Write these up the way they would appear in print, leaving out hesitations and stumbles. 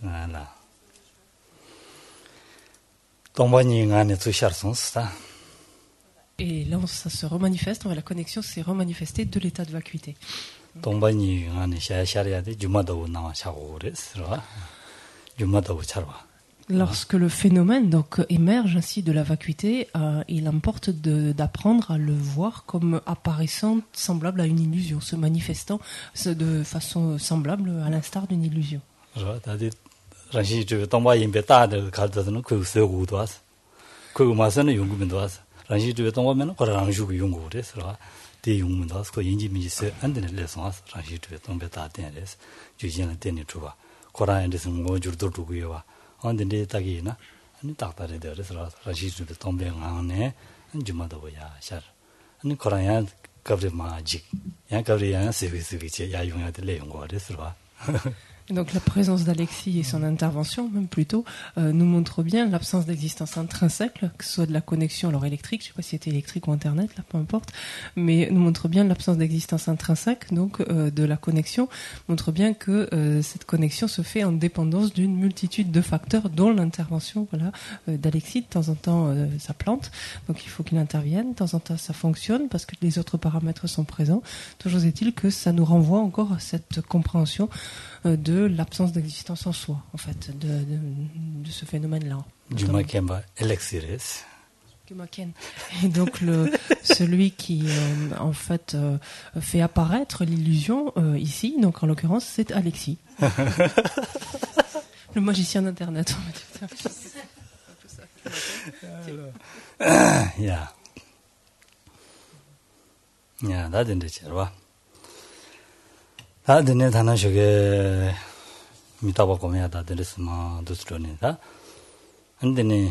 Voilà. Et là, ça se remanifeste, la connexion s'est remanifestée de l'état de vacuité. Lorsque le phénomène donc émerge ainsi de la vacuité, il importe d'apprendre à le voir comme apparaissant semblable à une illusion, se manifestant de façon semblable à l'instar d'une illusion. Donc la présence d'Alexis et son intervention, même plutôt, nous montre bien l'absence d'existence intrinsèque, que ce soit de la connexion alors électrique, je ne sais pas si c'était électrique ou Internet, là, peu importe, mais nous montre bien l'absence d'existence intrinsèque, donc de la connexion, montre bien que cette connexion se fait en dépendance d'une multitude de facteurs, dont l'intervention d'Alexis. De temps en temps, ça plante, donc il faut qu'il intervienne, de temps en temps ça fonctionne, parce que les autres paramètres sont présents. Toujours est-il que ça nous renvoie encore à cette compréhension de l'absence d'existence en soi, en fait, de ce phénomène-là. Et donc celui qui en fait fait apparaître l'illusion ici, donc en l'occurrence c'est Alexis, le magicien d'Internet. 다들 다나셔게 미타바 고메야 다들스마 두스로니다 근데니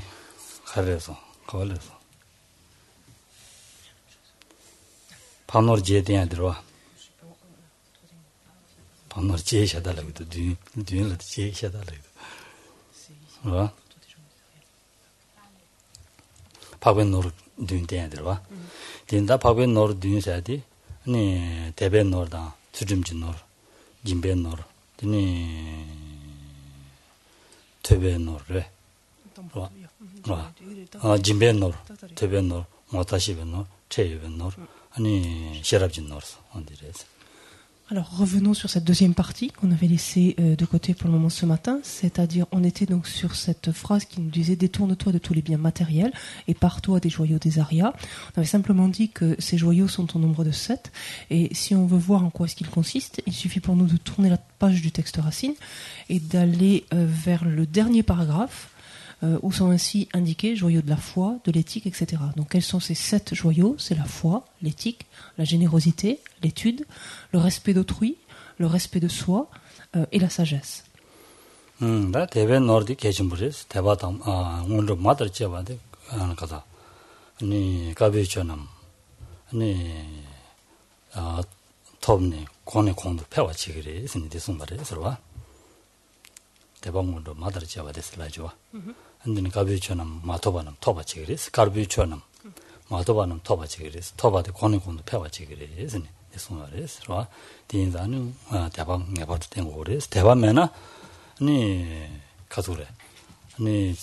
가려서 걸려서 파노르 제대야 들어와 파노르 제샤달라고도 뒤를 제샤달라고 와 파벤 노르 뒤대야 들어와 된다 파벤 노르 뒤셔야지 아니 대벤 노르다 수rim진 노르 김벤노르 드니 테벤노르 김벤노르 테벤노르 모타시벤노르 체벤노르 아니 셰랍진노르 온디레스. Alors revenons sur cette deuxième partie qu'on avait laissée de côté pour le moment ce matin, c'est-à-dire on était donc sur cette phrase qui nous disait « Détourne-toi de tous les biens matériels et pars-toi des joyaux des arias ». On avait simplement dit que ces joyaux sont au nombre de 7 et si on veut voir en quoi est-ce qu'ils consistent, il suffit pour nous de tourner la page du texte racine et d'aller vers le dernier paragraphe où sont ainsi indiqués joyaux de la foi, de l'éthique, etc. Donc quels sont ces 7 joyaux? C'est la foi, l'éthique, la générosité, l'étude, le respect d'autrui, le respect de soi et la sagesse. 나 대변 노르디 계신부리스 대바담 오늘 마들 지어봐데 하는 거다. 아니 가비처럼 아니 톱니 권의 공도 배워지 그래. 스니디 숨바래 서로와. 대방문도 마들 지어봐데 슬라죠. 근데 가비처럼 마토바는 토바지 그래. 가비처럼 마토바는 토바지 그래. 토바데 권의 공도 배워지 그래. 스니 숨바래 서로와. 디인자는 대방 내버도 된 거래. 대방면은 아니 가수래. 아니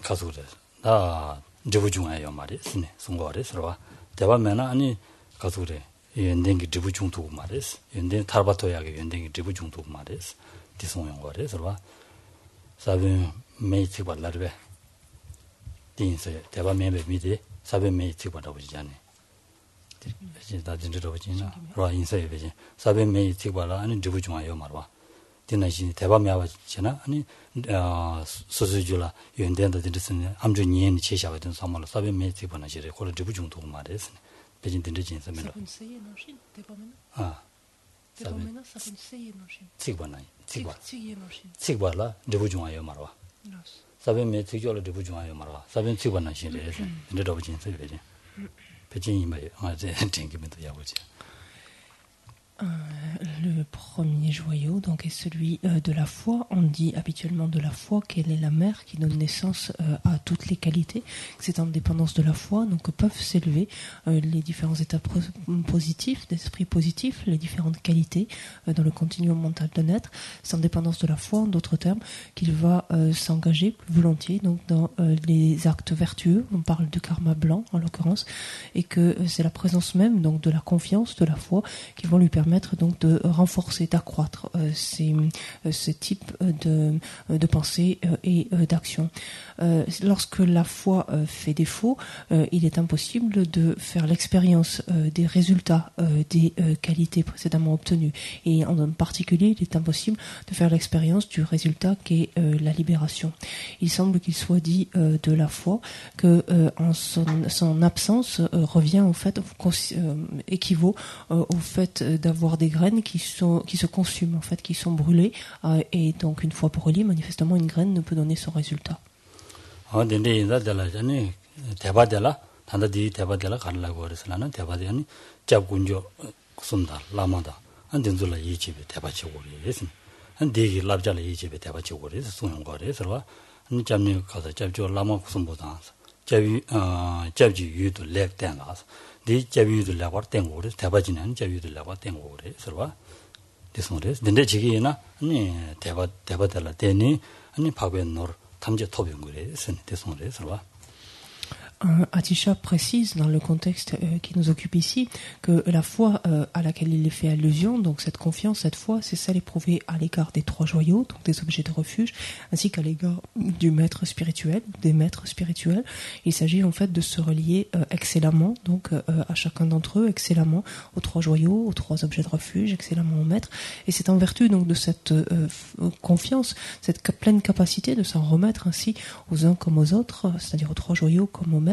가수래. 나 저부 중에요 말이 스네. 송거래 서로와. 대바면은 아니 가수래. 연den기 저부 중도 말이스. 연den 타바토야게 연den기 저부 중도 말이스. 디송용 거래 서로와. 사빈 메이트 발라르베. 딘세 대바면베 미디 사빈 메이트 발라보지잖아. 이제 다 진짜로지나. 로 인사에 베지. 사빈 메이트 발라 아니 저부 중에요 말와. 디나시 대바미아와지나 아니 소소줄라 연된다 드르스네 암주니엔 체샤거든 사말로 사베 메티 보나시레 콜 드부 중도 말했으네 베진 딘드진 서면로 아 대바미나 사분세이 노신 찍바나이 찍바라 드부 중아요 말와 사베 메티 졸로 드부 중아요 말와 사베 찍바나시레 딘드로진 서베진 베진이 말 아제 땡기면도 야고지 Le premier joyau donc est celui de la foi. On dit habituellement de la foi qu'elle est la mère qui donne naissance à toutes les qualités, que c'est en dépendance de la foi donc que peuvent s'élever les différents états positifs, d'esprit positif, les différentes qualités dans le continuum mental de naître. C'est en dépendance de la foi, en d'autres termes, qu'il va s'engager plus volontiers donc dans les actes vertueux. On parle de karma blanc en l'occurrence, et que c'est la présence même donc de la confiance, de la foi qui vont lui permettre donc de renforcer, d'accroître ce type de pensée et d'action. Lorsque la foi fait défaut, il est impossible de faire l'expérience des résultats des qualités précédemment obtenues. Et en particulier, il est impossible de faire l'expérience du résultat qu'est la libération. Il semble qu'il soit dit de la foi que en son absence revient en fait équivaut au fait d'avoir des graines qui se consument en fait, qui sont brûlées et donc une fois brûlées, manifestement une graine ne peut donner son résultat. 디 자비도 라고 땡고를 대바지는 자비도 라고 땡고를 서로 됐어요. 근데 지기나 아니 대바달라 되니 아니 박변노 탐제 토병 그래 됐어요. 서로 Atisha précise dans le contexte qui nous occupe ici que la foi à laquelle il fait allusion, donc cette confiance, cette foi, c'est celle éprouvée à l'égard des trois joyaux, donc des objets de refuge, ainsi qu'à l'égard du maître spirituel, des maîtres spirituels. Il s'agit en fait de se relier excellemment, donc à chacun d'entre eux, excellemment aux trois joyaux, aux trois objets de refuge, excellemment au maître. Et c'est en vertu donc de cette confiance, cette pleine capacité de s'en remettre ainsi aux uns comme aux autres, c'est-à-dire aux trois joyaux comme aux maîtres,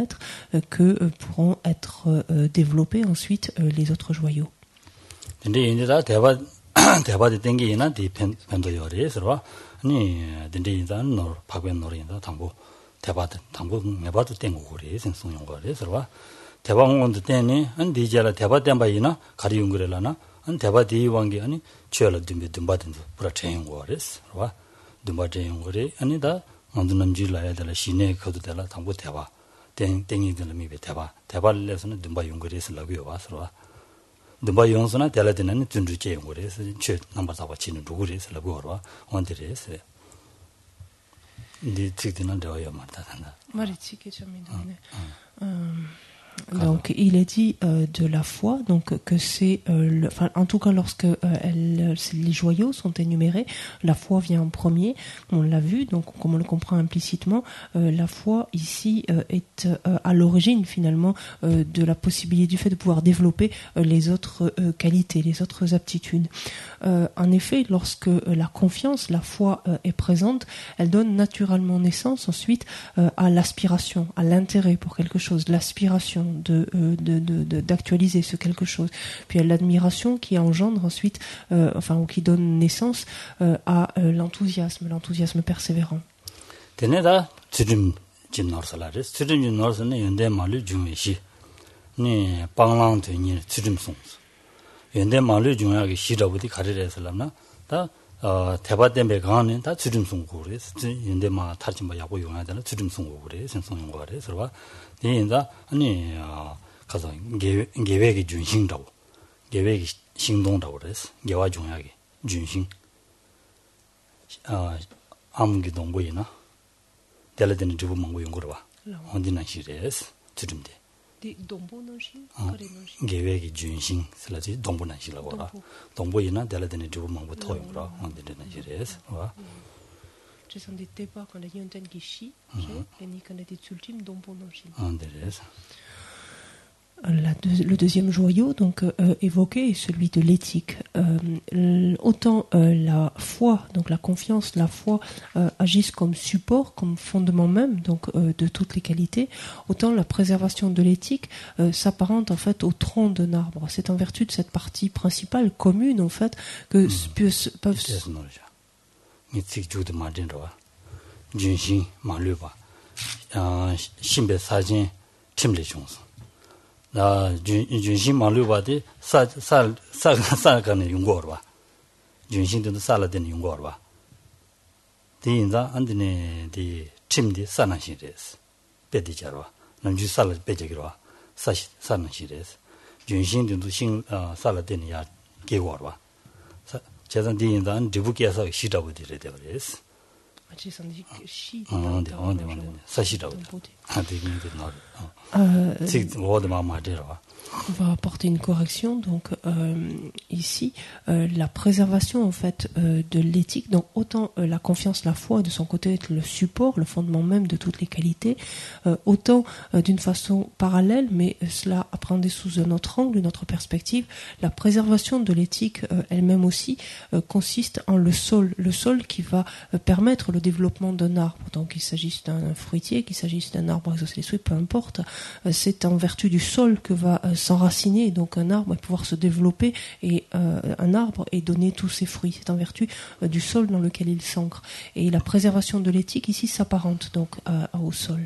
que pourront être développés ensuite les autres joyaux. 땡이들 미베 대발레서는 dumba 용거리에서 라고요 와서 dumba 용서나 달라드는 준주제 용거리에서 최 넘버 잡아 치는 누구리에서 라고요 원들에서 이 특징은 되어야 말다다 말이지 개점이네. Donc il est dit de la foi donc que c'est en tout cas lorsque les joyaux sont énumérés, la foi vient en premier, on l'a vu, donc comme on le comprend implicitement, la foi ici est à l'origine finalement de la possibilité du fait de pouvoir développer les autres qualités, les autres aptitudes. En effet, lorsque la confiance, la foi est présente, elle donne naturellement naissance ensuite à l'aspiration, à l'intérêt pour quelque chose, l'aspiration d'actualiser ce quelque chose, puis à l'admiration qui engendre ensuite, ou qui donne naissance à l'enthousiasme persévérant. Teneda 지금 진노르살아레스 지금 진노르스는 연대 말을 중요시 네 방랑되니 지금 송 연대 말을 중요하게 시라부디 가르래서라나 다 대바댐에 가는 다 지금 송고레스 연대 마 타지마 야고 용하잖아 지금 송고레 생송용 거래 서로 네인자 아니 가서 계획이 준신다고 계획이 행동다고 그래서 계와 중요하게 준신 아무게 동보이나 달라드는 주부 망고 연구로 봐. 언제나 시레스 주름데. 동보노신 계획이 준신 슬라지 동보나시라고 봐. 동보이나 달라드는 주부 망고 더 연구로 언제나 시레스 와. Ce sont des débats quand il y a un tel qui chie, et ni quand il y a des ultimes dombonosin. Andrés. Le deuxième joyau donc évoqué est celui de l'éthique. Autant la foi, donc la confiance, la foi agissent comme support, comme fondement même donc de toutes les qualités, autant la préservation de l'éthique s'apparente en fait au tronc d'un arbre. C'est en vertu de cette partie principale commune en fait que peuvent 나 준신 말로바데 사가는 용거와 준신도 살아되는 용거와 디인자 안드네 디 팀디 사나시레스 베디자와 남주 살아 베제기로와 사시 사나시레스 준신도 신 살아되는 야 개거와 제가 디인자 디부께서 시다부디를 되버렸어 On va apporter une correction. Donc ici, la préservation en fait de l'éthique. Donc autant la confiance, la foi de son côté est le support, le fondement même de toutes les qualités, autant d'une façon parallèle, mais cela appréhendé sous un autre angle, une autre perspective, la préservation de l'éthique elle-même aussi consiste en le sol qui va permettre le développement d'un arbre. Donc qu'il s'agisse d'un fruitier, qu'il s'agisse d'un arbre à exaucer les souhaits, peu importe, c'est en vertu du sol que va s'enraciner donc un arbre et pouvoir se développer et un arbre et donner tous ses fruits. C'est en vertu du sol dans lequel il s'ancre. Et la préservation de l'éthique ici s'apparente donc au sol.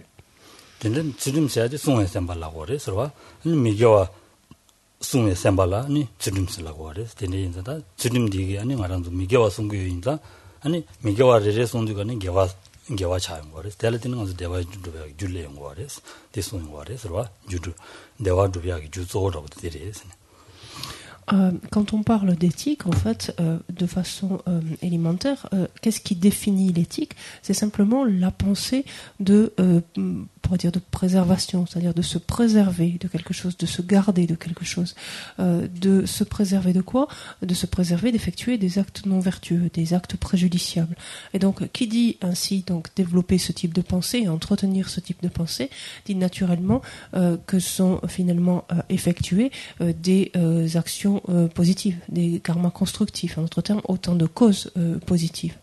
gewa chayon gores tele tin ngaz dewa dubya julle ngores desun ngores ro judu dewa dubya ju zo ro de res. Quand on parle d'éthique, en fait, de façon élémentaire, qu'est-ce qui définit l'éthique? C'est simplement la pensée de préservation, c'est-à-dire de se préserver de quelque chose, de se garder de quelque chose. De se préserver de quoi? De se préserver d'effectuer des actes non vertueux, des actes préjudiciables. Et donc, qui dit ainsi donc développer ce type de pensée, entretenir ce type de pensée, dit naturellement que sont finalement effectuées des actions positives, des karmas constructifs, en d'autres termes, autant de causes positives.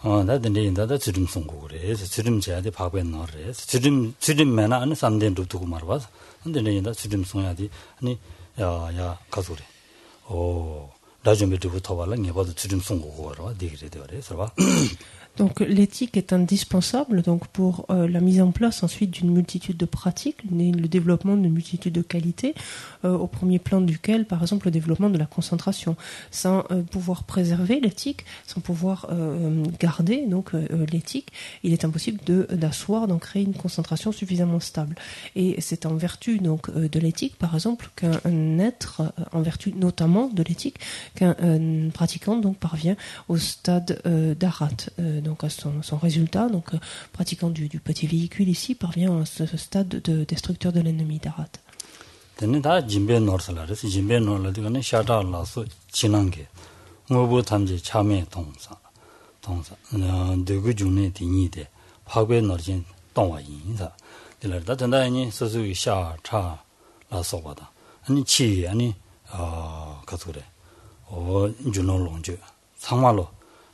나든데 지름 송고래 지름 제야데 파고에 넣어래 지름 매나 안 삼된도 두고 말아 근데 내가 지름 송야디 아니 야야 가소래 오 라좀에부터 발라 내가도 지름 송고고 알아 되게 되어서 봐. Donc l'éthique est indispensable donc pour la mise en place ensuite d'une multitude de pratiques, le développement d'une multitude de qualités, au premier plan duquel par exemple le développement de la concentration. Sans pouvoir préserver l'éthique, sans pouvoir garder donc l'éthique, il est impossible d'asseoir, d'en créer une concentration suffisamment stable. Et c'est en vertu donc de l'éthique par exemple qu'un être, en vertu notamment de l'éthique, qu'un pratiquant donc parvient au stade d'Arat. Donc à son résultat, donc pratiquant du petit véhicule ici, parvient à ce stade de destructeur de l'ennemi d'Arat.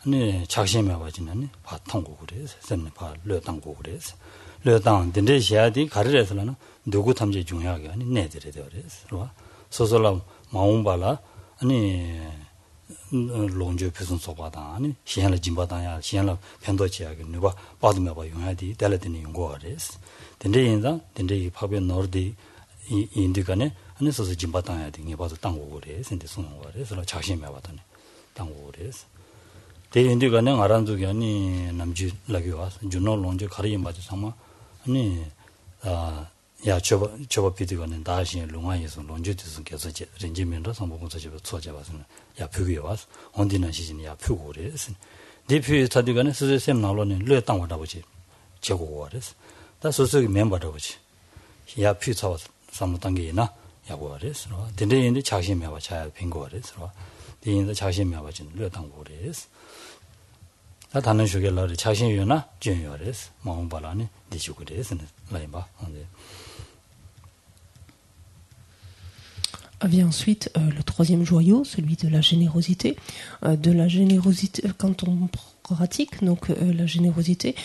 네 작심해 가지는 바 통고 그래서 쌤네 바 려당고 그래서 려당 된데 해야지 가르래서는 누구 탐지 중요하게 아니 내들에 되어서 소설라 마음발라 아니 롱조 표현 소바다 아니 시행을 진바다야 시행을 편도지하게 누가 받으면 봐 용하디 달라드는 용거 그래서 된데 인자 된데 파베 너디 이 인디간에 아니 소설 진바다야 되게 봐도 땅고 그래서 근데 손은 그래서 작심해 봤더니 땅고 그래서 대인들가 내가 알아두기 아니 남지 라기와 준노 론제 가리에 맞아 상마 아니 야 저거 비디가는 다시 롱아에서 론제에서 계속 렌지면도 상보고서 저 쳐져봐서는 야 표기에 와서 언디나 시즌이 야 표고 그래서 대표 타디가는 스스템 나로는 뢰 땅보다 보지 제고고 그래서 다 소속이 멤버다 보지 야 표차와 상무 단계이나 야고 그래서 근데 자신이 봐 잘 빈거 그래서 대인도 자신이 봐진 뢰 땅고 그래서 다 다른 쇼겔라리 자신이나 준요레스 마음발라니 디슈그레스는 라이바. Vient ensuite le troisième joyau, celui de la générosité. De la générosité, quand on pratique, donc la générosité,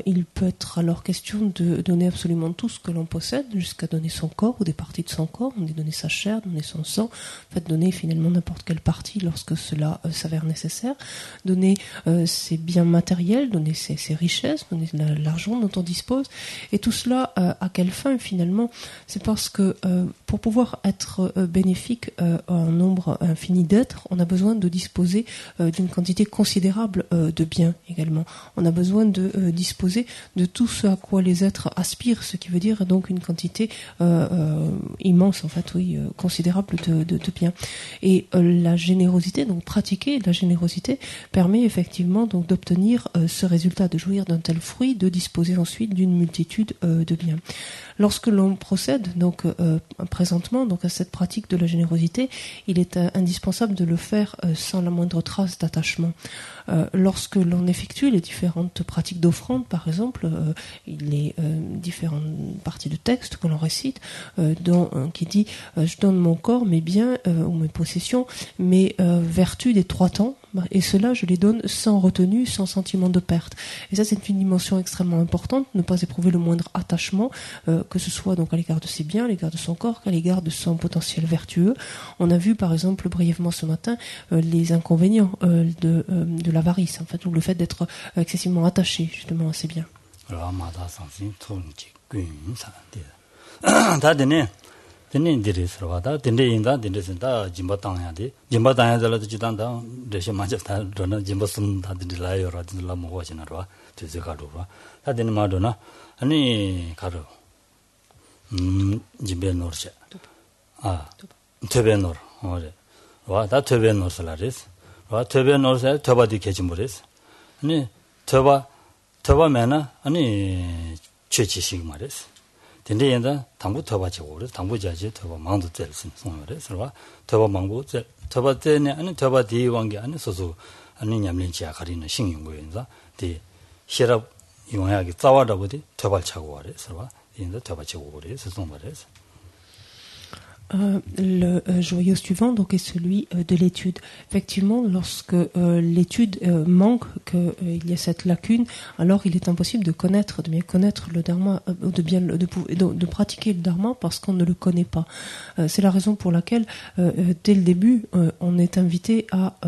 il peut être alors question de donner absolument tout ce que l'on possède, jusqu'à donner son corps ou des parties de son corps, donner sa chair, donner son sang, en fait donner finalement n'importe quelle partie lorsque cela s'avère nécessaire, donner ses biens matériels, donner ses richesses, donner l'argent dont on dispose, et tout cela à quelle fin finalement? C'est parce que pour pouvoir être bénéfique à un nombre infini d'êtres, on a besoin de disposer d'une quantité considérable de biens également. On a besoin de disposer de tout ce à quoi les êtres aspirent, ce qui veut dire donc une quantité immense, en fait, oui, considérable de biens. Et la générosité, donc pratiquer la générosité, permet effectivement donc d'obtenir ce résultat, de jouir d'un tel fruit, de disposer ensuite d'une multitude de biens. Lorsque l'on procède donc présentement donc à cette pratique de la générosité, il est indispensable de le faire sans la moindre trace d'attachement. Lorsque l'on effectue les différentes pratiques d'offrande, par exemple, les différentes parties de texte que l'on récite, qui dit je donne mon corps, mes biens ou mes possessions, mes vertus des 3 temps, et cela je les donne sans retenue, sans sentiment de perte. Et ça c'est une dimension extrêmement importante, ne pas éprouver le moindre attachement, que ce soit donc à l'égard de ses biens, à l'égard de son corps, qu'à l'égard de son potentiel vertueux. On a vu par exemple brièvement ce matin les inconvénients de l'avarice, en fait, ou le fait d'être excessivement attaché justement à ses biens. Tene diri sarwa da tende inda tende senta jimba tangya de jimba tangya zala de jidan da reshe maja ta dona jimba sum da de la yo ra de la mo wa china ro de ze ka ro da tene ma dona ani ka ro jimbe nor che tebe nor ore wa da tebe nor salaris wa tebe nor sa toba di kejim boris ani toba mena ani chechi sig maris 근데인다 당부 터바치고 그래서 당부자지 터바 망도 될 수 있는 거래서 터바 망고 터바 때네 아니 터바 뒤 관계 안에 소소 아니 냠린지야 가리는 신용고인자 디 시럽 용하게 싸워라고디 터발차고 그래서 인다 터바치고 그래서 송말해서 Le joyau suivant donc est celui de l'étude. Effectivement, lorsque l'étude manque, qu'il y a cette lacune, alors il est impossible de bien connaître le dharma, de pratiquer le dharma parce qu'on ne le connaît pas. C'est la raison pour laquelle dès le début on est invité à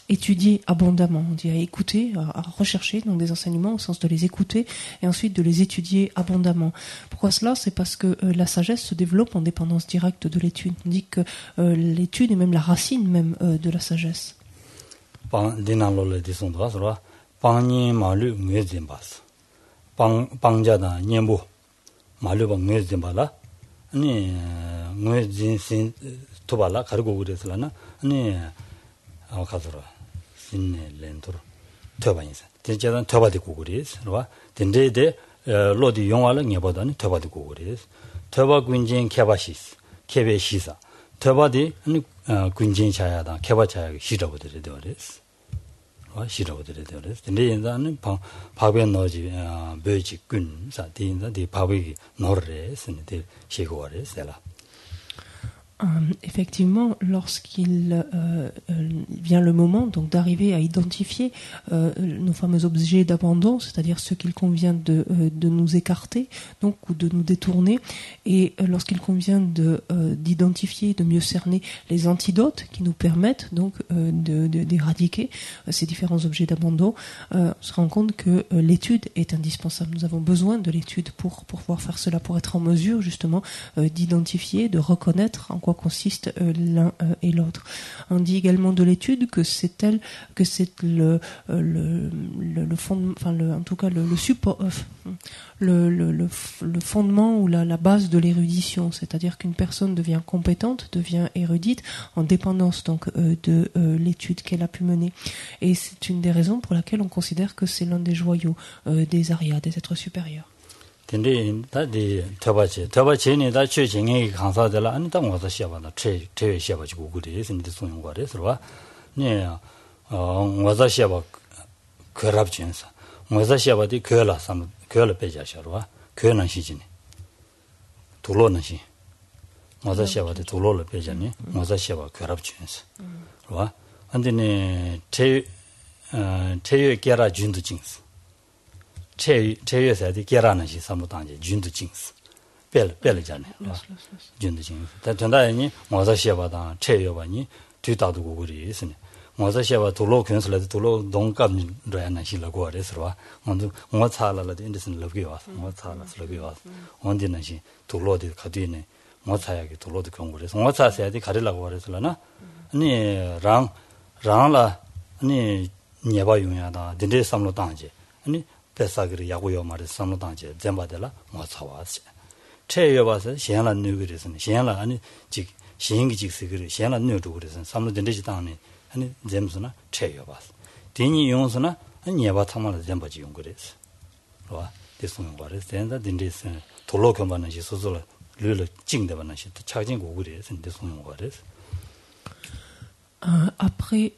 étudier abondamment, on dit à écouter, à rechercher donc des enseignements au sens de les écouter et ensuite de les étudier abondamment. Pourquoi cela? C'est parce que la sagesse se développe en dépendance directe de l'étude. On dit que l'étude est même la racine même de la sagesse. 터바 군진 개바시스 개베시사 터바디 군진 자야다 개바자야 시라고들이 되어res 시라고들이 되어res 근데 인자는 밥에 넣지 베지 군사 디인자디 밥이 넣으래스는데 시고와래스라 Effectivement, lorsqu'il vient le moment donc d'arriver à identifier nos fameux objets d'abandon, c'est-à-dire ceux qu'il convient de nous écarter, donc ou de nous détourner, et lorsqu'il convient d'identifier, de mieux cerner les antidotes qui nous permettent donc d'éradiquer ces différents objets d'abandon, on se rend compte que l'étude est indispensable. Nous avons besoin de l'étude pour pouvoir faire cela, pour être en mesure justement d'identifier, de reconnaître en quoi consiste l'un et l'autre. On dit également de l'étude que c'est le fondement, enfin en tout cas le support, le fondement ou la base de l'érudition, c'est-à-dire qu'une personne devient compétente, devient érudite en dépendance donc de l'étude qu'elle a pu mener. Et c'est une des raisons pour laquelle on considère que c'est l'un des joyaux des Aryas, des êtres supérieurs. 근데 다디 터바체니 다 최진행이 강사들 안 당와서 시험하다 최 시험하고 그래서 이제 소용 거래서 네 와서 시험 그랍진서 와서 시험하디 그라 삼 그를 빼자셔와 그는 시진이 돌로는 시 와서 시험하디 돌로를 빼자니 와서 시험 그랍진서 와 근데네 제 체유 게라 준도 징스 체유에서도 게라는 시 삼로당제 준도 징스 벨잖아요. 준도 징스 전다니 뭐서 시바다 체유바니 뒤다도 그리 있으니 뭐서 시바 돌로 견슬라도 돌로 동감 로야나 시라고 그래서 먼저 뭐 차라라도 인데선 러기 와서 뭐 차라서 러기 와서 언제는 시 돌로도 가디네 뭐 차야게 돌로도 경고래서 뭐 차서야지 가리라고 그래서라나 아니 랑라 아니 녀바 용야다 딘데 삼로 당제 아니 배사그리 야고요 말에 삼로 당제 잼바들라 뭐 차와서 체여 봐서 시행라 누그래서는 시행라 아니 직 시행기 직스그리 시행라 누도 그래서 삼로 딘데지 당네 아니 잼스나 체여 봐서 디니 용스나 아니 녀바 탐마를 잼바지 용 그래서 와 대송은 거래 된다 딘데스 돌로 겸하는 시 소소를 르르 찡대바는 시 차진 고그래서 대송은 거래서 Après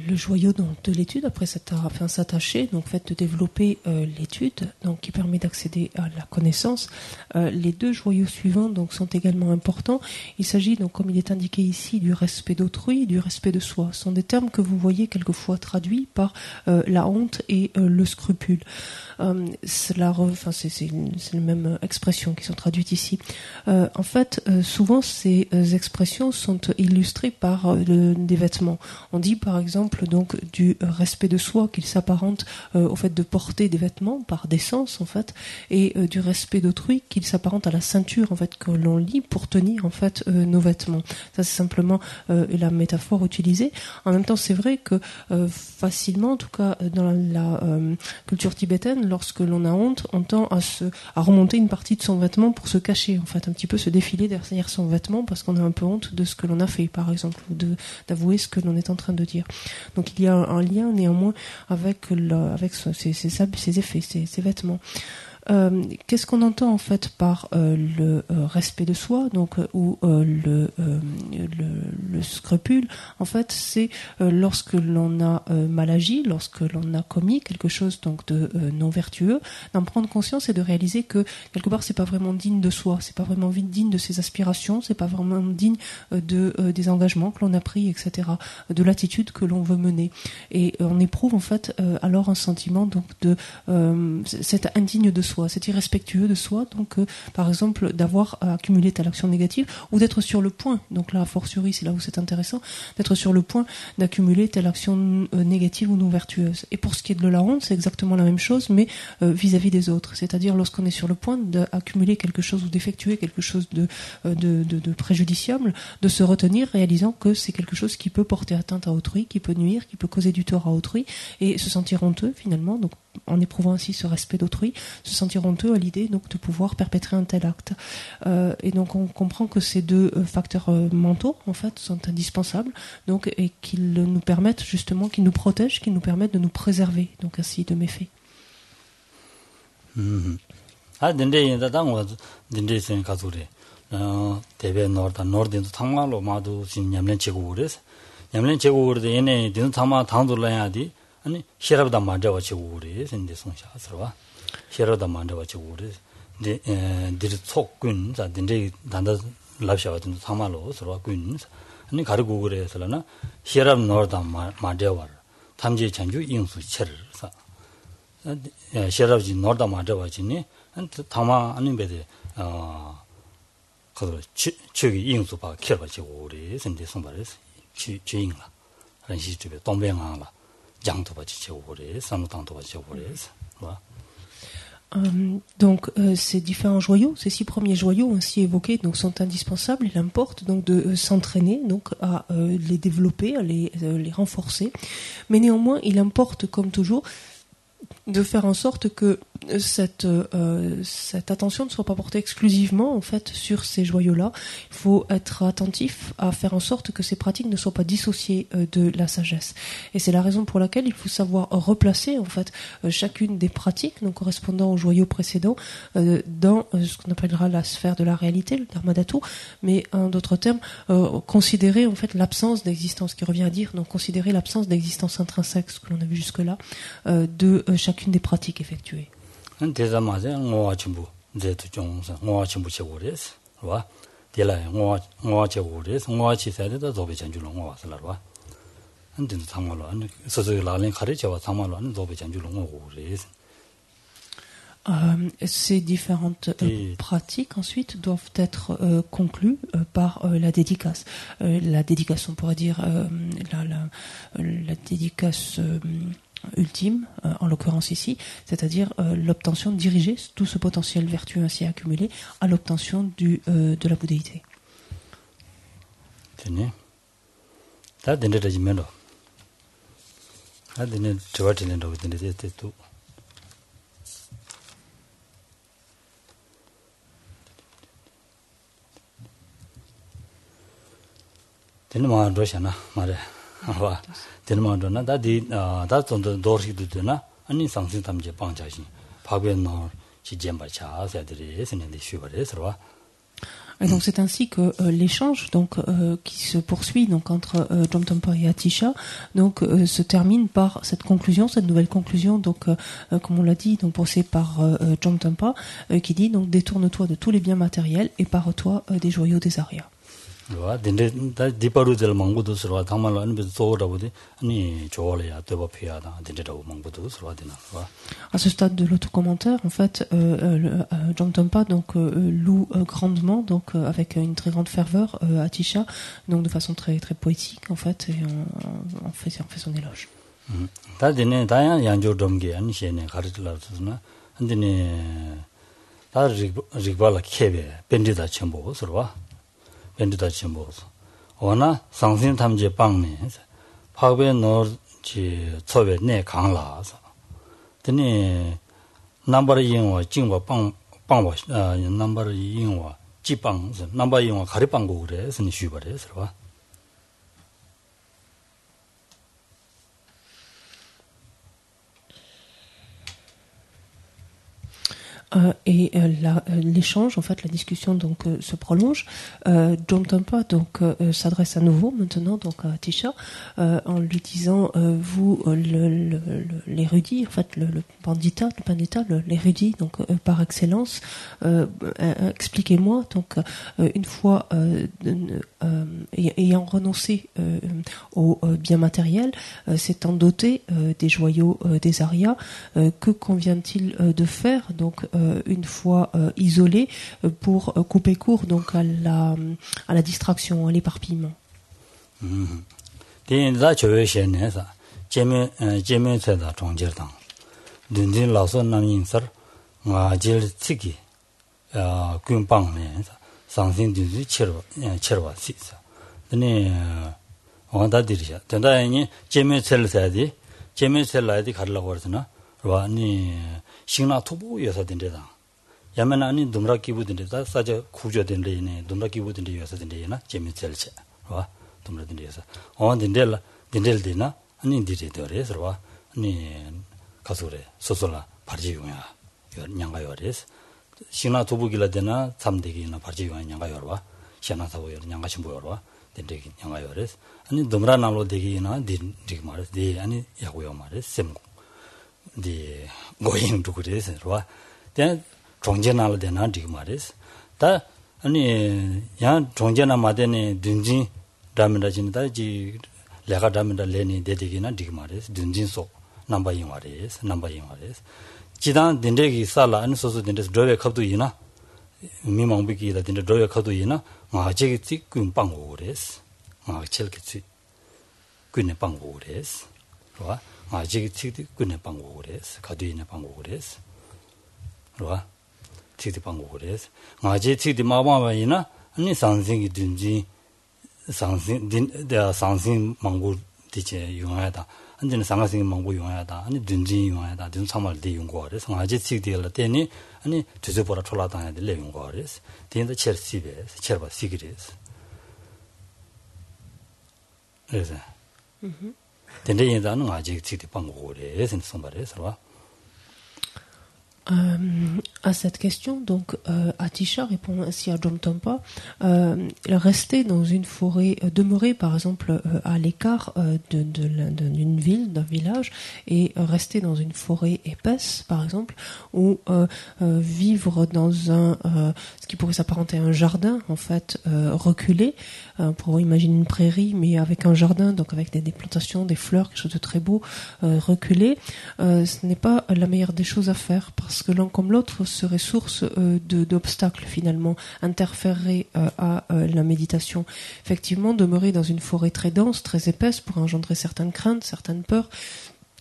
le joyau donc, de l'étude, après s'attacher, donc fait de développer l'étude, donc qui permet d'accéder à la connaissance, les deux joyaux suivants donc sont également importants. Il s'agit donc, comme il est indiqué ici, du respect d'autrui, du respect de soi. Ce sont des termes que vous voyez quelquefois traduits par la honte et le scrupule. C'est la même expression qui sont traduites ici. En fait, souvent ces expressions sont illustrées par des vêtements. On dit par exemple donc du respect de soi qu'il s'apparente au fait de porter des vêtements par décence en fait, et du respect d'autrui qu'il s'apparente à la ceinture en fait que l'on lie pour tenir en fait nos vêtements. Ça c'est simplement la métaphore utilisée. En même temps, c'est vrai que facilement, en tout cas dans la culture tibétaine, lorsque l'on a honte, on tend à remonter une partie de son vêtement pour se cacher en fait, un petit peu se défiler derrière son vêtement parce qu'on a un peu honte de ce que l'on a fait, par exemple, ou d'avouer ce que l'on est en train de dire. Donc il y a un lien néanmoins avec ces effets, ces vêtements. Qu'est-ce qu'on entend en fait par le respect de soi, donc ou le scrupule? En fait, c'est lorsque l'on a mal agi, lorsque l'on a commis quelque chose donc de non vertueux, d'en prendre conscience et de réaliser que quelque part c'est pas vraiment digne de soi, c'est pas vraiment digne de ses aspirations, c'est pas vraiment digne des engagements que l'on a pris, etc., de l'attitude que l'on veut mener. Et on éprouve en fait alors un sentiment donc de c'est indigne de soi, c'est irrespectueux de soi, donc par exemple d'avoir accumulé telle action négative ou d'être sur le point, donc là a fortiori c'est là où c'est intéressant, d'être sur le point d'accumuler telle action négative ou non vertueuse. Et pour ce qui est de la honte, c'est exactement la même chose, mais vis-à-vis des autres, c'est-à-dire lorsqu'on est sur le point d'accumuler quelque chose ou d'effectuer quelque chose de préjudiciable, de se retenir réalisant que c'est quelque chose qui peut porter atteinte à autrui, qui peut nuire, qui peut causer du tort à autrui, et se sentir honteux finalement, donc en éprouvant ainsi ce respect d'autrui, se sentir honteux à l'idée donc de pouvoir perpétrer un tel acte. Et donc on comprend que ces deux facteurs mentaux en fait sont indispensables, donc et qu'ils nous permettent justement, qu'ils nous protègent, qu'ils nous permettent de nous préserver donc ainsi de méfaits. 아 근데 이제 당고 근데 sen 가족이 대배 노르딘도 탕마로 마도 진 냠len 치고 그래서 냠len 치고 그래도 얘네 딘 탕마 당돌라야디 아니 시럽다 만져 가지고 그래 근데 송샤스러와 시럽다 만져 가지고 그래 근데 디르 속군 자 근데 단다 랍샤 같은 탕마로 서로 군 아니 가르고 그래서라나 시럽 노르다 만져 와 탐지 전주 인수 체를 시럽지 노르다 만져 가지니 탕마 아니 베데 그 저기 인수 봐 켜 가지고 그래 근데 송발에서 주인라 한 시집에 동병하라 Donc ces différents joyaux, ces 6 premiers joyaux ainsi évoqués donc sont indispensables. Il importe donc de s'entraîner donc à les développer, à les renforcer. Mais néanmoins, il importe comme toujours de faire en sorte que cette attention ne soit pas portée exclusivement en fait sur ces joyaux-là. Il faut être attentif à faire en sorte que ces pratiques ne soient pas dissociées de la sagesse. Et c'est la raison pour laquelle il faut savoir replacer en fait chacune des pratiques donc correspondant aux joyaux précédents dans ce qu'on appellera la sphère de la réalité, le dharma dhatu, mais en d'autres termes considérer en fait l'absence d'existence, qui revient à dire donc considérer l'absence d'existence intrinsèque, ce que l'on a vu jusque-là, de chacune des pratiques effectuées. 대자마제 ngoachimbu 제도 종사 ngoachimbu che고레스 와 딜라에 ngoache고레스 ngoachi 사데다 도베 전주로 ngo와슬라와 안든 상말로 안 서서 라는 가르쳐와 상말로 안 도배 장주롱 오고 그래. Ces différentes pratiques ensuite doivent être conclues par la dédicace. La dédicace, on pourrait dire la dédicace ultime, en l'occurrence ici, c'est-à-dire l'obtention de diriger tout ce potentiel vertueux ainsi accumulé à l'obtention de la bouddhéité. 되네. 다 된다지면도. 다 되네 저와들은도 된데 또 되는 마음도 샤나 말해. 봐. 되는 마음도 나다디 다존도 도르시도 되나? 아니 상승 담제 방자신. 박변노 지젠바차 세들이 스는데 쉬버려서 Et donc c'est ainsi que l'échange qui se poursuit donc entre Jomtönpa et Atisha donc se termine par cette conclusion, cette nouvelle conclusion donc comme on l'a dit donc pensée par Jomtönpa qui dit donc détourne-toi de tous les biens matériels et pare-toi des joyaux des Aryas. 와 근데 디파루들 망고도 서로 당말로 안에서 소라고데 아니 좋아래야 되고 피하다 된다고 망고도 서로 되나 와. À ce stade de l'autocommentaire, en fait, Jomtönpa donc loue grandement, donc avec une très grande ferveur, Atisha, donc de façon très très poétique en fait, et on fait son éloge. 다디네 다양 양조dom게 아니시네 가르들라서나 근데네 다 리발라 케베 벤디다 첨보 서로 벤디다 첨보서 어나 상신 탐제 빵네 파베 너지 처베 내 강라서 드니 넘버 인와 징와 빵와 넘버 인와 지빵 넘버 인와 가리빵고 그래 스니 쉬버래 서로 Et l'échange, en fait, la discussion donc se prolonge. Jomtönpa donc s'adresse à nouveau maintenant donc à Atisha en lui disant vous l'érudit, en fait le pandita, l'érudit donc par excellence, expliquez-moi donc une fois ayant renoncé au bien matériel, s'étant doté des joyaux des Aryas, que convient-il de faire donc une fois isolé pour couper court donc à la distraction, à l'éparpillement. 싱나 투부 여사 된대다. 야면 아니 dumra kibu 된대다. 사자 구조 된대네. dumra kibu 된대 여사 된대나. 재미sel체. 와. dumra 된대 여사. 된대라. 된대나. 아니 디데더레서 와. 아니 가소래. 소소라 바지용야. 냥가요레스. 싱나 투부기라 되나. 삼대기나 바지용야 냥가요라 와. 샤나 사고요. 냥가신 보여라. 된대기 냥가요레스. 아니 dumra 나로 되기나 디디 말레스. 디 아니 야고요 말레스. 셈 디 고잉 두 그래서 와. 대 종전할 때나 디 말이스. 다 아니 야 종전나 마데네 든진 담다진다 지 내가 담다 레니 데디기나 디 말이스. 든진소 넘버인 말이스. 지단 딘데기 살라 안 소소 딘데스 드레 컵도 이나 미망비기다 딘데 드레 컵도 이나 마제기 찍군 빵고 그래스. 마 첼기 찍 군네 빵고 그래스. 와. 아직 티디 군의 방고 그래서 가두이네 방고 그래서 그러와 티디 방고 그래서 아직 티디 마마바이나 아니 상생이 든지 상생 딘데 상생 망고 디제 용하다 안되는 상가생이 망고 용하다 아니 든지 용하다 든 참말 디 용고 그래서 아직 티디를 때니 아니 주제보라 촐라다야 될 용고 그래서 딘데 첼시베 첼바 시그레스 그래서 À cette question, donc Atisha répond ainsi à Jomtompa. Rester dans une forêt, demeurer par exemple à l'écart d'une ville, d'un village, et rester dans une forêt épaisse, par exemple, ou vivre dans ce qui pourrait s'apparenter à un jardin, en fait, reculé, pour imaginer une prairie, mais avec un jardin, donc avec des plantations, des fleurs, quelque chose de très beau, reculé, ce n'est pas la meilleure des choses à faire, parce que l'un comme l'autre serait source d'obstacles finalement, interférerait à la méditation. Effectivement, demeurer dans une forêt très dense, très épaisse, pourrait engendrer certaines craintes, certaines peurs.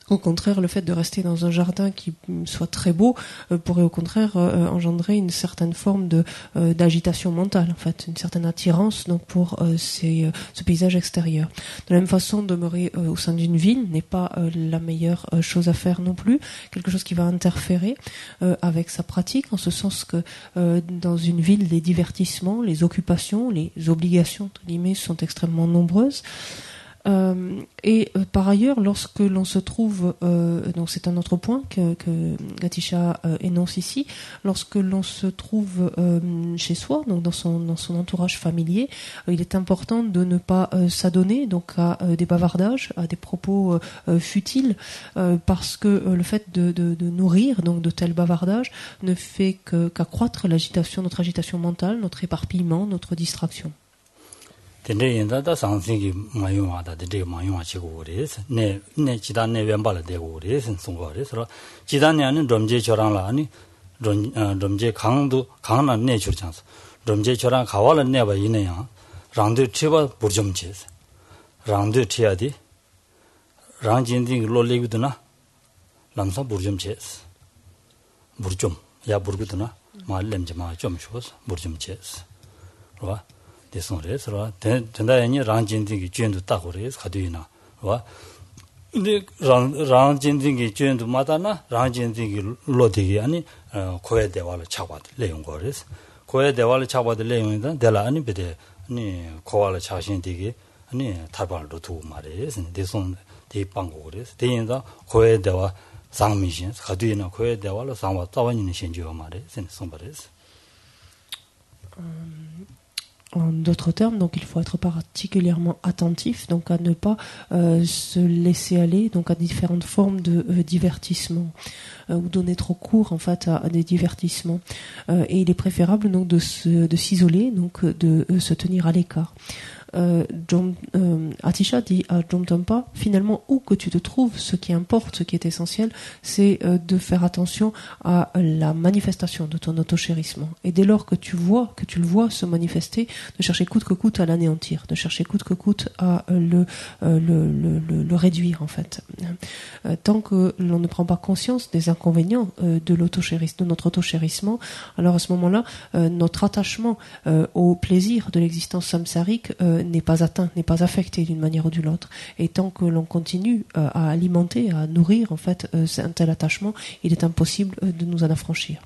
Au contraire, le fait de rester dans un jardin qui soit très beau pourrait au contraire engendrer une certaine forme d'agitation mentale, en fait, une certaine attirance donc pour ce paysage extérieur. De la même façon, demeurer au sein d'une ville n'est pas la meilleure chose à faire non plus, quelque chose qui va interférer avec sa pratique, en ce sens que dans une ville, les divertissements, les occupations, les obligations, entre guillemets, sont extrêmement nombreuses. Par ailleurs, lorsque l'on se trouve, donc c'est un autre point que Atisha énonce ici, lorsque l'on se trouve chez soi, donc dans son entourage familier, il est important de ne pas s'adonner donc à des bavardages, à des propos futiles, parce que le fait de nourrir donc de tels bavardages ne fait qu'accroître notre agitation mentale, notre éparpillement, notre distraction. Tendreyenda sansingi mayuwa da de mayuwa chigores ne chidan ne wembala de gores songores ro chidan ne ani domje choran la ani domje 강나 ne churchans domje choran khawala ne ba ine ya rangde chiba burjomche rangde chiadi rangjinding lo leguduna lamsa burjomche burjom ya burguduna mallemje ma 좀 shos burjomche ro 대송레스 라 된다니 랑진딩이 쥐엔도 따고레스 가도이나 와 근데 랑진딩이 쥐엔도 마다나 랑진딩이 로디기 아니 고에 대화를 차과들 내용 거레스 고에 대화를 차과들 내용이다 내가 아니 베데 아니 고와를 자신되게 아니 탈발도 두고 말레스 대송 대방고 그래서 대인다 고에 대화 상미신 가도이나 고에 대화를 상와 따와니는 신지어 말레스 송바레스 En d'autres termes, donc il faut être particulièrement attentif, donc à ne pas se laisser aller, donc à différentes formes de divertissement ou donner trop cours en fait à des divertissements. Et il est préférable donc de s'isoler, donc de se tenir à l'écart. Atisha dit à Jomtompa, finalement, où que tu te trouves, ce qui importe, ce qui est essentiel, c'est de faire attention à la manifestation de ton autochérissement. Et dès lors que tu le vois se manifester, de chercher coûte que coûte à l'anéantir, de chercher coûte que coûte à le réduire, en fait. Tant que l'on ne prend pas conscience des inconvénients de notre autochérissement, alors à ce moment-là, notre attachement au plaisir de l'existence samsarique n'est pas atteint, n'est pas affecté d'une manière ou d'une autre. Et tant que l'on continue à alimenter, à nourrir en fait un tel attachement, il est impossible de nous en affranchir.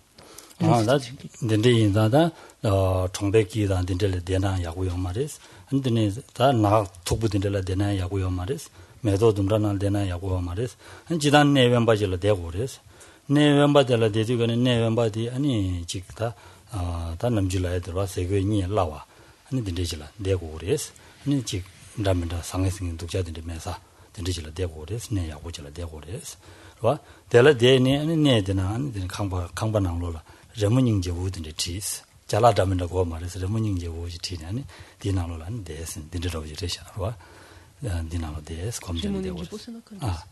아니 딘데질라 내고 그래서 아니 지 남다 상해생 독자들이 메사 딘데질라 내고 그래서 내 야고질라 내고 그래서 와 대라 대니 아니 내드나 아니 강반항로라 레모닝제 우든데 티스 잘라다면다 고 말해서 레모닝제 우지 티니 아니 디나로라 안 데스 딘데로지 레샤 와 디나로 데스 검전데 고 아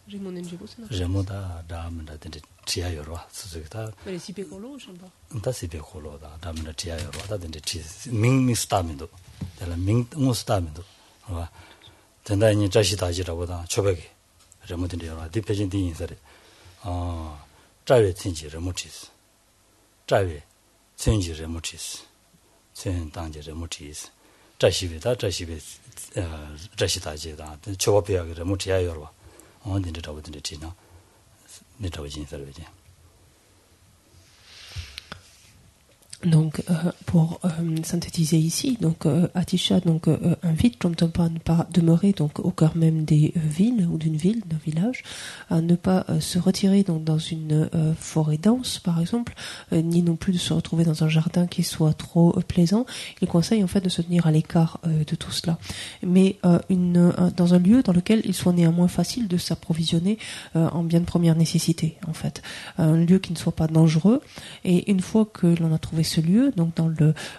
레모다 다면다 딘데 지야요로 수수다 시베콜로 셴바 다 시베콜로다 다면다 지야요로 다 딘데 티 밍스타면도 달라 밍스타면도 와 된다니 자시다지라고다 초백이 레모딘데요 디페진 디인서리 자외 친지 레모티스 자외 친지 레모티스 chen 당제 레모티스 자시베다 자시다지다 초법이야게 레모티야요로 어딘데 잡든데 지나 Donc, pour synthétiser ici, donc Atisha invite Dromtonpa à ne pas demeurer donc au cœur même des villes ou d'une ville, d'un village, à ne pas se retirer donc dans une forêt dense, par exemple, ni non plus de se retrouver dans un jardin qui soit trop plaisant. Il conseille en fait de se tenir à l'écart de tout cela, mais dans un lieu dans lequel il soit néanmoins facile de s'approvisionner en biens de première nécessité, en fait, un lieu qui ne soit pas dangereux. Et une fois que l'on a trouvé ce lieu, donc dans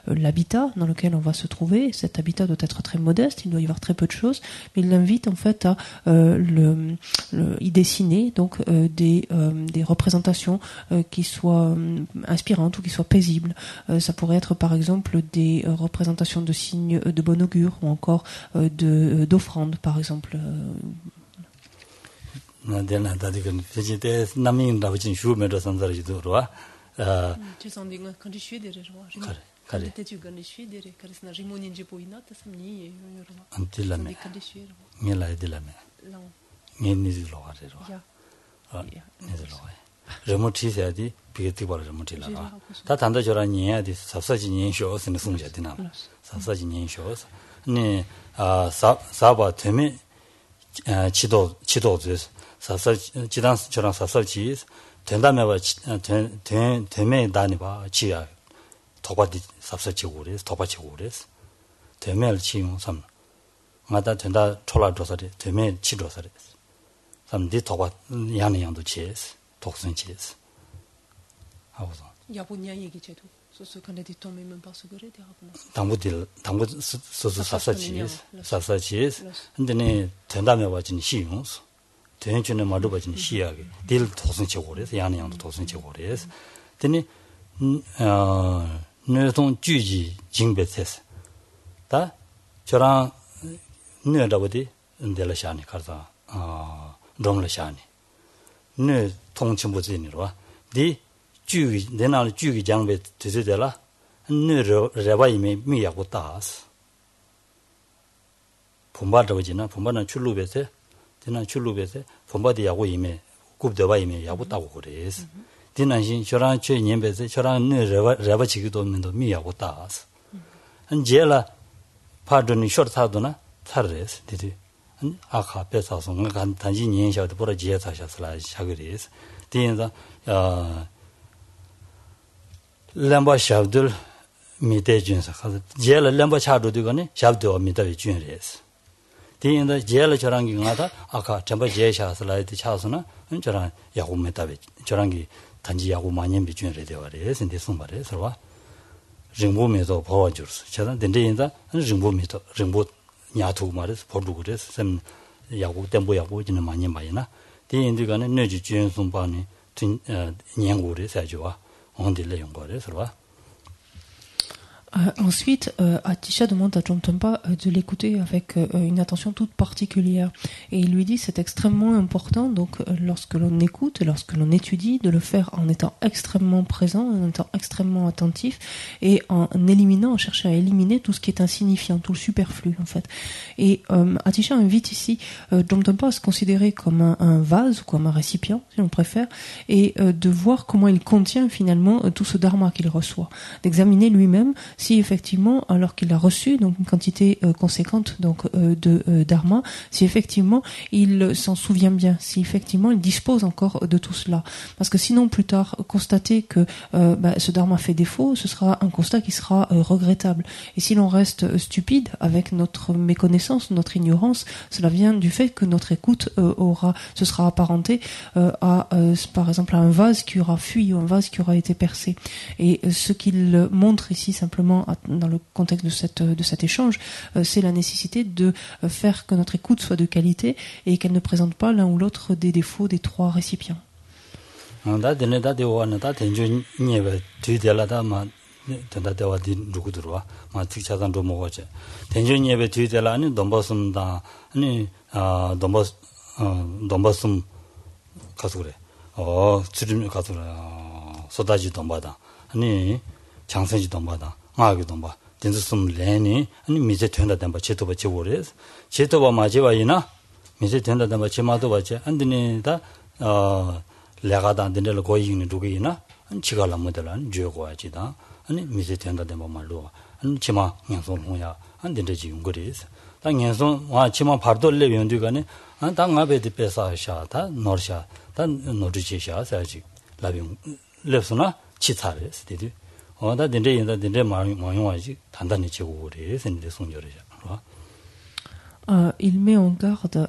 l'habitat dans lequel on va se trouver, cet habitat doit être très modeste, il doit y avoir très peu de choses, mais il l'invite en fait à y dessiner donc des représentations qui soient inspirantes ou qui soient paisibles. Ça pourrait être par exemple des représentations de signes de bon augure ou encore d'offrandes par exemple. 지단 저랑 사설지 된다면 되매 다니바 지야 도바디 삽설지고 그래서 도바치고 그래서 되매를 치용 삼 마다 된다 촐라도서리 되매 치도서리 삼디 도바 야는 양도 지에스 독선 지에스 하고서 야보냐 얘기제도 소소 간데 디토메 même pas 당부 소소 삽설지 근데네 된다면 와진 시용스 대행주는 말로 봐진 시야게 딜 도선체고래서 양양도 도선체고래서 되니 뇌동 주지 징베테스 다 저랑 뇌다버디 인델샤니 가서 롬라샤니 뇌 통침부지니로 디 주기 내날 주기 장베 되되라 뇌 레바이메 미야고 따스 본바더지나 본바는 출루베세 디난 출루베세 본바디 야고 이메 굽더바 이메 야고 따고 그래서 디난신 저랑 최 년베세 저랑 레바 지기도 없는도 미야고 따스 한제라 파드니 쇼르타도나 타르레스 디디 아카 베사서 간 단지 년샤도 보라 지에사샤슬라 샤그리스 디엔자 람바 샤브들 미데준사 가서 제라 람바 차도디거니 샤브도 미다비 준레스 디엔다 제라 저랑기 가다 아까 전부 제샤슬라이드 차서나 저랑 야고 메다비 저랑기 단지 야고 많이 비준레 되어레스 근데 숨바레 서와 링보메도 보아주스 제가 된데인다 링보메도 링보 냐투 말스 포르구레스 샘 야고 템보 야고 지는 많이 많이나 디엔디가는 내지 주연송반이 년고레 사주와 온딜레 용거레 서와 Ensuite, Atisha demande à Dromtonpa de l'écouter avec une attention toute particulière. Et il lui dit c'est extrêmement important, donc lorsque l'on écoute, lorsque l'on étudie, de le faire en étant extrêmement présent, en étant extrêmement attentif et en éliminant, en cherchant à éliminer tout ce qui est insignifiant, tout le superflu en fait. Et Atisha invite ici Dromtonpa à se considérer comme un vase ou comme un récipient, si on préfère, et de voir comment il contient finalement tout ce dharma qu'il reçoit, d'examiner lui-même si effectivement, alors qu'il a reçu donc une quantité conséquente donc de dharma, si effectivement il s'en souvient bien, si effectivement il dispose encore de tout cela, parce que sinon plus tard constater que ce dharma fait défaut, ce sera un constat qui sera regrettable. Et si l'on reste stupide avec notre méconnaissance, notre ignorance, cela vient du fait que notre écoute se sera apparenté à par exemple à un vase qui aura fui ou un vase qui aura été percé. Et ce qu'il montre ici simplement dans le contexte de cet échange, c'est la nécessité de faire que notre écoute soit de qualité et qu'elle ne présente pas l'un ou l'autre des défauts des trois récipients. 아게 domba 된스숨 레니 아니 미제 된다 담바 제도바 제고레스 제도바 마제와이나 미제 된다 담바 제마도 바제 안드니다 레가다 안드를 고이는 두게이나 안 치갈라 모델한 죄고아지다 아니 미제 된다 된 말로 아니 치마 냥송 홍야 안 된다지 용거리스 당 냥송 와 치마 바르돌레 연두가네 당 앞에 디페사샤다 노르샤 단 노르지샤 사지 라빙 랩스나 치차레스 데디 다 된데 인다 된데 마용와지 단단히 지고 그래 선데 송여르자 Il met en garde,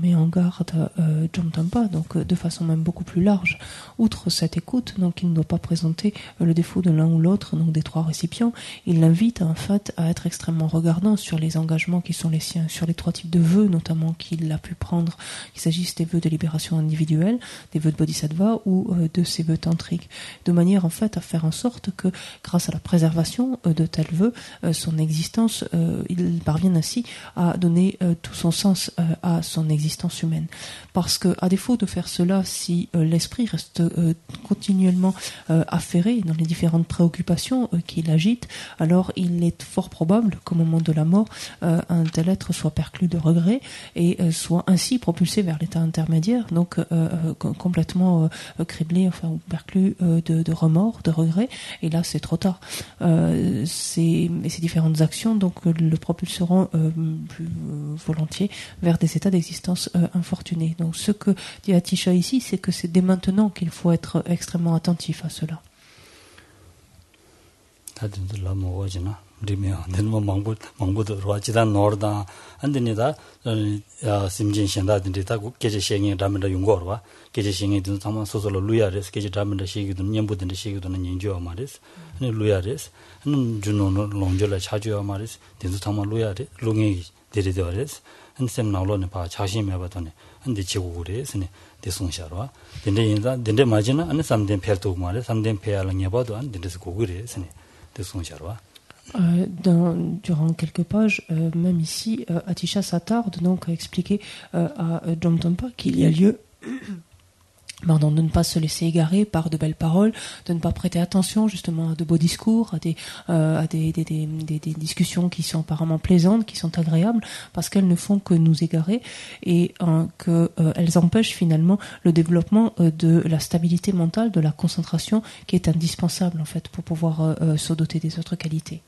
met en garde Jomtapa, donc de façon même beaucoup plus large. Outre cette écoute, donc il ne doit pas présenter le défaut de l'un ou l'autre, donc des trois récipients. Il l'invite en fait à être extrêmement regardant sur les engagements qui sont les siens, sur les trois types de vœux notamment qu'il a pu prendre, qu'il s'agisse des vœux de libération individuelle, des vœux de bodhisattva ou de ces vœux tantriques, de manière en fait à faire en sorte que grâce à la préservation de tels vœux, son existence, il parvient ainsi à donner tout son sens à son existence humaine. Parce que, à défaut de faire cela, si l'esprit reste continuellement affairé dans les différentes préoccupations qui l'agitent, alors il est fort probable qu'au moment de la mort, un tel être soit perclus de regret et soit ainsi propulsé vers l'état intermédiaire, donc complètement criblé, enfin perclus de remords, de regrets. Et là, c'est trop tard. Ces différentes actions donc le propulseront plus volontiers vers des états d'existence infortunés. Donc ce que dit Atisha ici, c'est que c'est dès maintenant qu'il faut être extrêmement attentif à cela. 리메 내는 망고도 로아지다 노르다 안데니다 심진 신다든지다 국계제 시행에 담는다 용거와 계제 시행에 든 상만 소소로 루야레스 계제 담는다 시기도 년부든지 시기도 년주어 말이스 아니 루야레스 는 준노 롱절라 차주어 말이스 든도 상만 루야레 롱이 데리더레스 한셈 나올로네 봐 자신이 봐더니 안데 지고 그래스네 대송샤로와 덴데 마지나 안 삼된 펠도 말에 삼된 펠랑 예봐도 안 덴데스 고그래스네 대송샤로와 Durant quelques pages, même ici, Atisha s'attarde donc à expliquer à Jomtapa qu'il y a lieu de ne pas se laisser égarer par de belles paroles, de ne pas prêter attention justement à de beaux discours, à des discussions qui sont apparemment plaisantes, qui sont agréables, parce qu'elles ne font que nous égarer et qu'elles empêchent finalement le développement de la stabilité mentale, de la concentration qui est indispensable en fait pour pouvoir se doter des autres qualités.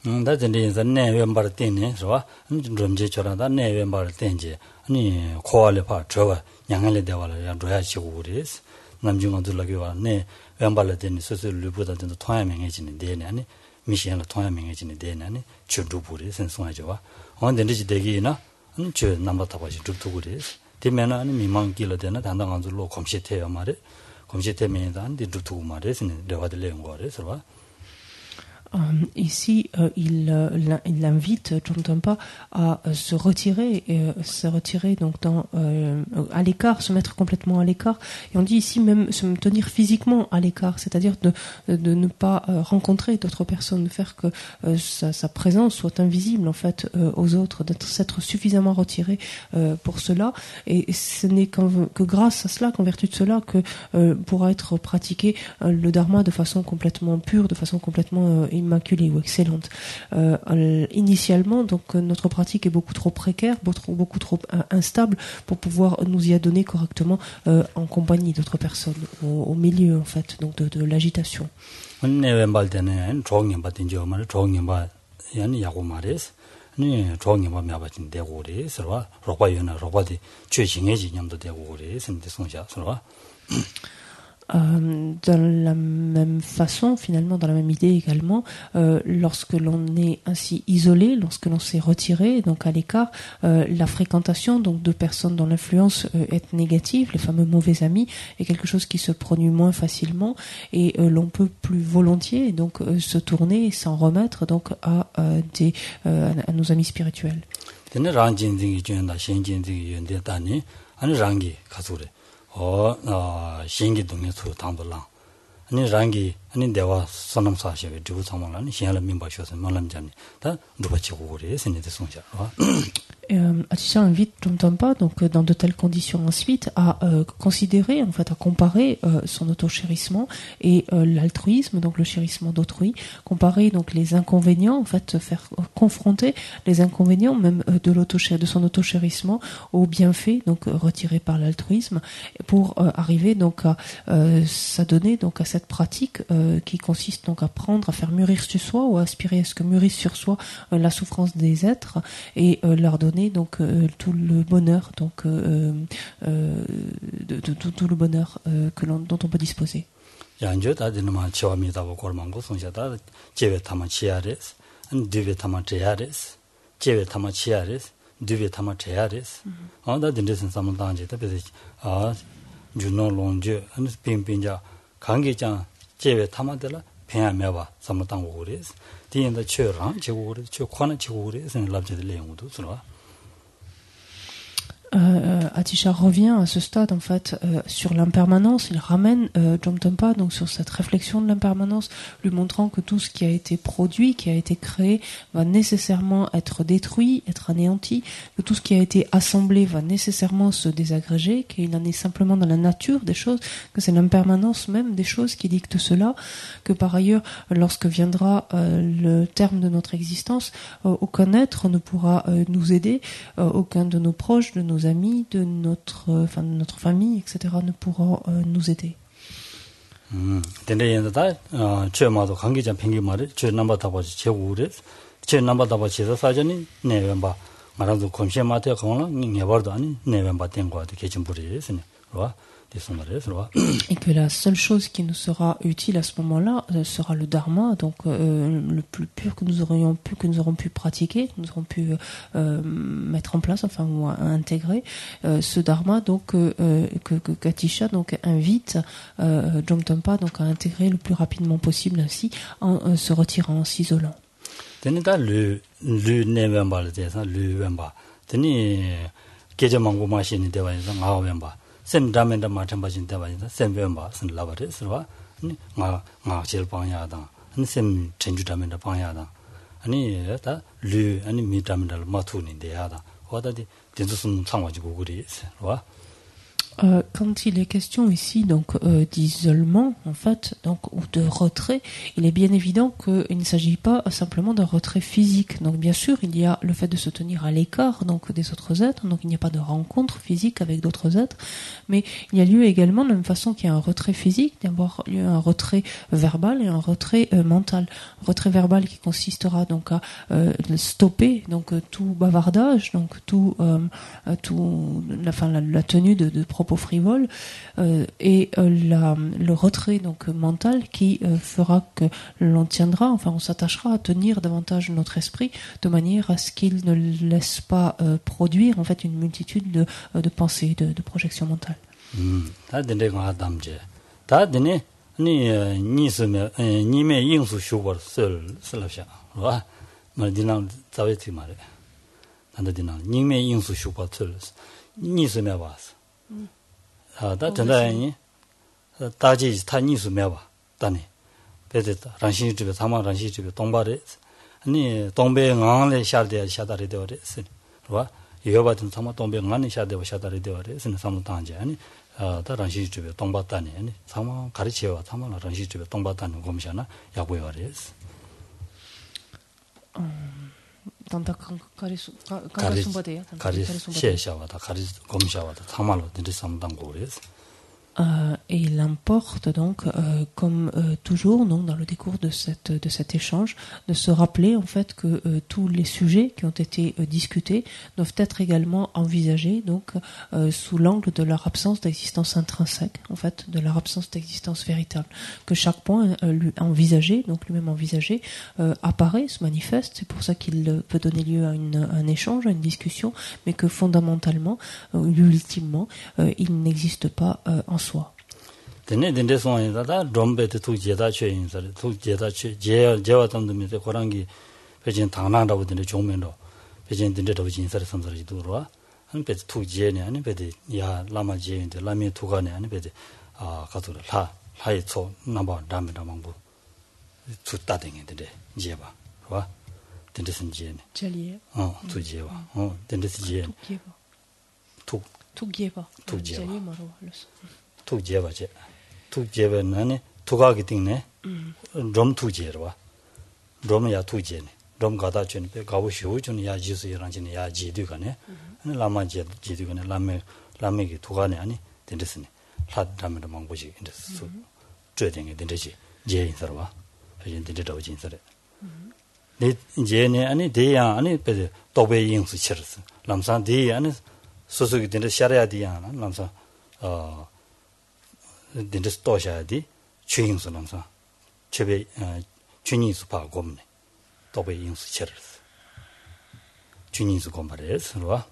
다든지 전에 왼발 때네 좋아 좀제 저라다 내 왼발 때인지 아니 코알레 봐 저와 양할레 대화를 줘야 지고 그래서 남중어들라게 와네 왼발 때니 스스로보다 더 통하명해지는 데네 아니 미시안의 통하명해지는 데네 아니 주두부리 선송하죠 언데지 되기나 저 남바타 봐지 두두 그래서 되면은 아니 미망길로 되나 단당한 줄로 검시태요 말에 검시태면은 안데 두두 말에서 대화들 내용 거래서 봐 Ici, il invite Jomtapa à se retirer donc à l'écart, se mettre complètement à l'écart. Et on dit ici même se tenir physiquement à l'écart, c'est-à-dire de ne pas rencontrer d'autres personnes, de faire que sa présence soit invisible en fait aux autres, s'être suffisamment retiré pour cela. Et ce n'est que grâce à cela, qu'en vertu de cela, que pourra être pratiqué le dharma de façon complètement pure, de façon complètement immaculée ou excellente. Initialement, donc notre pratique est beaucoup trop précaire, beaucoup trop instable pour pouvoir nous y adonner correctement en compagnie d'autres personnes, au milieu en fait, donc de l'agitation. Dans la même façon, finalement, dans la même idée également, lorsque l'on est ainsi isolé, lorsque l'on s'est retiré, donc à l'écart, la fréquentation donc de personnes dont l'influence est négative, les fameux mauvais amis, est quelque chose qui se produit moins facilement et l'on peut plus volontiers donc se tourner et s'en remettre donc à nos amis spirituels. 신기 동네서 당도랑 아니 랑기 아니 대화 선남사시에 주부 상황은 신야를 민바셔서 말람잖니 다 누가 치고 그래 선에서 송자 Atisha invite Jomtapa, donc dans de telles conditions ensuite, à considérer, en fait, à comparer son autochérissement et l'altruisme, donc le chérissement d'autrui, comparer donc les inconvénients, en fait, faire confronter les inconvénients même de son autochérissement aux bienfaits donc retirés par l'altruisme, pour arriver donc à s'adonner donc à cette pratique qui consiste donc à prendre, à faire mûrir sur soi ou à aspirer à ce que mûrisse sur soi la souffrance des êtres et leur donner donc tout le bonheur donc tout le bonheur dont on peut disposer. 양조다 되는만 치와미다고 걸망고 송샤다 제베 타마 치아레스 드베 타마 제아레스 제베 타마 치아레스 드베 타마 제아레스 아다 딘데선 삼단제다 베데 주노 롱제 안 빙빙자 관계장 제베 타마들라 배야매봐 삼단고 그래스 디엔다 최랑 제고 그래 최 관은 제고 그래서 랍제들 내용도 들어 Atisha revient à ce stade en fait sur l'impermanence. Il ramène Jomtapa donc sur cette réflexion de l'impermanence, lui montrant que tout ce qui a été produit, qui a été créé, va nécessairement être détruit, être anéanti, que tout ce qui a été assemblé va nécessairement se désagréger, qu'il en est simplement dans la nature des choses, que c'est l'impermanence même des choses qui dicte cela, que par ailleurs, lorsque viendra le terme de notre existence, aucun être ne pourra nous aider, aucun de nos proches, de nos amis, de notre famille, etc. ne pourront nous aider. 근데 최마도 관계자 평기 말에 최 넘버 답아지 제고래 최 넘버 답아지서 사전이 내면바 말아도 검시마테 거나 내버도 아니 내면바 된 거한테 계진 부리스네. 와 Et que la seule chose qui nous sera utile à ce moment-là sera le dharma, donc le plus pur que nous aurons pu pratiquer, que nous aurons pu mettre en place, enfin ou intégrer ce dharma, donc que Katisha donc invite Jomtapa donc à intégrer le plus rapidement possible, ainsi en se retirant, en s'isolant. Tenida le nevenba ça le venba. Teni 계제망고 마시는 데와에서 나와venba. 센다멘다 마찬가지인 데와에서 센venba 쓴 라바레스와 나 제일 방야다. 아니 센 전주다멘다 방야다. 아니 다 류 아니 미다멘다 마투는데 하다. 와다디 된수슨 상와지고 그리와 Quand il est question ici donc d'isolement en fait donc ou de retrait, il est bien évident qu'il ne s'agit pas simplement d'un retrait physique. Donc bien sûr il y a le fait de se tenir à l'écart donc des autres êtres, donc il n'y a pas de rencontre physique avec d'autres êtres, mais il y a lieu également de la même façon qu'il y a un retrait physique, d'avoir lieu un retrait verbal et un retrait mental. Un retrait verbal qui consistera donc à stopper donc tout bavardage, donc la tenue de propos frivoles et le retrait donc mental qui fera que l'on tiendra, enfin on s'attachera à tenir davantage notre esprit de manière à ce qu'il ne laisse pas produire en fait une multitude de pensées, de projections mentales. 다 전다니 다지 타니스 매봐 다니 베데다 란시 집에 사마 란시 집에 동바레 아니 동배 응안에 샤데 샤다레 되어레 와 여바든 사마 동배 응안에 샤데 샤다레 되어레 신 사무 단제 아니 다 란시 집에 동바다니 아니 사마 가르치와 사마 란시 집에 동바다니 검샤나 야고요레 단다 et il importe donc, comme toujours, donc dans le décours de cet échange, de se rappeler en fait que tous les sujets qui ont été discutés doivent être également envisagés donc sous l'angle de leur absence d'existence intrinsèque, en fait, de leur absence d'existence véritable. Que chaque point envisagé, donc lui-même envisagé, apparaît, se manifeste. C'est pour ça qu'il peut donner lieu à un échange, à une discussion, mais que fondamentalement, ultimement, il n'existe pas en soi. dende son에 다 dom베트 투제다 최인서 투제다 제와 담도면서 고랑기 배진 당나다고 되는 종면도 배진 든데도 진서를 섬서를 두로와 한 배트 투제네 아니 배드 야 라마제인데 라미 투가네 아니 배드 가도를 라이초 넘버 담에다 망부 투따댕인데 제바 와 된데선 지에네. Jaliye. 두지에와. 된데스 지에. Tugieva. Tugieva. Maro. 두지에와제. 두지에와는 두가기 띵네. 롬 두지에와. 롬야 두지에네. 롬 가다 주는 배 가고 쉬고 주는 야 지수이랑 지는 야 지두가네. 라마제 지두가네. 라메기 두가네 아니 된데스네. 라담을 망고지 인데스. 저등에 된데지. 제인서와. 이제 된데도 진서래. 네 이제네 아니 대야 아니 배 도배 인수 치르스. 남산 대 아니 소속이 된데 샤라야 디야 남산 된데스 도샤디 주인수 남산 최배 주인수 파고네. 도배 인수 치르스. 주인수 공발에서와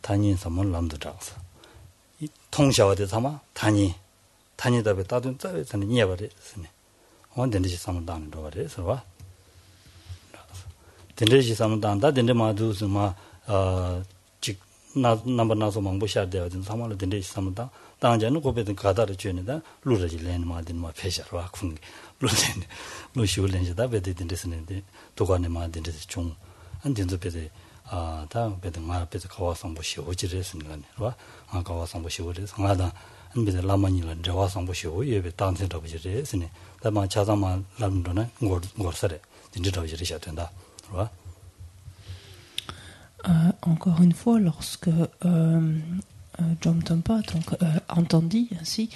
단인 선물 남도라서 이 통샤와데 삼아 단이다베 따둔 짜에서는 이해버렸으네. 된데지 삼은다는 거래서와 된데지 삼은다다 된데마두스 직 나서 망보셔야 되거든. 삼월에 된데지 삼은다 당자는 고배든 가다를 주는다 루르지 렌마든 페샤와 쿵 루르네 루시올렌지다 베데든데스는데 도관에 마든데스 종 안된도 베데 다 베데 마 베데 가와상보시 오지레스는 거네. 가와상보시 오지레스 하다 안베데 라마니를 저와상보시 오예베 당선도 보지레스네. 다만 자자만 라는도는 고르서래 진짜로 이제 된다. Encore une fois, lorsque Jom Tongpa entendit ainsi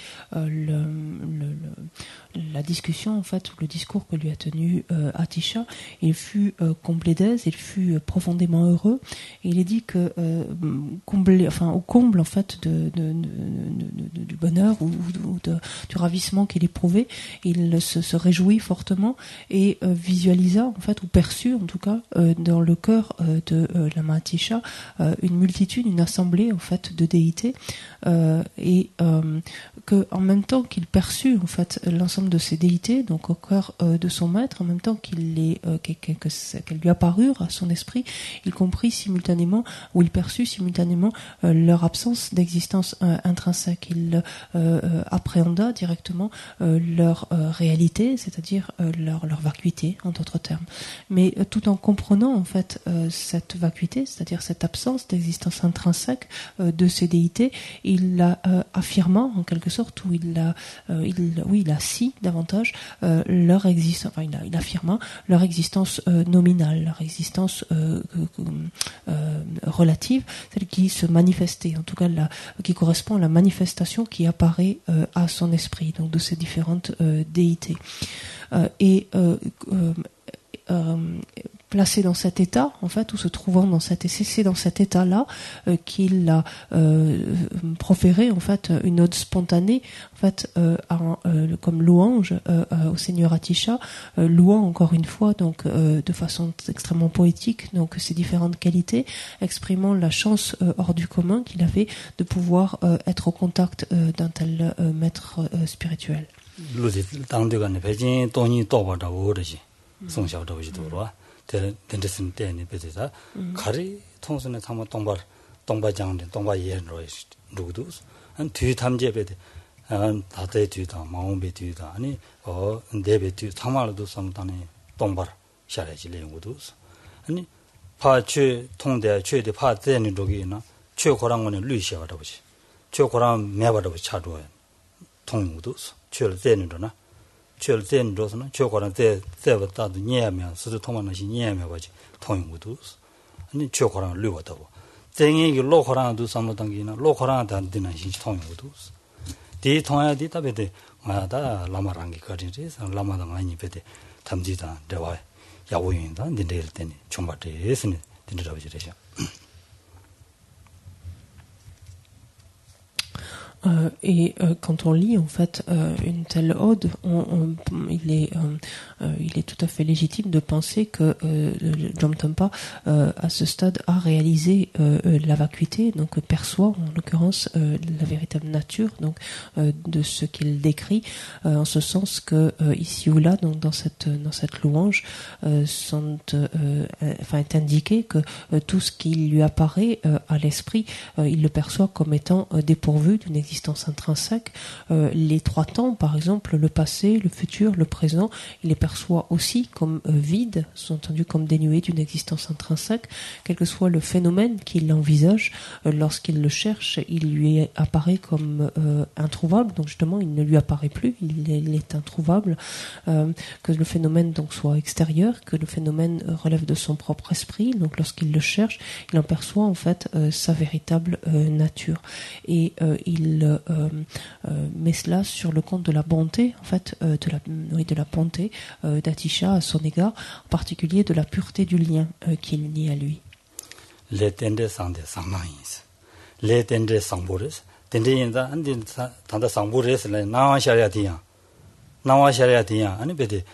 la discussion, en fait, ou le discours que lui a tenu Atisha, il fut comblé d'aise, il fut profondément heureux, et il est dit que au comble en fait du bonheur ou du ravissement qu'il éprouvait, il se réjouit fortement et visualisa en fait, ou perçut en tout cas dans le cœur de Lama Atisha une multitude, une assemblée en fait de déités, et que en même temps qu'il perçut en fait l'ensemble de ces déités, donc au cœur de son maître, en même temps qu'elles lui apparurent à son esprit, il comprit simultanément, ou il perçut simultanément leur absence d'existence intrinsèque. Il appréhenda directement leur réalité, c'est-à-dire leur vacuité, en d'autres termes. Mais tout en comprenant en fait cette vacuité, c'est-à-dire cette absence d'existence intrinsèque de ces déités, il la affirma en quelque sorte, ou il assit davantage leur existence, enfin il affirma leur existence nominale, leur existence relative, celle qui se manifestait, en tout cas qui correspond à la manifestation qui apparaît à son esprit, donc de ces différentes déités. Placé dans cet état, en fait, ou se trouvant dans c'est dans cet état-là qu'il a proféré, en fait, une ode spontanée, en fait, comme louange au Seigneur Atisha, louant encore une fois, donc, de façon extrêmement poétique, donc, ces différentes qualités, exprimant la chance hors du commun qu'il avait de pouvoir être au contact d'un tel maître spirituel. 된데스는 때는 베데다 가리 통선에 삼아 동바장데 동바예로 누구도 한 뒤 탐제 베데 다대 뒤다 마음베 뒤다 아니 네베 뒤 삼아도 삼단에 동바 샤라지 레고도 아니 파취 통대 최대 파대는 로기나 최고랑원의 루시아다 보지 최고랑 매바다 보지 차도에 통무도 최대는도나 철된 로스는 최고는 때때부터도 녀면 스도 통만하시 녀면 가지 통용도 아니 최고랑 류어다고 땡이 로코랑도 삼모당기나 로코랑도 안 되는 신 통용도 디 통야디 답에데 마다 라마랑기 거리에서 라마당 아니 베데 담지다 대화 야고인다 닌데일 때니 총바데스니 닌데라고 지래죠. Et quand on lit en fait une telle ode, il est tout à fait légitime de penser que Jom Tongpa à ce stade a réalisé la vacuité, donc perçoit en l'occurrence la véritable nature donc de ce qu'il décrit, en ce sens que ici ou là, donc dans cette louange, est indiqué que tout ce qui lui apparaît à l'esprit, il le perçoit comme étant dépourvu d'une existence l'existence intrinsèque, les trois temps, par exemple, le passé, le futur, le présent, il les perçoit aussi comme vides, sous-entendu comme dénués d'une existence intrinsèque, quel que soit le phénomène qu'il envisage, lorsqu'il le cherche, il lui apparaît comme introuvable, donc justement il ne lui apparaît plus, il est introuvable, que le phénomène donc soit extérieur, que le phénomène relève de son propre esprit, donc lorsqu'il le cherche, il en perçoit en fait sa véritable nature, et il met cela sur le compte de la bonté, en fait, de la bonté d'Atisha à son égard, en particulier de la pureté du lien qu'il nie à lui. Les tendres sont des sangmaïs. Les tendres sont bourres. Tendres yinza, andi tanda sont bourres, le nawa sharia diyan. Nawa sharia diyan, ani bede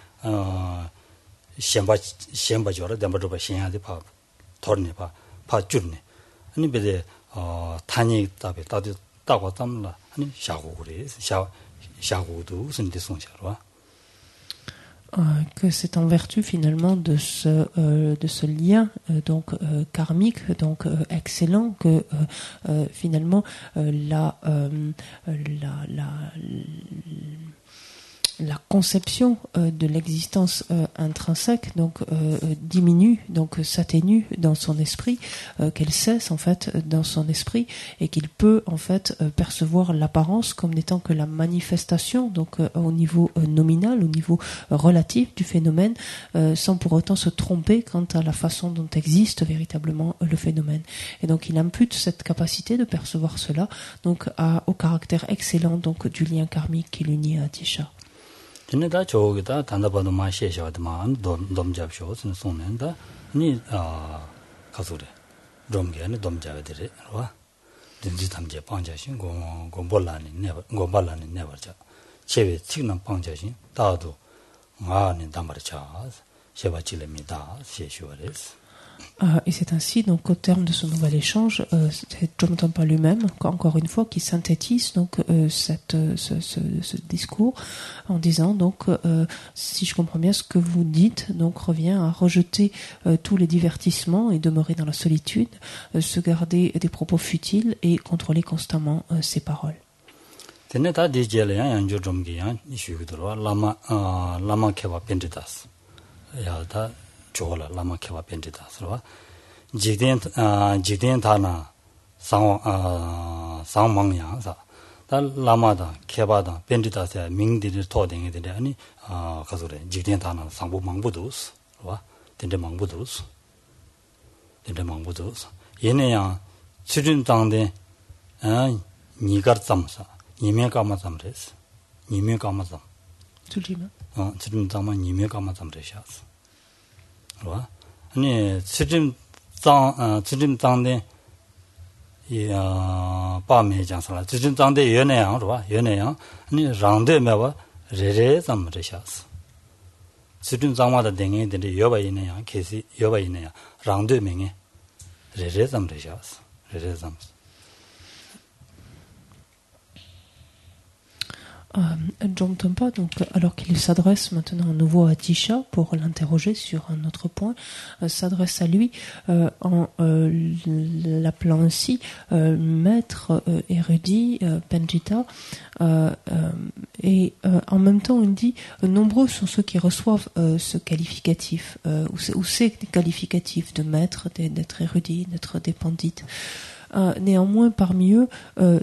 shenba jora, demba droba shenya di pa torne pa jurne. Ani bede tani tabe, tadi takwa tamla, ani shagu gure, shagu du, sindi song sharwa. Que c'est en vertu finalement de ce lien karmique, donc excellent, que finalement la conception de l'existence intrinsèque donc diminue, donc s'atténue dans son esprit, qu'elle cesse en fait dans son esprit, et qu'il peut en fait percevoir l'apparence comme n'étant que la manifestation, donc au niveau nominal, au niveau relatif du phénomène, sans pour autant se tromper quant à la façon dont existe véritablement le phénomène. Et donc il impute cette capacité de percevoir cela donc au caractère excellent donc du lien karmique qui l'unit à Atisha. Tene da chogita tanda padu ma shesha de ma dom jab sho sun sonen da ni kasure dom ge ne dom jab de wa dinji tamje pangja shin go bolani ne go balani ne barja chebe chigna pangja shin da do ma ne damar cha sheba chile mi da sheshu res. Et c'est ainsi, donc, au terme de ce nouvel échange, c'est Jonathan Pah lui-même, encore une fois, qui synthétise donc ce discours en disant donc, si je comprends bien, ce que vous dites donc revient à rejeter tous les divertissements et demeurer dans la solitude, se garder des propos futiles et contrôler constamment ses paroles. 조라 라마 케바 벤디다스로 지덴 타나 상망양사 다 라마다 케바다 벤디다스야 민디를 토댕이들 아니 가서래 지덴 타나 상부 망부도스 와 덴데 망부도스 얘네야 추진당데 니가르잠사 니메가마잠레스 니메가마잠 tulima 추진당마 니메가마잠레샤스 아니 지dim장데 이 밤에장살라 지dim장데 연애양 연애양 아니 랑데메와 레레잠르샤스 지dim장마다 댕에데 여바이네야 계시 여바이네야 랑데맹에 레레잠르샤스 레레잠. Jonathan Pah, donc, alors qu'il s'adresse maintenant à nouveau à Atisha pour l'interroger sur un autre point, s'adresse à lui en l'appelant ainsi maître érudit, Penjita, et en même temps il dit nombreux sont ceux qui reçoivent ce qualificatif ou ces qualificatifs de maître, d'être érudit, d'être des pandits. Néanmoins, parmi eux,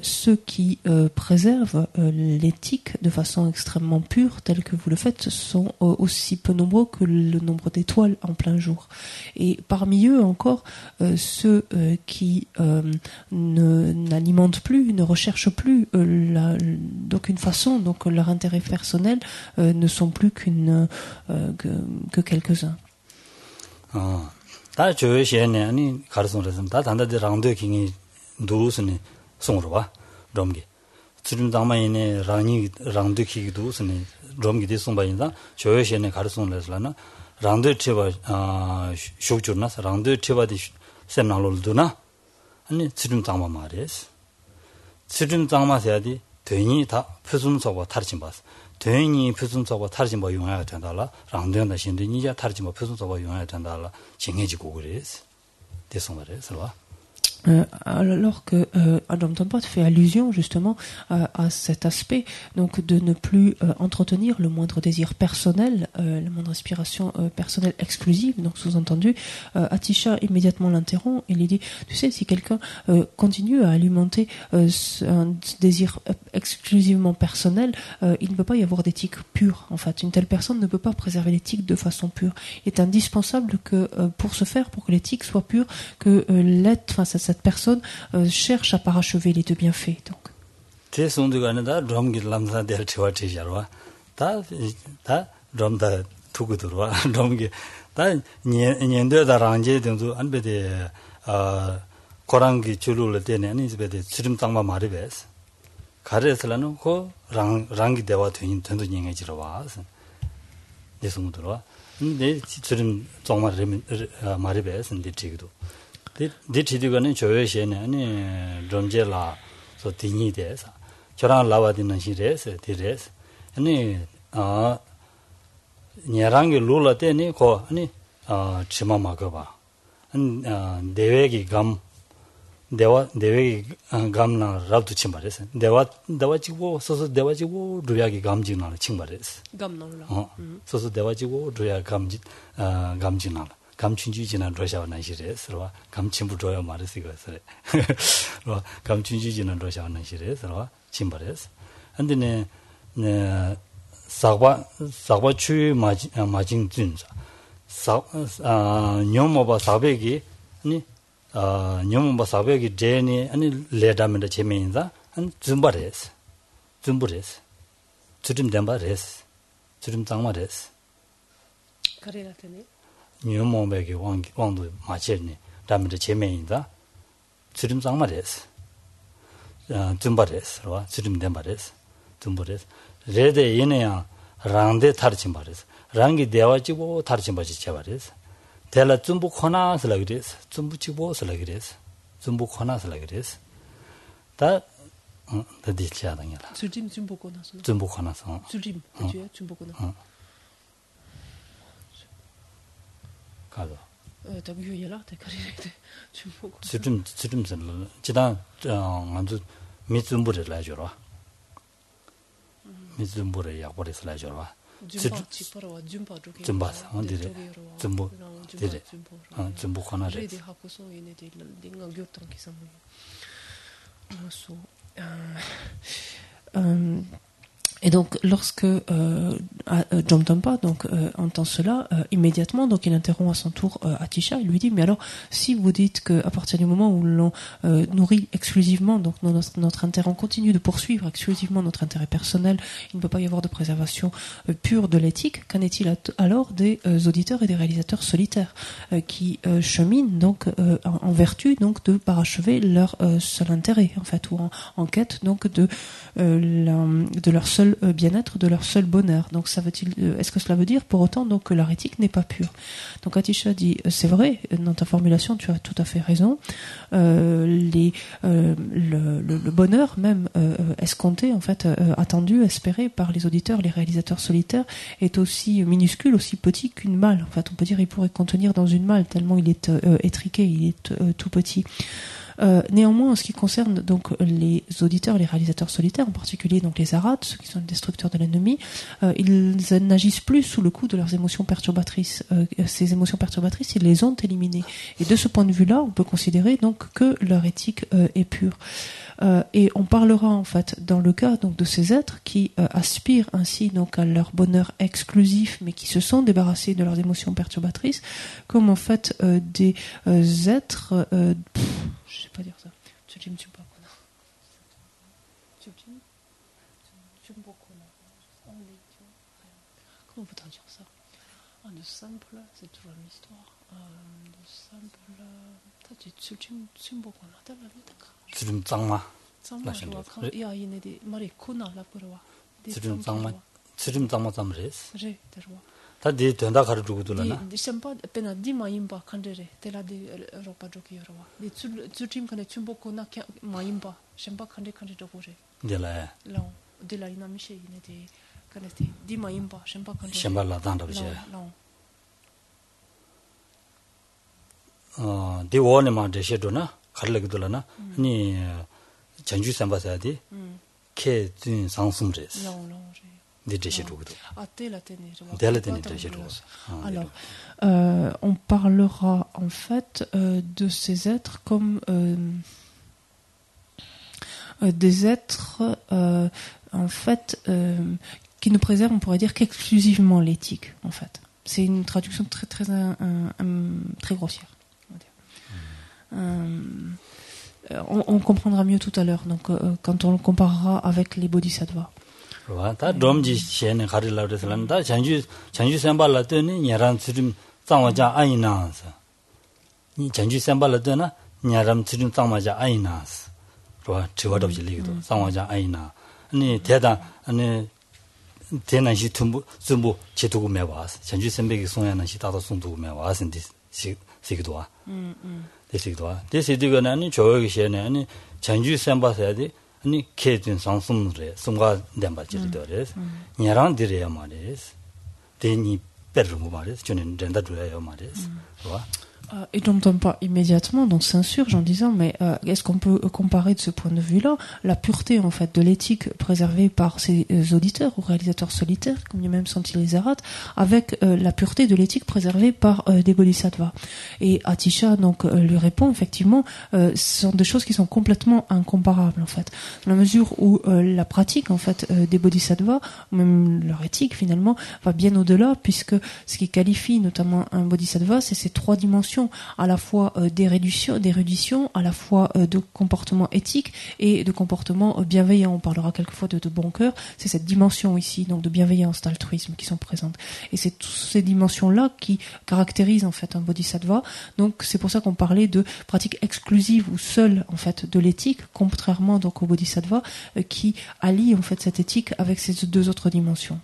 ceux qui préservent l'éthique de façon extrêmement pure, telle que vous le faites, sont aussi peu nombreux que le nombre d'étoiles en plein jour. Et parmi eux encore, ceux qui n'alimentent plus, ne recherchent plus d'aucune façon, donc leur intérêt personnel ne sont plus que quelques-uns. 다 조회시에네 아니 가르송에서 다 단다데 랑도 킹이 두스네 송으로와 롬게 지금 담아이네 랑도 킹이 두스네 롬게 대송바인다 조회시에네 가르송에서나 랑도 체바 쇼주나 랑도 체바디 세나롤도나 아니 지금 담아 말이스 지금 담아서야디 되니 다 표준서와 다르진 바스 되니 표준서와 다르진 뭐 용해야 된다라 랑도한다 신데 니자 다르진 뭐 표준서와 용해야 된다라 정해지고 그래서 대송 말이에요. Alors que Adam Tampat fait allusion justement à cet aspect, donc de ne plus entretenir le moindre désir personnel, la moindre aspiration personnelle exclusive. Donc sous-entendu, Atisha immédiatement l'interrompt et lui dit, tu sais, si quelqu'un continue à alimenter un désir exclusivement personnel, il ne peut pas y avoir d'éthique pure. En fait, une telle personne ne peut pas préserver l'éthique de façon pure. Il est indispensable que pour ce faire, pour que l'éthique soit pure, que cette personne cherche à parachever les deux bienfaits. Donc. 근데 지금 정말 말이 배서 근데 지금도 디티디가는 조회시에는 아니 롬제라 저 din이 돼서 저랑 라와디는 시레스 디레스 아니 냐랑게 룰라 때니 고 아니 치마마가 봐 대외기 감 대외기 감나 라도 침발했어 대화 지고 소소 대화 지고 루야기 감진나 침발했어 감나라 소소 대화 지고 루야 감진 감진나 감춘주지는 러시아나 시레스로 감침부 줘야 말했어 이거서 감춘주지는 러시아나 시레스로 침발했어 근데 네 사과 추 마진 준사 뇽모바 사백이 아니 뇽모바 사백이 제니 아니 레다면데 제메인자 한 줌바레스 주름 덴바레스 주름 장마레스 카레라테네 뇽모베기 왕도 마체니 다면데 제메인자 주름 장마레스 줌바레스로 주름 덴바레스 줌바레스 레데 얘네야 랑데 타르친 바레스 랑기 대화지고 타르친 바지 제바레스 텔라 줌부 코나스라 그레스 줌부치고스라 그레스 줌부 코나스라 그레스 다 디치아당이라 줄짐 줌부 코나스 줌부 코나스 줄짐 그죠 줌부 코나 가도 다 유예라 대 카리데 줌부 주름 지단 안주 미줌부를 라줘라 미줌부를 약버리스 라줘라 줌바 언디레 줌부 디레 줌부 코나레 레디 하고서 얘네들 링가 교통 기사무 et donc lorsque John Tampa entend cela immédiatement, donc il interrompt à son tour Atisha, il lui dit mais alors si vous dites que à partir du moment où l'on nourrit exclusivement donc notre intérêt, on continue de poursuivre exclusivement notre intérêt personnel, il ne peut pas y avoir de préservation pure de l'éthique, qu'en est-il alors des auditeurs et des réalisateurs solitaires qui cheminent donc en vertu donc de parachever leur seul intérêt en fait, ou en quête donc de leur seul bien-être, de leur seul bonheur. Donc est-ce que cela veut dire pour autant donc que leur éthique n'est pas pure? Donc Atisha dit c'est vrai, dans ta formulation tu as tout à fait raison. Le bonheur même escompté en fait, attendu, espéré par les auditeurs, les réalisateurs solitaires est aussi minuscule, aussi petit qu'une malle. En fait, on peut dire il pourrait contenir dans une malle tellement il est étriqué, il est tout petit. Néanmoins, en ce qui concerne donc les auditeurs, les réalisateurs solitaires, en particulier donc les arats, ceux qui sont les destructeurs de l'ennemi, ils n'agissent plus sous le coup de leurs émotions perturbatrices. Ces émotions perturbatrices, ils les ont éliminées. Et de ce point de vue-là, on peut considérer donc que leur éthique est pure. Et on parlera en fait dans le cas donc de ces êtres qui aspirent ainsi donc à leur bonheur exclusif, mais qui se sont débarrassés de leurs émotions perturbatrices, comme en fait des êtres je sais pas dire ça. Comment peut-on dire ça? De simple, c'est toujours une histoire. De simple, 지금 짱마 야 얘네들 말이 코나라 그러와 지금 짱마 짬레스 제 대로와 다디 된다 가르주고들라나 디셈바 페나 디마임바 칸데레 텔라디 로파조키여와 디 주팀 칸에 춤보코나 마임바 셈바 칸데 도고레 딜라 라 딜라 이나미셰 얘네들 칸에티 디마임바 셈바 칸데 셈발라 단다비제 디원에만 되셔도나 가르려고들라나 아니 전주 삼바사디 케진 상승레스 Alors, on parlera en fait de ces êtres comme des êtres en fait qui ne préservent, on pourrait dire, qu'exclusivement l'éthique. En fait, c'est une traduction très très grossière. On comprendra mieux tout à l'heure. Donc, quand on le comparera avec les bodhisattvas. 다 롬지 시에는 가르려고 그래서는 다 전주 샘발라더니 냐람 지금 장와자 아이나서 이 전주 샘발라더나 냐람 지금 장와자 아이나서 로 저와도 질리기도 장와자 아이나 아니 대단 아니 대난시 tum부 제도고 매와서 전주 샘백이 송야는 시 다도 송도 매와서인데 시기도와 대시기도와 대시디가 아니 저기 시에는 아니 전주 샘바서야지 아니 케진 상승을 송가 담바지르더레스 냐랑 디레야 말레스 데니 페르무 말레스 저는 렌다 줘야 말레스 와 Et je n'entends pas immédiatement, donc s'insurge en disant, mais est-ce qu'on peut comparer de ce point de vue-là la pureté en fait de l'éthique préservée par ces auditeurs ou réalisateurs solitaires, comme même sont-ils les arates, avec la pureté de l'éthique préservée par des bodhisattvas. Et Atisha donc lui répond effectivement, ce sont des choses qui sont complètement incomparables en fait, dans la mesure où la pratique en fait des bodhisattvas, même leur éthique finalement, va bien au-delà, puisque ce qui qualifie notamment un bodhisattva, c'est ces trois dimensions, à la fois d'érudition, à la fois de comportement éthique et de comportement bienveillant. On parlera quelquefois de bon cœur. C'est cette dimension ici, donc de bienveillance, d'altruisme qui sont présentes. Et c'est toutes ces dimensions-là qui caractérisent en fait un bodhisattva. Donc c'est pour ça qu'on parlait de pratique exclusive ou seule en fait de l'éthique, contrairement donc au bodhisattva qui allie en fait cette éthique avec ces deux autres dimensions.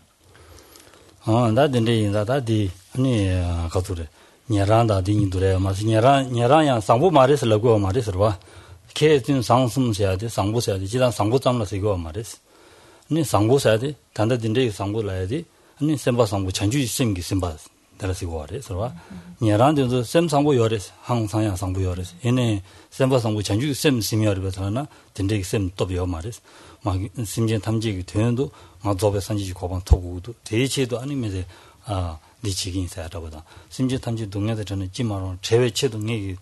냐란다 디니도레 마스 냐라야 상부 말에서 라고 말에서 봐 케진 상승해야 돼 상부해야 돼 지단 상부 잡나서 이거 말에서 니 상부해야 돼 단다딘데 상부를 해야 돼 아니 셈바 상부 전주 셈기 셈바 달아서 이거 말에서 봐 냐란데도 셈 상부 요레스 항상야 상부 요레스 얘네 셈바 상부 전주 셈 심이어버서나 딘데 셈 또비어 말에서 막 심진 탐지기 되는도 막 조배 산지 고방 토구도 대체도 아니면 니치긴 사라보다 심지 탐지 동네들 저는 찜마로 제외체 동네기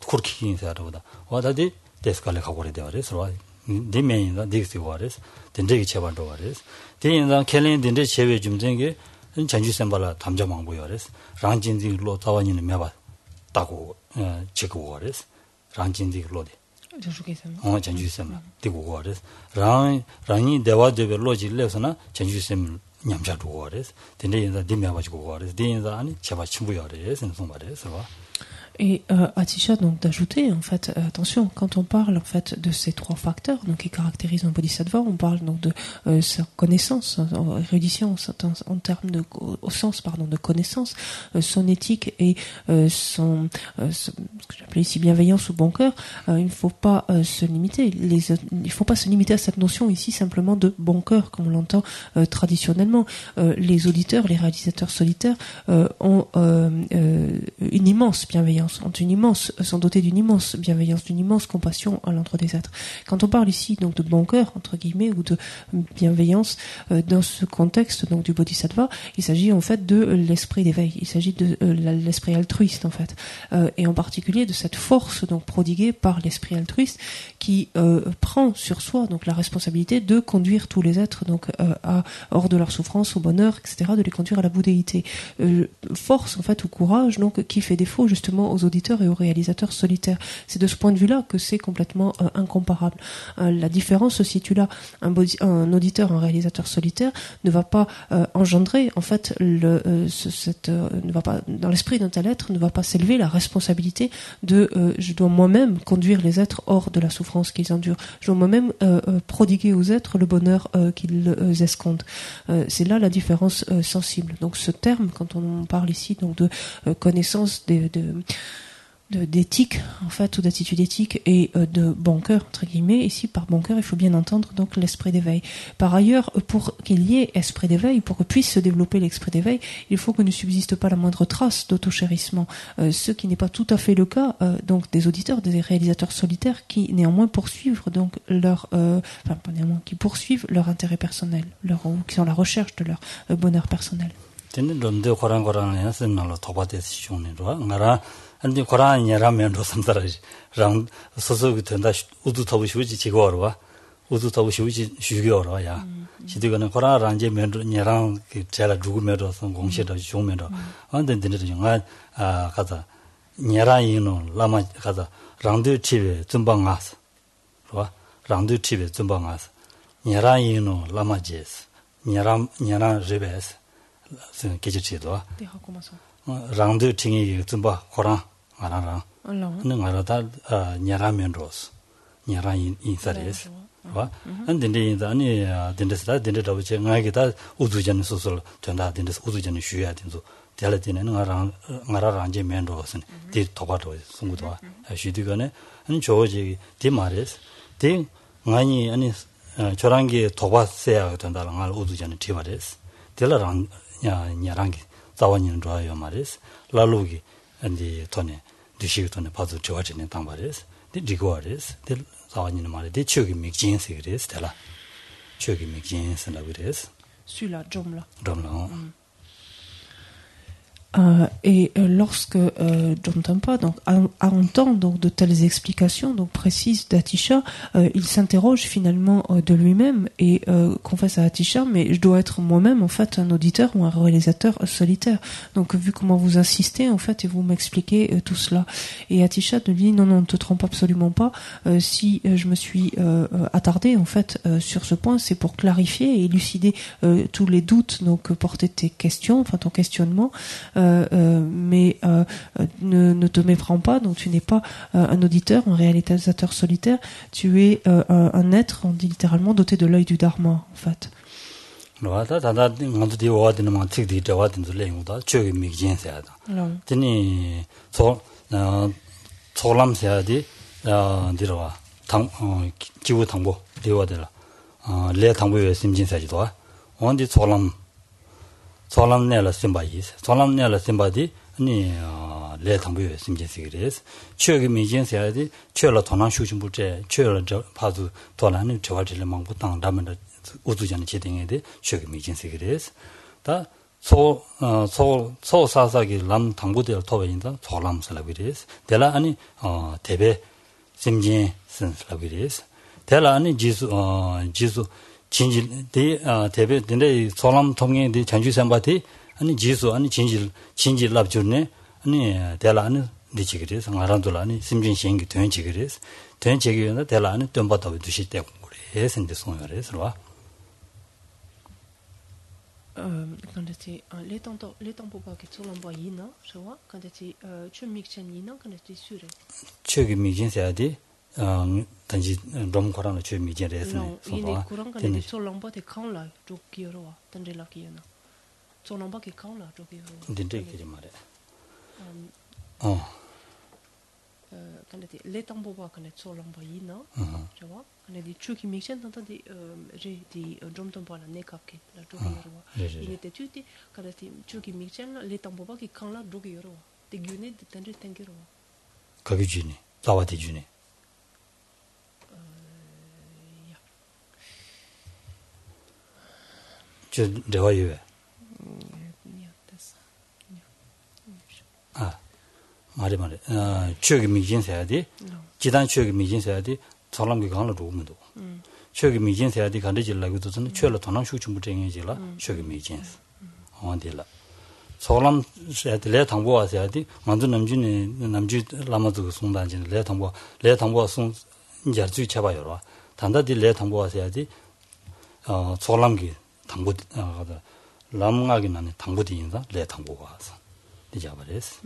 그렇게 사라보다 와다디 데스칼에 가고 그래 돼서 니메인다 닉스 와레스 덴데기 제반도 와레스 대인상 켈린 덴데 제외 좀 된게 전주 셈발라 담자망 보여레스 랑진디로 타와니는 매바 따고 지고 와레스 랑진디로데 전주 셈 되고 와레스 랑이 대화되별로 질레서나 전주 셈 냠자도 와레스 데네인자 디메아가지고 와레스 데인자 아니 제바 친구여레스 생송바레스 와 Et Atisha donc d'ajouter en fait attention quand on parle en fait de ces trois facteurs donc qui caractérisent un bodhisattva, on parle donc de sa connaissance, érudition en termes de au sens de connaissance, son éthique et son ce que j'appelais ici bienveillance ou bon cœur. Il ne faut pas se limiter à cette notion ici simplement de bon cœur comme on l'entend traditionnellement. Les auditeurs, les réalisateurs solitaires ont une immense bienveillance, sont dotés d'une immense bienveillance, d'une immense compassion à l'endroit des êtres. Quand on parle ici donc de bon cœur entre guillemets ou de bienveillance dans ce contexte donc du bodhisattva, il s'agit en fait de l'esprit d'éveil, il s'agit de l'esprit altruiste en fait, et en particulier de cette force donc prodiguée par l'esprit altruiste qui prend sur soi donc la responsabilité de conduire tous les êtres donc hors de leur souffrance, au bonheur, etc., de les conduire à la bouddhéité. Force en fait ou courage donc qui fait défaut justement aux auditeurs et aux réalisateurs solitaires. C'est de ce point de vue-là que c'est complètement incomparable. La différence se situe là. Un auditeur, un réalisateur solitaire ne va pas engendrer, en fait, ne va pas dans l'esprit d'un tel être ne va pas s'élever la responsabilité de je dois moi-même conduire les êtres hors de la souffrance qu'ils endurent. Je dois moi-même prodiguer aux êtres le bonheur qu'ils escomptent. C'est là la différence sensible. Donc ce terme, quand on parle ici donc de connaissance d'éthique en fait, ou d'attitude éthique et de bon cœur entre guillemets. Ici par bon cœur il faut bien entendre donc l'esprit d'éveil. Par ailleurs, pour qu'il y ait esprit d'éveil, pour que puisse se développer l'esprit d'éveil, il faut que ne subsiste pas la moindre trace d'autochérissement, ce qui n'est pas tout à fait le cas donc des auditeurs, des réalisateurs solitaires qui néanmoins poursuivent donc leur pas néanmoins, qui poursuivent leur intérêt personnel, ou qui sont à la recherche de leur bonheur personnel. 근데 고라니라면 로삼다라지 랑 소소기 된다 우두 타고 쉬우지 지고어와 우두 타고 쉬우지 쉬겨어야 시디가는 고라란제 면도니랑 제가 죽으면서 공시도 종면도 안된데도 정말 가자 니라이노 라마 가자 랑드 집에 좀방아서 봐 랑드 집에 좀방아서 니라이노 라마제스 니람 제베스 계절치도 랑드 팅이 좀바 고라 알아라. 는 알아다 냐라면로스. 냐라인 인사레스. 와. 안데데 아니 덴데스다 덴데도 제가게다 우두전 소설 된다 덴데스 우두전 쉬어야 된소. 될때는 나라랑 이제 면로스는 디 도바도 송구도 쉬디가네. 아니 저지 디 말레스. 디 아니 저랑게 도바세야 된다랑 알 우두전 디바레스. 될라랑 냐랑게 자원인 좋아요 말레스. 라루기 안디 토네 디시토네 파도 좋아지는 당바레스 디고아레스 딜 자원인 말에 디 추기 믹진스 그레스 달라 추기 믹진스나 그레스 celui-là Jomla et lorsque John Tampa donc entend donc de telles explications donc précises d'Atisha, il s'interroge finalement de lui-même et confesse à Atisha, mais je dois être moi-même en fait un auditeur ou un réalisateur solitaire. Donc vu comment vous insistez en fait et vous m'expliquez tout cela, et Atisha te dit non, ne te trompe absolument pas. Si je me suis attardé en fait sur ce point, c'est pour clarifier et élucider tous les doutes donc portaient tes questions, enfin ton questionnement. Mais ne te méprends pas, donc tu n'es pas un auditeur, un réalisateur solitaire, tu es un être, on dit littéralement, doté de l'œil du Dharma, en fait. 소람내라 심바이스 소람내라 심바디 아니 레 당부에 심진시그레스 추억이 미진세야디 추억을 도난 휴진부제 추억을 저 파도 도난은 저와질을 망부 당담을 우두전에 제등에데 추억이 미진시그레스 다 소사사기 람 당부될 토베인다 소람슬라비레스 데라 아니 대베 심진 선슬라비레스 데라 아니 지수 진질 대베 근데 소람 통에 대 전주선바티 아니 지수 아니 진질 랍주네 아니 대라는 니치그레스 나란돌아니 심진신기 된지그레스 된지기나 대라는 덤바도 두시 때 그래 선데 송여레스 와 quand était les temps pas que sur l'envoyina je vois quand était tu mixenina quand était sûr 추기 미진세야디 단지 너무 거라는 주 미진레스네 소바 근데 솔랑바데 칸라 조기로와 단질라기나 솔랑바게 칸라 조기로 근데 이게 말해 quand était les temps pas quand était solangbaina tu vois quand était chuki mixen t'entendais j'ai dit jom tomba la nekapke la jogirowa il était tuti quand était chuki mixen les temps pas qui quand la jogirowa te gyune de tendre tengirowa 가기주니 자와디주니 저 대화유에 말이 추억이 미진세야디 지단 추억이 미진세야디 사람이 강을 도우면도 추억이 미진세야디 간데질라고도 저는 추억을 도난 휴충부쟁이지라 추억이 미진세 어디라 사람 세야디 당보와세야디 만두 남주 라마도 송단진 레 당보 송 이제 주의 쳐봐요라 단다디 레 당보와세야디 사람기 당보 람가기 나네 당보디인다 레 당보가 와서 이제 버렸어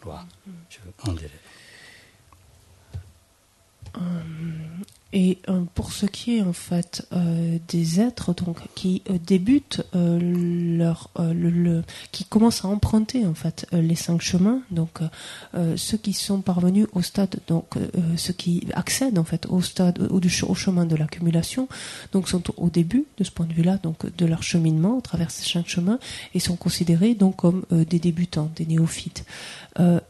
와, Et pour ce qui est en fait des êtres donc qui débutent qui commencent à emprunter en fait les 5 chemins, donc ceux qui sont parvenus au stade, donc ceux qui accèdent en fait au stade au chemin de l'accumulation, donc sont au début de ce point de vue-là donc de leur cheminement à travers ces 5 chemins et sont considérés donc comme des débutants, des néophytes.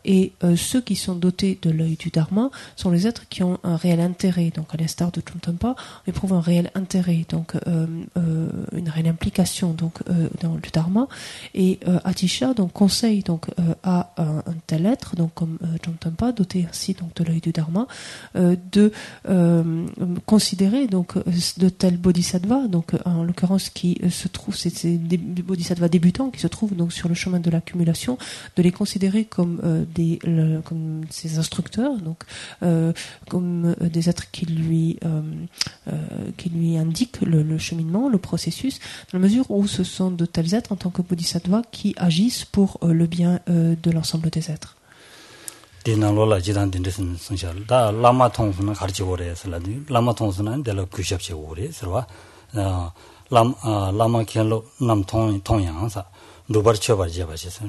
Et ceux qui sont dotés de l'œil du Dharma sont les êtres qui ont un réel intérêt, donc à l'instar de Chomtönpa, éprouvent un réel intérêt, donc une réelle implication donc dans le Dharma. Et Atisha donc conseille donc à un tel être, donc comme Chomtönpa, doté ainsi donc de l'œil du Dharma, de considérer donc de tels bodhisattvas, donc en l'occurrence qui se trouvent, c'est des bodhisattvas débutants qui se trouvent donc sur le chemin de l'accumulation, de les considérer comme comme ses instructeurs, donc comme des êtres qui lui indiquent le cheminement, le processus, dans la mesure où ce sont de tels êtres en tant que bodhisattvas qui agissent pour le bien de l'ensemble des êtres. 디나로라 지단딘데스는 선샤를 다 라마 통수는 가르치고 그래서라 라마 통수는 데라 규샵시고 그래서 라마 켄로 남 통양사 누버 쳐바지 바시서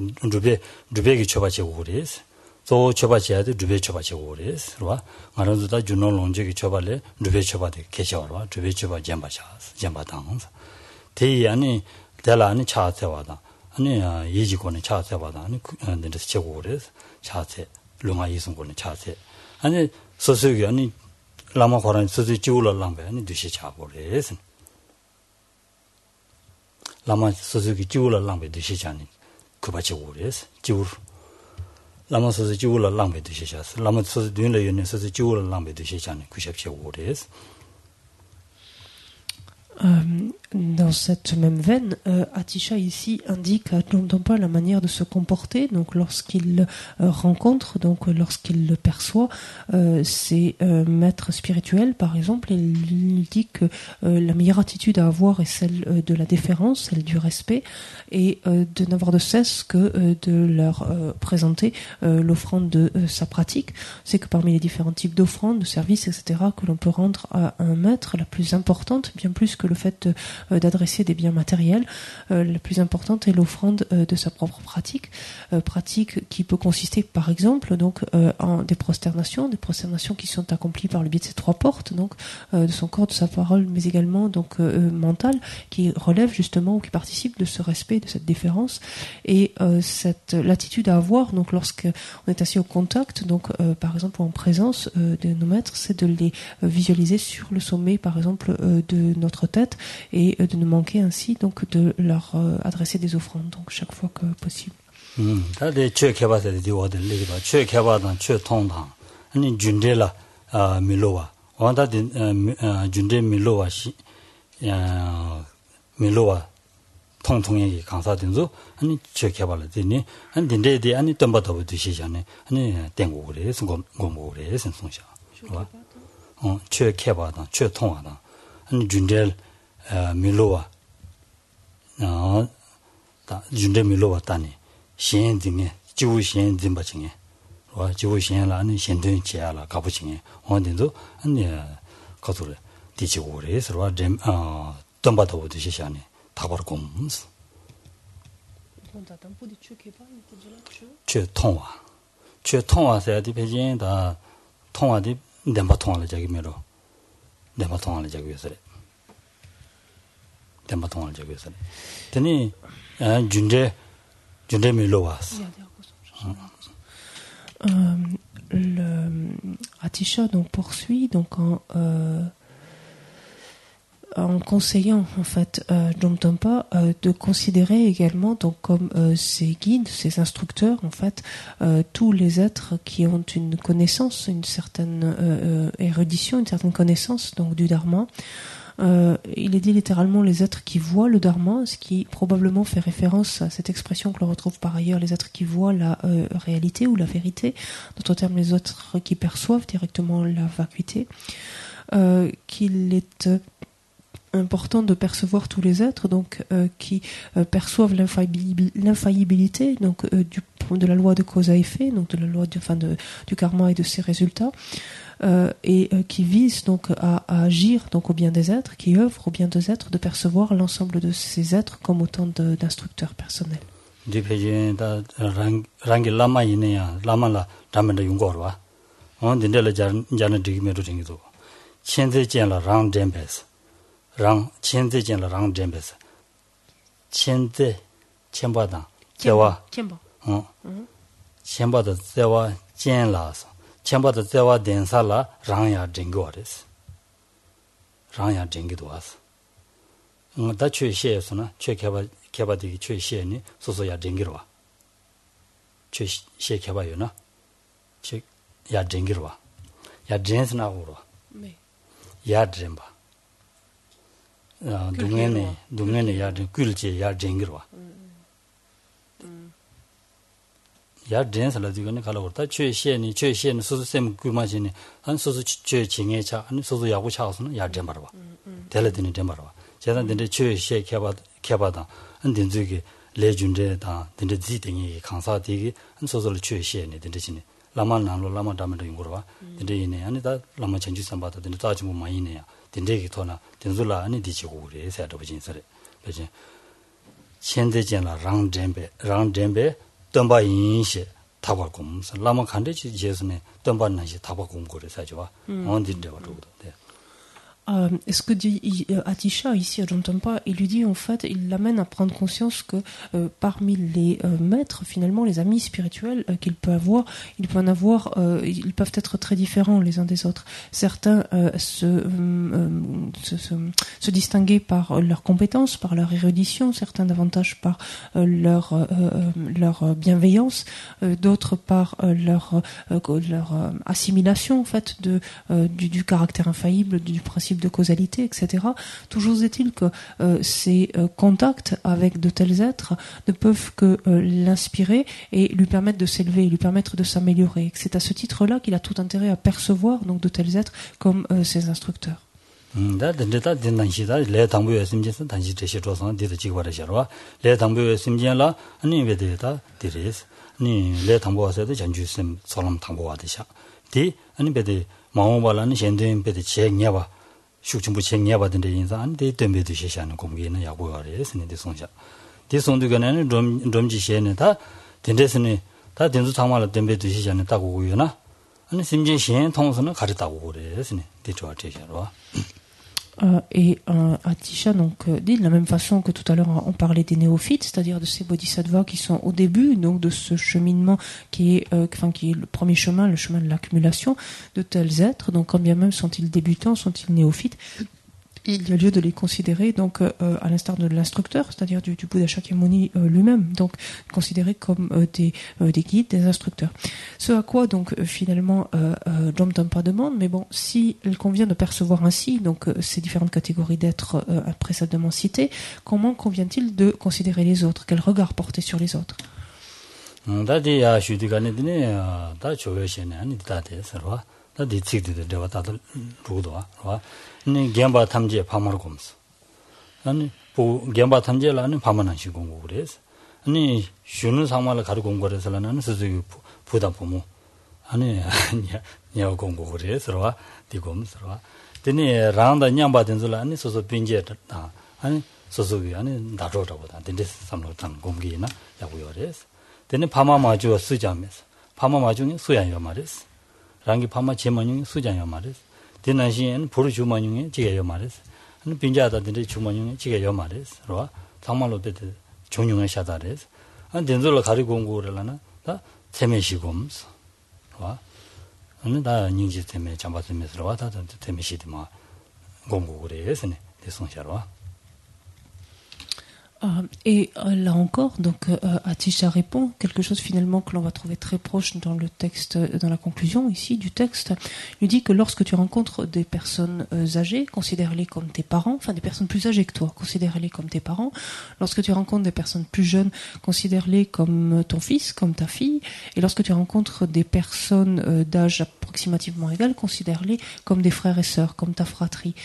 누베기 쳐바지고 그래서 또 쳐바지야도 누베 쳐바지고 그래서 말은다 주노 론제기 쳐발래 누베 쳐바데 계셔와 누베 쳐바 잼바당서 대이 아니 데라 아니 차세와다 아니 예지고는 차세와다 아니 근데서 쳐고 그래서 차세 롱아 이송고는 차세 아니 소소기 아니 라마 거란 소소 지울을 랑배 아니 두시 차고래서 라마 소소기 지울을 랑배 두시 자니 그바치 오래서 지울 라마 소소 지울을 랑배 두시 샤스 라마 소소 뒤에 있는 소소 지울을 랑배 두시 자니 구샵치 오래서 Dans cette même veine, Atisha ici indique à Chomtönpa la manière de se comporter. Donc, lorsqu'il rencontre, donc lorsqu'il le perçoit, ses maîtres spirituels, par exemple, il dit que la meilleure attitude à avoir est celle de la déférence, celle du respect, et de n'avoir de cesse que de leur présenter l'offrande de sa pratique. C'est que parmi les différents types d'offrandes, de services, etc., que l'on peut rendre à un maître, la plus importante, bien plus que le fait d'adresser des biens matériels, la plus importante est l'offrande de sa propre pratique, pratique qui peut consister par exemple donc en des prosternations qui sont accomplies par le biais de ces 3 portes, donc de son corps, de sa parole, mais également donc mentale, qui relève justement ou qui participe de ce respect, de cette déférence, et cette l'attitude à avoir donc lorsqu'on est assis au contact, donc par exemple en présence de nos maîtres, c'est de les visualiser sur le sommet par exemple de notre tête et de ne manquer ainsi donc de leur adresser des offrandes donc chaque fois que possible. 다들 최케바데 디워데 리바 최케바단 최통당 아니 준데라 밀로와 원다디 준데 밀로와시 야 밀로와 통통하게 강사된서 아니 최케발데니 아니 딘데디 아니 덤바도 드시잖아요 아니 땡고 그래서 공부 그래서 송샤 최케바단 최통하다 아니 준데 밀로와 다 준데 밀로와 따니 신딩에 지우신 dimba칭에 와 지우신라는 신등 지야라 가부칭에 원된도 아니 거들 디지고래서 와 덤바도 드시샤네 다바로 곰스 최통화서야 디베진다 통화디 덴바 통화를 자기메로 덴바 통화를 자기에서 덴바 통화를 자기에서 되니 준데 밀로와스 le Atisha donc poursuit donc en conseillant en fait Chomtönpa de considérer également donc comme ses guides, ses instructeurs en fait tous les êtres qui ont une connaissance, une certaine érudition, une certaine connaissance donc du Dharma. Il est dit littéralement les êtres qui voient le Dharma, ce qui probablement fait référence à cette expression que l'on retrouve par ailleurs, les êtres qui voient la réalité ou la vérité, d'autres termes les êtres qui perçoivent directement la vacuité, qu'il est important de percevoir tous les êtres donc qui perçoivent l'infaillibilité donc du de la loi de cause à effet, donc de la loi du karma et de ses résultats, qui vise donc à agir donc au bien des êtres, qui œuvre au bien des êtres, de percevoir l'ensemble de ces êtres comme autant d'instructeurs personnels. 쳔바다 제와 덴살라 랑야 징고레스 랑야 징기도아스 다 최시에서나 최개바되기 최시에니 소소야 징기로와 최시 개바요나 최야 징기로와 야 젠스나고로 야 젠바 동네네 야 꿀제 야 징기로와 야 댄스라 지금은 갈아버다 최시에니 소소셈 그마지니 한 소소 최 징해차 한 소소 야구 차고서는 야 댄바라 봐 델레드니 댄바라 봐 제가 근데 최시에 개바다 근데 저기 레준데다 근데 지등이 강사되기 한 소소를 최시에니 근데지니 라만나로 라마다면도 용거라 봐 근데 이네 아니다 라마 전주 삼바다 근데 따지 뭐 많이 네야 근데 기토나 된줄라 아니 디치고 그래 세도 버진서래 그지 현대전라 랑덴베 덤바 인시 타바곰 라마 칸데지 제스네 덤바나시 타바곰 거래사죠. 언딘데 와도 네. Ce que dit Atisha ici à John Tompa, il lui dit en fait, il l'amène à prendre conscience que parmi les maîtres, finalement, les amis spirituels qu'il peut avoir, ils peuvent être très différents les uns des autres. Certains se distinguer par leurs compétences, par leur érudition, certains davantage par leur bienveillance, d'autres par leur assimilation en fait du caractère infaillible, du principe de causalité, etc. Toujours est-il que ces contacts avec de tels êtres ne peuvent que l'inspirer et lui permettre de s'élever, lui permettre de s'améliorer. C'est à ce titre-là qu'il a tout intérêt à percevoir donc de tels êtres comme ses instructeurs. 숙중부 책녀받은데 인사한데 덤베도 시시하는 공기는 야고야래 스네데 송자 디송두가는 롬지시에는 다 된데스네 다 된수 상말로 덤베도 시시하는 따고 고요나 아니 심진시엔 통선은 가르다고 그래 스네 디조아 제셔로 Et Atisha dit de la même façon que tout à l'heure on parlait des néophytes, c'est-à-dire de ces bodhisattvas qui sont au début donc de ce cheminement qui est le premier chemin, le chemin de l'accumulation de tels êtres. Donc quand bien même sont-ils débutants, sont-ils néophytes, il y a lieu de les considérer donc à l'instar de l'instructeur, c'est-à-dire du Bouddha Shakyamuni lui-même, donc considérés comme des guides, des instructeurs. Ce à quoi donc finalement John Tompa demande, mais bon, si il convient de percevoir ainsi donc ces différentes catégories d'êtres précédemment citées, comment convient-il de considérer les autres? Quel regard porter sur les autres? 네 gemba 탐지에 파마를 검스. 아니 gemba 탐지라는 파마는 시공고 그래서. 아니 쉬는 상말을 가르고 공부해서는 스스로 부담 부모. 아니 냐 공부 그래서 디검스라. 되네 라운드 냠바된 줄 아니 소소 빈제다. 아니 소소기 아니 나로라고다. 근데 삼로탄 공기나 야고요 그래서. 되네 파마 마주 쓰자면서. 파마 마중에 수양요 말했어. 랑기 파마 제만용이 수장요 말했어. 디나시엔 보르 주만용에 지게요 말했어. 한 빈자다든지 주만용에 지게요 말했어. 로와 상말로 베드 종용에 샤다레스. 한 된절로 가리고 공부를라나 다 세메시곰스. 로와 어느 다 닝지 때문에 잠바스면서 로와 다 세메시디마 공부 그래서네. 대송샤로와. Et là encore, donc Atisha répond quelque chose finalement que l'on va trouver très proche dans le texte, dans la conclusion ici du texte. Il dit que lorsque tu rencontres des personnes âgées, considère-les comme tes parents, enfin des personnes plus âgées que toi, considère-les comme tes parents. Lorsque tu rencontres des personnes plus jeunes, considère-les comme ton fils, comme ta fille. Et lorsque tu rencontres des personnes d'âge approximativement égal, considère-les comme des frères et sœurs, comme ta fratrie.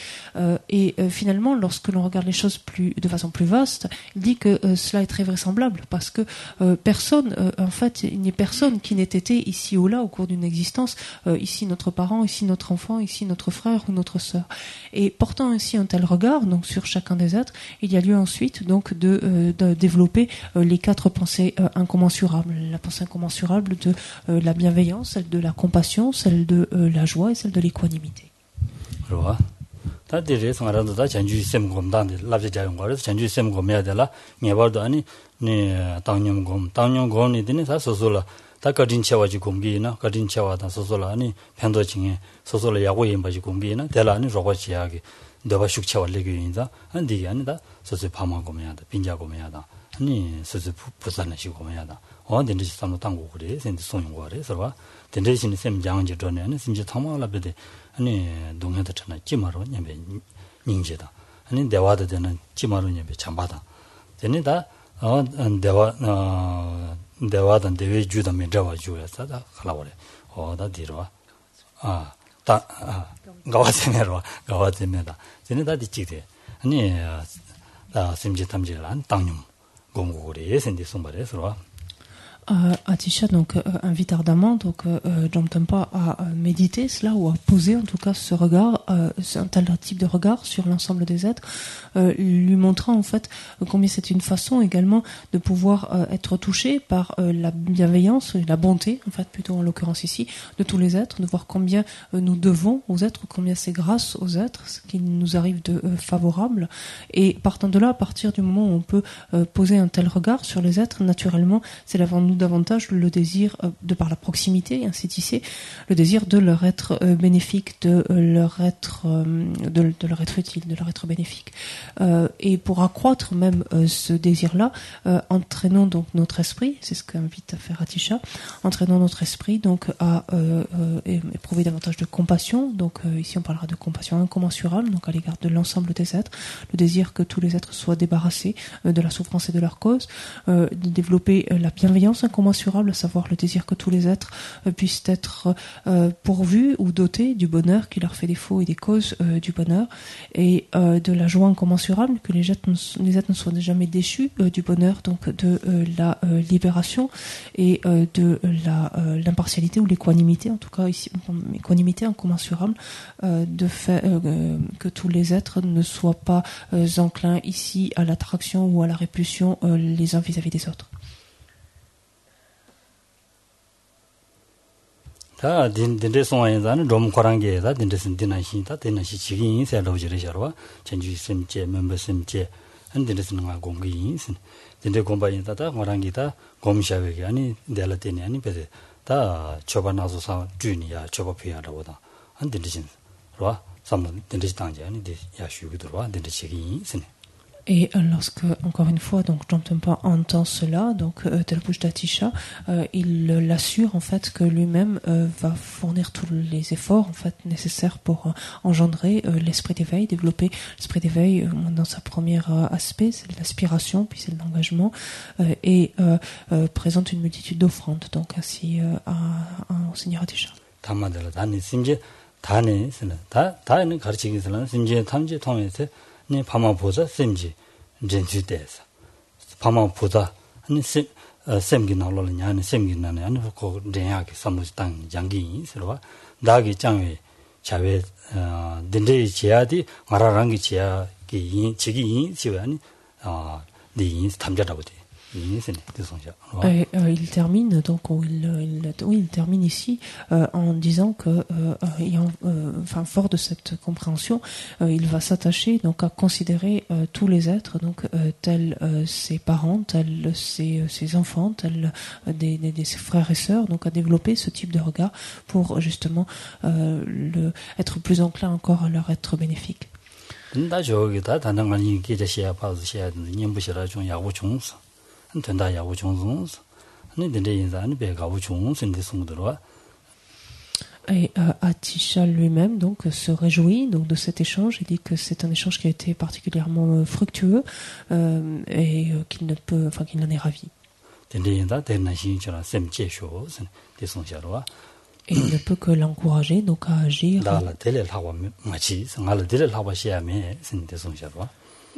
Et finalement, lorsque l'on regarde les choses de façon plus vaste, Il dit que cela est très vraisemblable parce que en fait, il n'y a personne qui n'ait été ici ou là au cours d'une existence, ici notre parent, ici notre enfant, ici notre frère ou notre sœur. Et portant ainsi un tel regard donc sur chacun des êtres, il y a lieu ensuite donc de développer les 4 pensées incommensurables. La pensée incommensurable de la bienveillance, celle de la compassion, celle de la joie et celle de l'équanimité. 다 데레스 말하다 전주 셈 곰단데 랍제 자용 거를 전주 셈 곰해야 되라 녀버도 아니 네 당년 곰이 되네 다 소소라 다 거진 채워지 공기나 거진 채워다 소소라 아니 편도징에 소소라 야고 임바지 공기나 대라니 로고지하게 너가 숙채월레기인자 안디게 아니다 소소 파마 곰해야다 빈자 곰해야다 아니 소소 부산시 곰해야다 어딘지 삼도 당고 그래 센데 소용 거래 서로 덴데신 셈 장지 전에 아니 심지 탐마라베데 아니 동해도 전에 찌마로 녀베 닝제다 아니 대화도 되는 찌마로 녀베 참바다 되니다 대화던 대외 주도면 저와 주야사다 칼라오래 어다 뒤로 가와세메다 되니다 뒤지대 아니 심지 탐지란 당님 공고래 센디 송바래서 Atisha donc invite ardemment donc John Tempa à méditer cela ou à poser en tout cas ce regard, un tel type de regard sur l'ensemble des êtres, lui montrant en fait combien c'est une façon également de pouvoir être touché par la bienveillance et la bonté en fait plutôt en l'occurrence ici de tous les êtres, de voir combien nous devons aux êtres, combien c'est grâce aux êtres ce qui nous arrive de favorable, et partant de là, à partir du moment où on peut poser un tel regard sur les êtres, naturellement c'est nous davantage le désir, de par la proximité, ainsi tissé, le désir de leur être bénéfique, de leur être utile, de leur être bénéfique. Et pour accroître même ce désir-là, entraînons donc notre esprit, c'est ce qu'invite à faire Atisha, entraînons notre esprit donc à éprouver davantage de compassion. Donc ici on parlera de compassion incommensurable, donc à l'égard de l'ensemble des êtres, le désir que tous les êtres soient débarrassés de la souffrance et de leur cause, de développer la bienveillance incommensurable, à savoir le désir que tous les êtres puissent être pourvus ou dotés du bonheur qui leur fait défaut et des causes du bonheur, et de la joie incommensurable, que les êtres ne soient jamais déchus du bonheur, donc de la libération et de l'impartialité ou l'équanimité, en tout cas ici équanimité incommensurable, de fait que tous les êtres ne soient pas enclins ici à l'attraction ou à la répulsion les uns vis-à-vis des autres. 다 딘데 송아인자는 좀 거란게다 딘데슨 디나시다 디나시 지긴 세로지르샤와 전주 셈제 멤버 셈제 한딘데슨 가 공기인 딘데 공바인다다 거란기다 곰샤베기 아니 델라테니 아니 베데 다 초바나소사 주니야 초바피야라보다 한딘데신 로와 삼문 딘데시 당제 아니 데 야슈기도와 딘데 지긴 신. Et lorsque, encore une fois, donc John Tempa entend cela, donc de la bouche d'Atisha, il l'assure en fait que lui-même va fournir tous les efforts en fait nécessaires pour engendrer l'esprit d'éveil, développer l'esprit d'éveil dans sa première aspect, c'est l'aspiration, puis c'est l'engagement, et présente une multitude d'offrandes donc ainsi au Seigneur Atisha. 네 파마보자 셈지 젠주데스 파마보자 아니 셈기 나올로냐 아니 셈기 나네 아니 고 렌야기 삼무지 땅 장기 서로 나기 장외 자외 딘데 지야디 마라랑기 지야기 지기 지외 아니 니 탐자라고 돼. Il termine donc il termine ici en disant que fort de cette compréhension, il va s'attacher donc à considérer tous les êtres donc tels ses parents, tels ses enfants, tels ses frères et sœurs, donc à développer ce type de regard pour justement être plus enclin encore à leur être bénéfique. Et Atisha lui-même donc se réjouit donc de cet échange. Il dit que c'est un échange qui a été particulièrement fructueux et qu'il en est ravi. Et il ne peut que l'encourager donc à agir.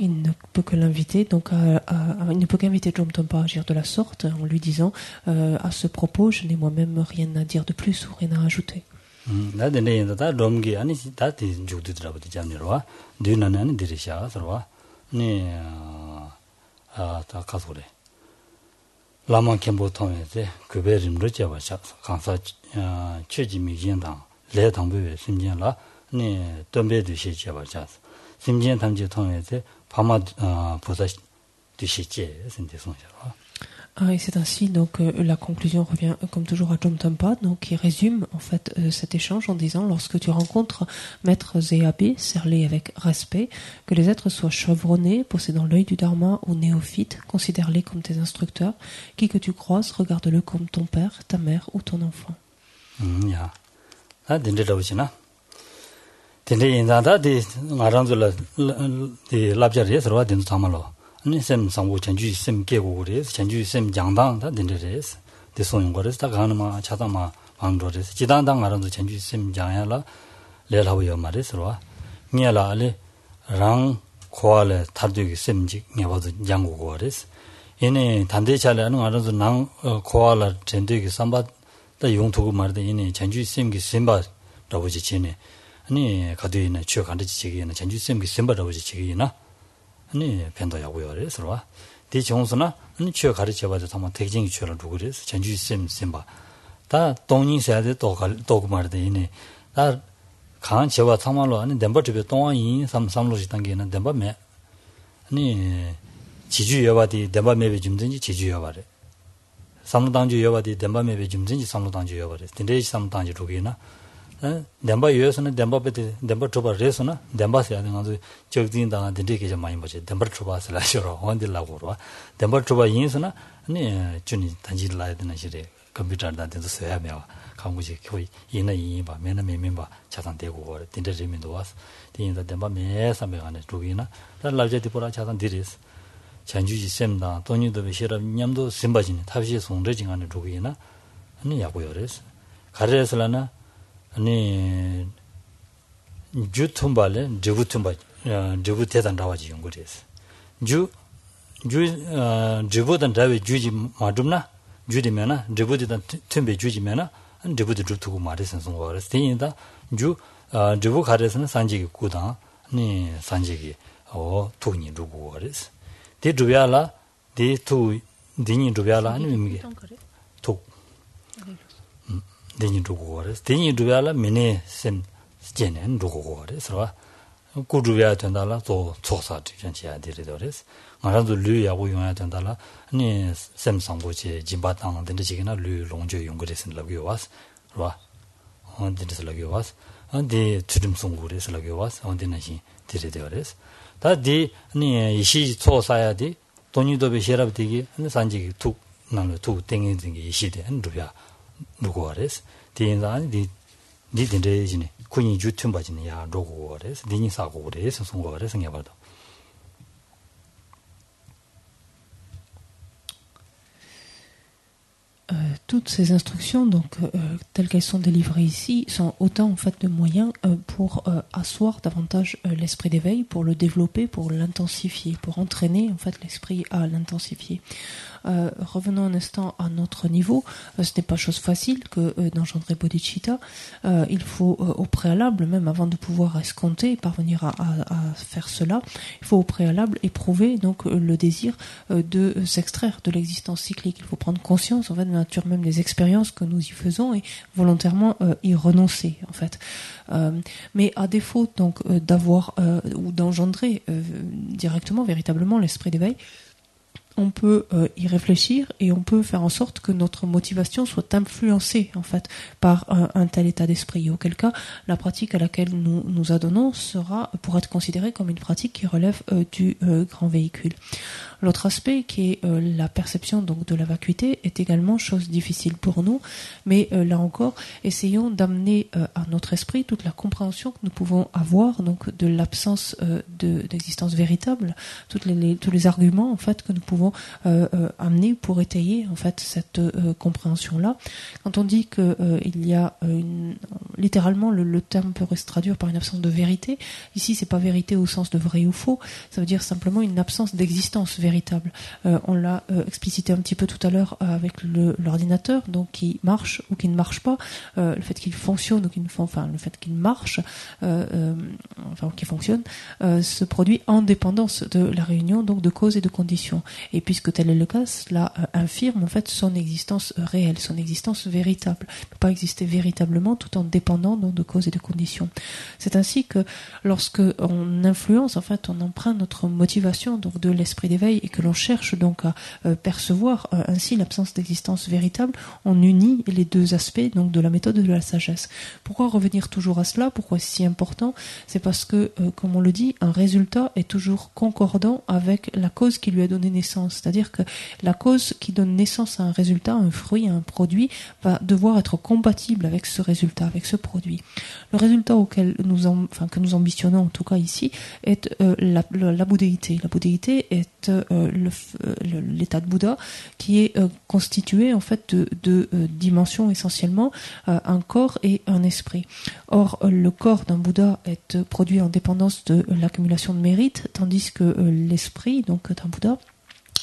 Il ne peut que l'inviter, donc il ne peut qu'inviter Dromtonpa à agir de la sorte en lui disant à ce propos, je n'ai moi-même rien à dire de plus ou rien à ajouter. Lama Kembo Tongye, Kuberim Rujava Kansa Chuji Mijian, Le Tangbu, Simjian La, Tombe du Shichava Jas. Simjian Tamji Tongye, Pama Posa du Shiche, c'est une descente. Et c'est ainsi, donc la conclusion revient comme toujours à Dromtonpa, donc qui résume en fait cet échange en disant lorsque tu rencontres maîtres et abbés, serre-les avec respect, que les êtres soient chevronnés, possédant l'œil du Dharma ou néophytes, considère-les comme tes instructeurs, qui que tu croises, regarde-le comme ton père, ta mère ou ton enfant. Ya, ah, dinde rawchina. Dinde inda de ngaranzula de labjari sarwa dinde tamalo. Ni sem sambu chanju sem kegures chanju sem jangdang da dinres de soyongores da ganma chadama bangdores jidandang arandu chanju sem jangyala lelawo maresro niala ale rang khoale tardugi semji nyabazu janggores ene 단대 잘하는 아randu nang khoala 전되기 삼바 다 용토고 말데 ene chanju sem기 sem바 라고지 지네 아니 가도이나 추어 간지 지기나 chanju sem기 sem바 라고지 지기나 아니 펜도야고요 그래서 디 정수나 아니 취어 가르쳐 봐도 정말 대징이 취어를 두고 그래서 전주 쌤봐 다 동인세야데 또 말데 이네 다 강한 제와 참말로 아니 넘버집에 동안이 삼삼로지 단계는 넘버매 아니 지주여바디 넘버매베 좀든지 지주여바래 삼로당주 여바디 넘버매베 좀든지 삼로당주 여바래 딘데지 삼로당주 두개나 nemba yosana nemba bete nemba choba resona nemba se ade ngazu jogdin da de ke jama yin baje nemba choba se la shoro onde la goro nemba choba yinsana ne juni danji la de na shire computer da de so ya mewa 강구지 거의 이나 이바 매나 매멤바 차단 되고 거 딘데 재민도 와서 딘다 nemba 매 삼배 안에 두기나 다 라제디 보라 차단 디리스 전주지 셈다 돈이도 베시라 냠도 심바진 탑시 송저진 안에 두기나 아니 야고요레스 가르에서라나 아니 주tum발에 주부tum바 주부테단 나와지 연구です주부단 다베 주지 마둠나 주디면나 주부디단 템베 주지면나 주부디 주투고 말해서 송거를 되니다 주부 가르에서는 산지기 구다 니 산지기 투니 누구 그래서 디 주비알라 디투 디니 주비알라 아니 미게 투 데니 두고 그래서 데니 두야라 미네 셈 제는 두고 그래서 구두야 된다라 또 조사지 전체야 되더래서 말아도 류야고 용해야 된다라 아니 셈상고지 진바당 된지기나 류 롱조 용거에서 라고 와서 봐 언데서 라고 와서 언데 주름송고에서 라고 와서 언데나시 되더래서 다디 아니 이시 조사야 돼 돈이도 베시랍 되기 아니 산지기 툭 나는 툭 땡긴 게 이시대 누야 누구 알았어? 디인자니 디딘데지네. 군이 유튜브 바지네. 야, 로고 알았어. 디니 사고 그래서 송고 알았어. 생겨봐도. Toutes ces instructions, donc telles qu'elles sont délivrées ici, sont autant en fait de moyens pour asseoir davantage l'esprit d'éveil, pour le développer, pour l'intensifier, pour entraîner en fait l'esprit à l'intensifier. Revenons un instant à notre niveau. Ce n'est pas chose facile que d'engendrer bodhicitta. Il faut au préalable, même avant de pouvoir escompter, parvenir à faire cela, il faut au préalable éprouver donc le désir de s'extraire de l'existence cyclique. Il faut prendre conscience en fait de la nature même des expériences que nous y faisons et volontairement y renoncer en fait. Mais à défaut donc d'avoir ou d'engendrer directement, véritablement l'esprit d'éveil, on peut y réfléchir et on peut faire en sorte que notre motivation soit influencée en fait par un tel état d'esprit. Auquel cas, la pratique à laquelle nous nous adonnons pourra être considérée comme une pratique qui relève du grand véhicule. L'autre aspect qui est la perception donc de la vacuité est également chose difficile pour nous, mais là encore, essayons d'amener à notre esprit toute la compréhension que nous pouvons avoir donc de l'absence d'existence véritable, tous les arguments en fait que nous pouvons justement amener pour étayer en fait cette compréhension-là. Quand on dit que il y a littéralement le terme peut se traduire par une absence de vérité. Ici, c'est pas vérité au sens de vrai ou faux. Ça veut dire simplement une absence d'existence véritable. On l'a explicité un petit peu tout à l'heure avec l'ordinateur, donc qui marche ou qui ne marche pas, le fait qu'il fonctionne ou qu'il ne le fait qu'il marche, qui fonctionne, se produit en dépendance de la réunion donc de causes et de conditions. Et puisque tel est le cas, cela infirme en fait son existence réelle, son existence véritable. Il ne peut pas exister véritablement tout en dépendant donc de causes et de conditions. C'est ainsi que lorsque on influence, en fait, on emprunte notre motivation donc de l'esprit d'éveil et que l'on cherche donc à percevoir ainsi l'absence d'existence véritable, on unit les deux aspects donc de la méthode de la sagesse. Pourquoi revenir toujours à cela? Pourquoi c'est si important? C'est parce que, comme on le dit, un résultat est toujours concordant avec la cause qui lui a donné naissance. C'est-à-dire que la cause qui donne naissance à un résultat, un fruit, un produit, va devoir être compatible avec ce résultat, avec ce produit. Le résultat auquel que nous ambitionnons, en tout cas ici, est la bouddhéité. La bouddhéité est l'état de Bouddha qui est constitué en fait de dimensions essentiellement, un corps et un esprit. Or, le corps d'un Bouddha est produit en dépendance de l'accumulation de mérite, tandis que l'esprit donc d'un Bouddha,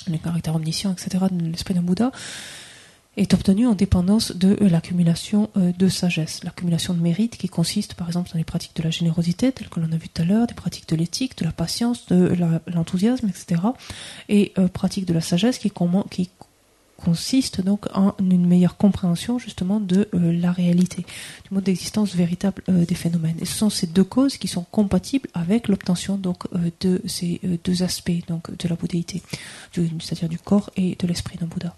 les caractères omniscients, etc., de l'esprit d'un Bouddha, est obtenu en dépendance de l'accumulation de sagesse, l'accumulation de mérite qui consiste par exemple dans les pratiques de la générosité, telles que l'on a vu tout à l'heure, des pratiques de l'éthique, de la patience, de l'enthousiasme, etc. Et pratiques de la sagesse qui consiste donc en une meilleure compréhension justement de la réalité, du mode d'existence véritable des phénomènes. Et ce sont ces deux causes qui sont compatibles avec l'obtention donc de ces deux aspects donc de la bouddhéité, c'est-à-dire du corps et de l'esprit d'un Bouddha.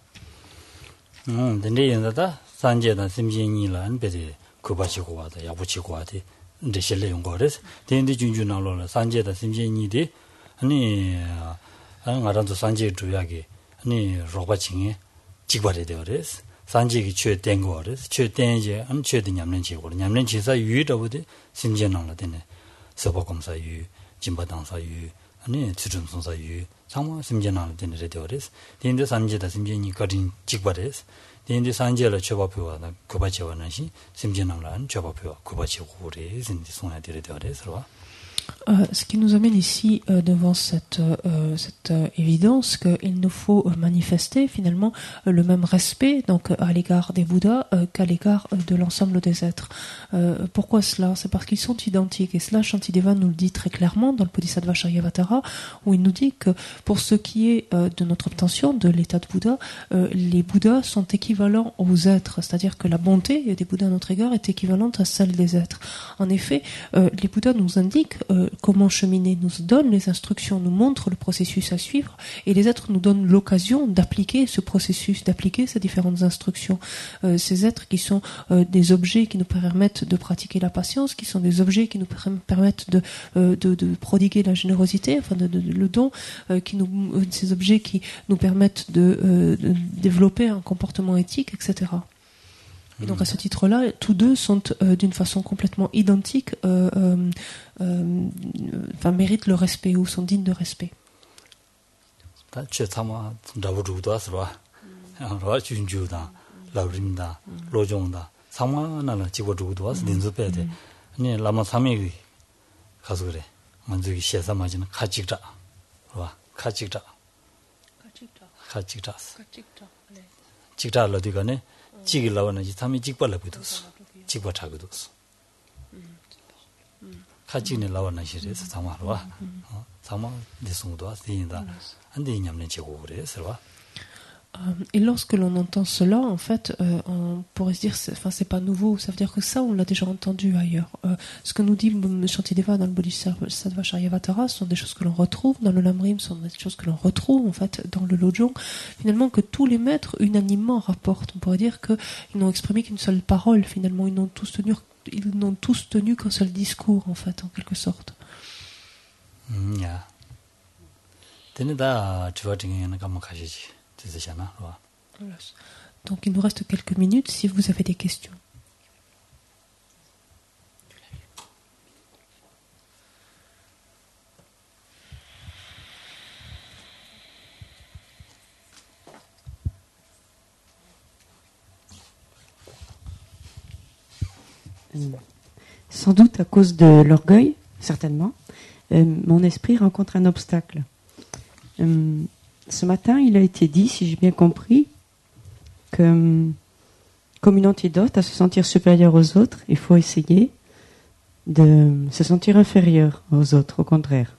근데 연다다 산제다 심진이란 베데 그바치고 와다 야부치고 와데 근데 실내 용거레스 데인데 준준나로라 산제다 심진이데 아니 안가란도 산제 주야게 아니 로바칭에 직발에 되어레스 산제기 최된 거레스 최된제 안 최된 냠는 지고 냠는 지사 유의더버데 심진나로 되네 서버검사 유 진바당사 유 아니 주준송사 유 상마 심진나로 되네 되어레스 데인데 산제다 심진이 거린 직발레스 데인데 산제를 쳐봐표와 그바치와나시 심진나로는 쳐봐표와 그바치고 그래 신디 송야 되어레스와 Ce qui nous amène ici devant cette évidence qu'il nous faut manifester finalement le même respect donc à l'égard des Bouddhas qu'à l'égard de l'ensemble des êtres. Pourquoi cela? C'est parce qu'ils sont identiques et cela Shantideva nous le dit très clairement dans le Bodhisattva Charyavatara où il nous dit que pour ce qui est de notre obtention de l'état de Bouddha, les Bouddhas sont équivalents aux êtres, c'est-à-dire que la bonté des Bouddhas à notre égard est équivalente à celle des êtres. En effet, les Bouddhas nous indiquent comment cheminer, nous donnent les instructions, nous montrent le processus à suivre et les êtres nous donnent l'occasion d'appliquer ce processus, d'appliquer ces différentes instructions. Ces êtres qui sont des objets qui nous permettent de pratiquer la patience, qui sont des objets qui nous permettent de prodiguer la générosité, enfin le don, ces objets qui nous permettent de développer un comportement éthique, etc. Et donc à ce titre-là, tous deux sont d'une façon complètement identique, méritent le respect ou sont dignes de respect. 찌기 나오는지 담이 찍발라 비도스 찍바 타고도스 카치네 나오는 시리즈 상마로와 상마 대송도 아스인다 안데 냠는 제고 그래서 Et lorsque l'on entend cela, en fait, on pourrait se dire, c'est pas nouveau. Ça veut dire que ça, on l'a déjà entendu ailleurs. Ce que nous dit Shantideva dans le Bodhisattva Charyavatara sont des choses que l'on retrouve dans le Lamrim, sont des choses que l'on retrouve en fait dans le Lojong. Finalement, que tous les maîtres unanimement rapportent. On pourrait dire qu'ils n'ont exprimé qu'une seule parole. Finalement, ils n'ont tous tenu qu'un seul discours, en fait, en quelque sorte. Donc il nous reste quelques minutes si vous avez des questions. Sans doute à cause de l'orgueil, certainement, mon esprit rencontre un obstacle. Ce matin, il a été dit, si j'ai bien compris, que comme une antidote à se sentir supérieur aux autres, il faut essayer de se sentir inférieur aux autres, au contraire.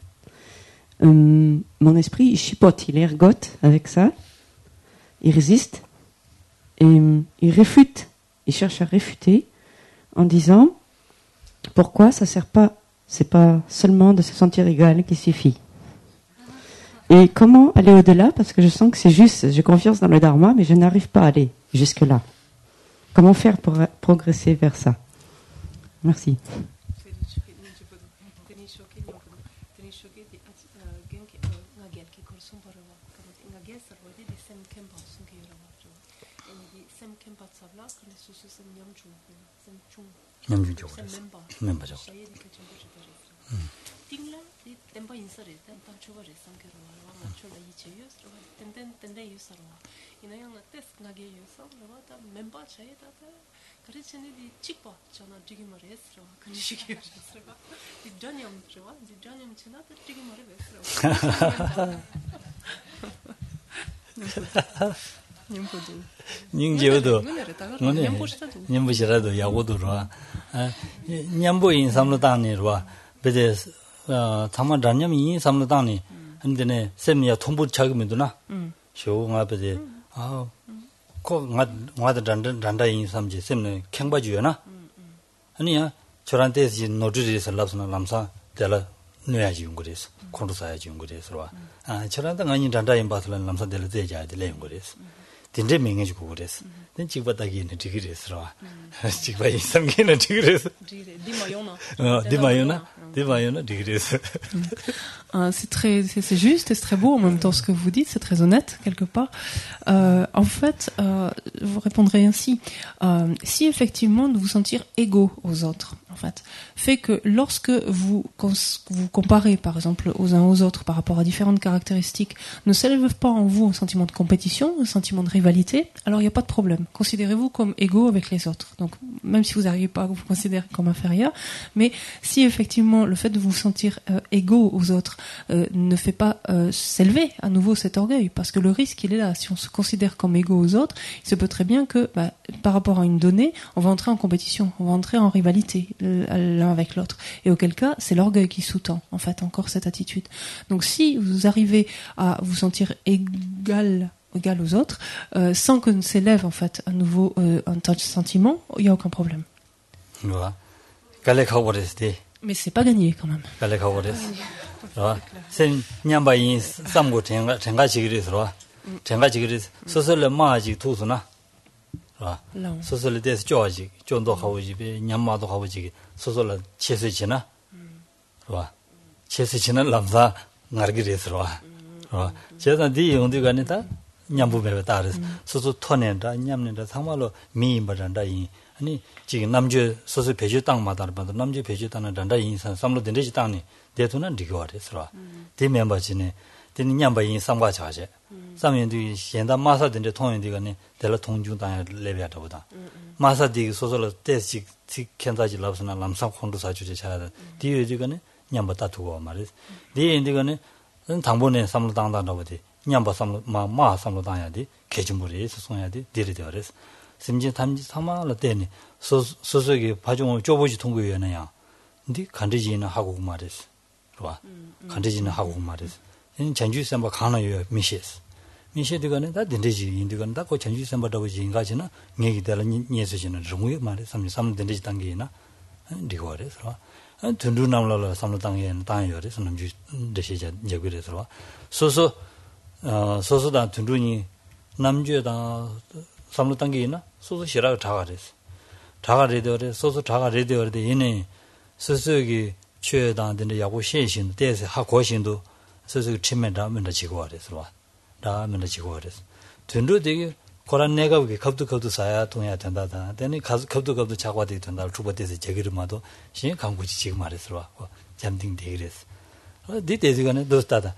Mon esprit, il chipote, il ergote avec ça, il résiste, et il réfute, il cherche à réfuter en disant pourquoi ça sert pas, c'est pas seulement de se sentir égal qui suffit. Et comment aller au-delà, parce que je sens que c'est juste, j'ai confiance dans le Dharma, mais je n'arrive pas à aller jusque-là. Comment faire pour progresser vers ça? Merci. 닝제도 냠부시라도 야고도라 냠부인 삼로당니로와 베데 참만 단념이 삼로당니 근데네 셈이야 통부 자금이도나 쇼가 베데 나도 단다인 삼지 셈네 캥바주요나 아니야 저한테 노트리에서 랍스나 남사 데라 뇌야지 용거리스 콘도사야지 용거리스로 저한테 아니 단다인 바슬란 남사 데라 데자야 데레 용거리스 딘데 맹해지고 그랬어. 된 직바닥이는 디그레스로. 직바이 삼기는 디그레스. 디마요나 디그레스. C'est juste et c'est très beau en même temps ce que vous dites, c'est très honnête quelque part. En fait, vous répondrez ainsi. Si effectivement de vous sentir égaux aux autres, en fait, fait que lorsque vous comparez par exemple aux uns aux autres par rapport à différentes caractéristiques, ne s'élève pas en vous un sentiment de compétition, un sentiment de rivalité, alors il n'y a pas de problème. Considérez-vous comme égaux avec les autres. Donc même si vous n'arrivez pas à vous considérer comme inférieur, mais si effectivement le fait de vous sentir égaux aux autres ne fait pas s'élever à nouveau cet orgueil, parce que le risque il est là. Si on se considère comme égaux aux autres, il se peut très bien que par rapport à une donnée, on va entrer en compétition, on va entrer en rivalité l'un avec l'autre, et auquel cas c'est l'orgueil qui sous-tend en fait encore cette attitude. Donc si vous arrivez à vous sentir égal aux autres, sans que ne s'élève en fait à nouveau un tel sentiment, il n'y a aucun problème. Mais c'est pas gagné quand même. C'est nyambayin samgo tenga chigrisro. Tenga chigris sosole maaji tusuna. Sosole des joji, jondo hawoji be nyamado hawoji sosole chesechina. Chesechina lamza ngargirisro. 제가 네 용도 간다 냠부베 따르스 소소 토넨다 냠넨다 상말로 미임바란다 이 아니 지금 남주 소소 배주 땅마다 봐도 남주 배주 땅은 단다 인산 삼로 된지 땅이 대도는 리거레스라 대 멤버진에 되는 냠바인 상과 자제 상면도 현다 마사된데 통연디가네 될라 통중 땅에 레벨하다 보다 마사디 소소로 대식 켄다지 랍스나 남상 콘도 사주제 차다 디여지가네 냠바다 두고 말이스 디인디가네 당번에 삼로 땅다라고 돼 냠바 삼로 마 삼로 땅야디 개주물에서 송야디 데리되어레스 심지 담지 사마를 때니 소소기 바종을 좁어지 통구여나야 근데 간지지는 하고 말이스 봐 간지지는 하고 말이스 전주 선바 가나요 미시스 미시드가는 다 된대지 인디가는 다 그 전주 선바다고 지인가지나 얘기들 예수지는 정우에 말이 삼 된대지 단계나 리고레서 둔두 남라라 삼로 땅에 땅여레서 남주 대시자 얘기래서 소소 소소다 둔두니 남주에다 삼로 땅계나 소소 시라고 자가래서 자가래더래 소소 자가래더래 얘네 소소기 최다 된데 야고 신신 대세 하고신도 소소 치면다면다 지고 와래서 다면다 지고 와래서 둔두 되게 고란 내가 그게 겁도 사야 동해야 된다다. 근데 겁도 자과되게 된다. 주버대서 제기를마도 신 강구지 지금 말했어 와. 잠딩 되기랬어. 네 대지간에 넣었다다.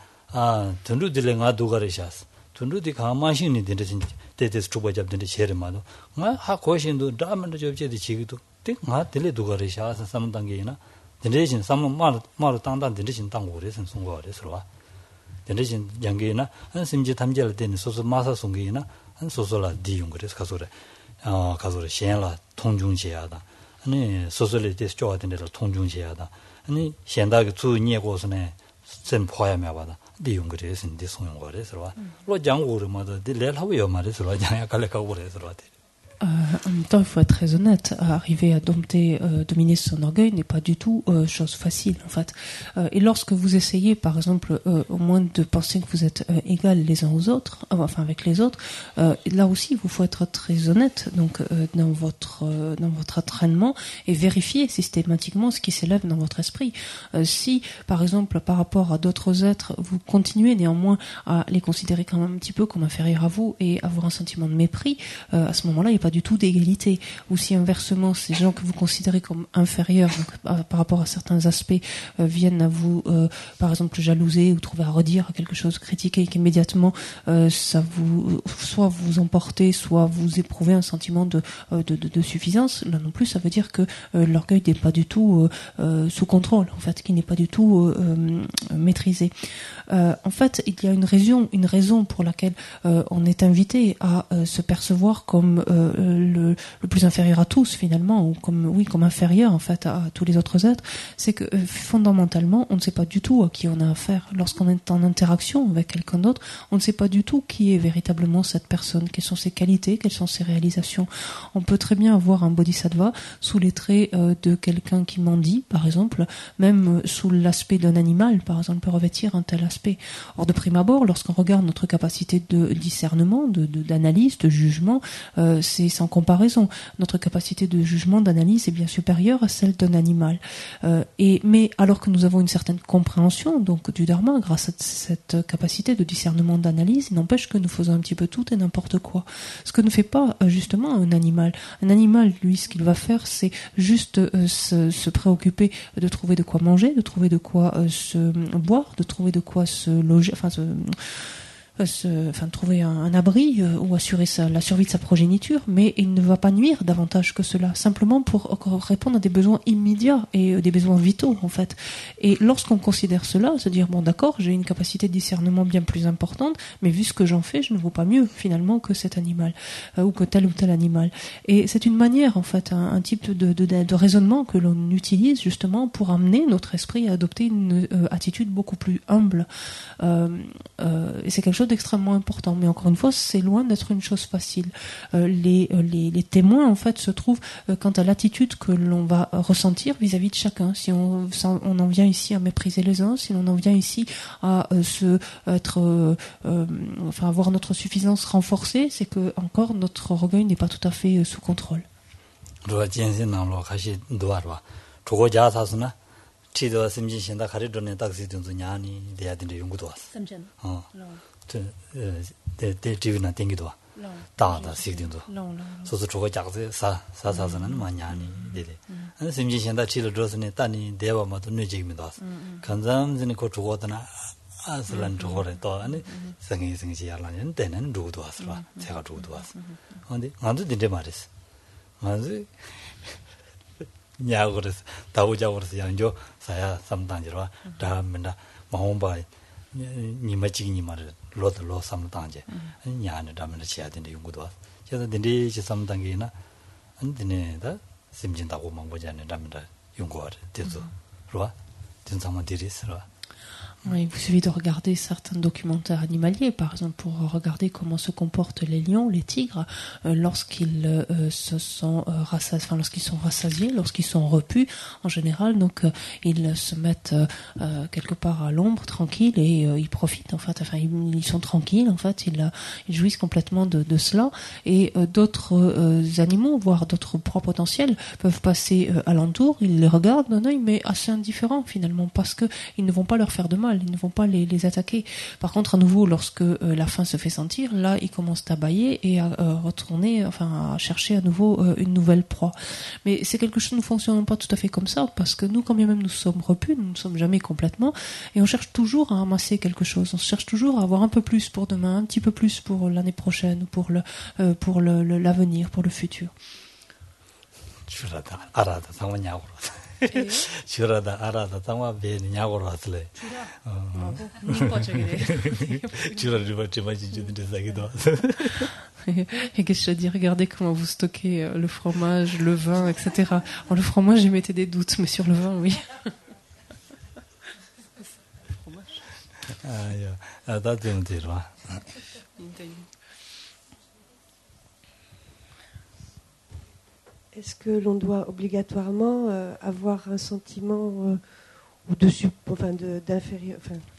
둔두들랭아 두가르샤스. tundu디 가마신이 된데진 데데스 주버 잡는데 제르마도 마 하고신도 다만도 접제디 지기도 띵마 델레 두가리 샤사 삼단계나 된데진 삼만 마로 땅단 된데진 땅고 그래서 송거래서와 된데진 양계나 한 심지 탐제를 되는 소소 마사 송계나 한 소소라 디용 그래서 가소래 가소래 시엔라 통중제하다 아니 소소리 데스 좋아 된데로 통중제하다 아니 현다게 주니에고서네 전 포함해 봐다 리용 그래서 인데 송용 거래서 로 장고르마도 딜레하고요 말해서 장야 갈래가고 그래서 En même temps, il faut être très honnête. Arriver à dominer son orgueil n'est pas du tout chose facile, en fait. Et lorsque vous essayez, par exemple, au moins de penser que vous êtes égal les uns aux autres, enfin avec les autres, là aussi, il faut être très honnête. Donc, dans votre entraînement et vérifier systématiquement ce qui s'élève dans votre esprit. Si, par exemple, par rapport à d'autres êtres, vous continuez néanmoins à les considérer quand même un petit peu comme inférieurs à vous et avoir un sentiment de mépris, à ce moment-là, il n'y a pas du tout d'égalité. Ou si inversement, ces gens que vous considérez comme inférieurs donc, par rapport à certains aspects viennent à vous, par exemple, jalouser ou trouver à redire quelque chose, critiquer, et qu'immédiatement ça vous, soit vous emportez, soit vous éprouvez un sentiment de suffisance. Là non plus, ça veut dire que l'orgueil n'est pas du tout sous contrôle, en fait, qu'il n'est pas du tout maîtrisé. En fait, il y a une raison pour laquelle on est invité à se percevoir comme le plus inférieur à tous finalement, ou comme inférieur en fait à tous les autres êtres. C'est que fondamentalement, on ne sait pas du tout à qui on a affaire. Lorsqu'on est en interaction avec quelqu'un d'autre, on ne sait pas du tout qui est véritablement cette personne, quelles sont ses qualités, quelles sont ses réalisations. On peut très bien avoir un bodhisattva sous les traits de quelqu'un qui mendie, par exemple, même sous l'aspect d'un animal, par exemple, peut revêtir un tel aspect. Or, de prime abord, lorsqu'on regarde notre capacité de discernement, d'analyse, de jugement, c'est sans comparaison. Notre capacité de jugement, d'analyse est bien supérieure à celle d'un animal. Mais alors que nous avons une certaine compréhension donc du dharma, grâce à cette capacité de discernement, d'analyse, il n'empêche que nous faisons un petit peu tout et n'importe quoi. Ce que ne fait pas justement un animal. Un animal, lui, ce qu'il va faire, c'est juste se préoccuper de trouver de quoi manger, de trouver de quoi se boire, de trouver de quoi se loger, trouver un abri ou assurer la survie de sa progéniture, mais il ne va pas nuire davantage que cela, simplement pour répondre à des besoins immédiats et des besoins vitaux en fait. Et lorsqu'on considère cela, se dire bon d'accord, j'ai une capacité de discernement bien plus importante, mais vu ce que j'en fais, je ne vaux pas mieux finalement que cet animal ou tel animal. Et c'est une manière en fait, un type de raisonnement que l'on utilise justement pour amener notre esprit à adopter une attitude beaucoup plus humble. Et c'est quelque chose d'extrêmement important, mais encore une fois, c'est loin d'être une chose facile. Les témoins, en fait, se trouvent quant à l'attitude que l'on va ressentir vis-à-vis de chacun. Si on en vient ici à mépriser les uns, si l'on en vient ici à avoir notre suffisance renforcée, c'est que encore notre orgueil n'est pas tout à fait sous contrôle. 치도 심지신다 가리도네 딱시든도 냐니 대야든데 연구도 왔어. 삼전. 대티브나 땡기도 와. 다다 시든도. 소소 저거 작세 사사사는 마냐니 데데. 심지신다 치도 들었으니 따니 대바마도 뇌직미도 왔어. 간잠진이 그 저거더나 아슬란 저거래 또 아니 생이야라는 때는 누구도 왔어. 제가 누구도 왔어. 근데 나도 딘데 말했어. 맞아. 냐고르스 다우자고르스 양조 사야 삼단지로 다면다 마홍바 니마지니 말을 로들로 삼단지 냐네 다면다 지야 된다 연구도 그래서 딘디 지 삼단계나 안디네다 심진다고 망보자네 다면다 연구하래 돼서 로와 된상만 디리스로. Il vous suffit de regarder certains documentaires animaliers, par exemple, pour regarder comment se comportent les lions, les tigres, lorsqu'ils lorsqu'ils sont rassasiés, lorsqu'ils sont repus, en général. Donc, ils se mettent quelque part à l'ombre, tranquilles, et ils profitent, en fait. Enfin, ils sont tranquilles, en fait. Ils jouissent complètement de cela. Et d'autres animaux, voire d'autres proies potentielles, peuvent passer alentour. Ils les regardent d'un œil, mais assez indifférent, finalement, parce que ils ne vont pas leur faire de mal. mal, ils ne vont pas les attaquer. Par contre, à nouveau, lorsque la faim se fait sentir, là, ils commencent à bâiller et à retourner, à chercher à nouveau une nouvelle proie. Mais c'est quelque chose, nous ne fonctionnons pas tout à fait comme ça, parce que nous, quand bien même nous sommes repus, nous ne sommes jamais complètement, et on cherche toujours à amasser quelque chose, on cherche toujours à avoir un peu plus pour demain, un petit peu plus pour l'année prochaine, pour l'avenir, pour le futur. 줄하다 알아다 상원냐고 줄하다 알아다 상와 베냐고 왔을래 줄하리 버티 마치 주는데 사기도 Et qu'est-ce que je te dis, regardez comment vous stockez le fromage, le vin, etc. Alors, le fromage, j'y mettais des doutes, mais sur le vin, oui. Est-ce que l'on doit obligatoirement avoir un sentiment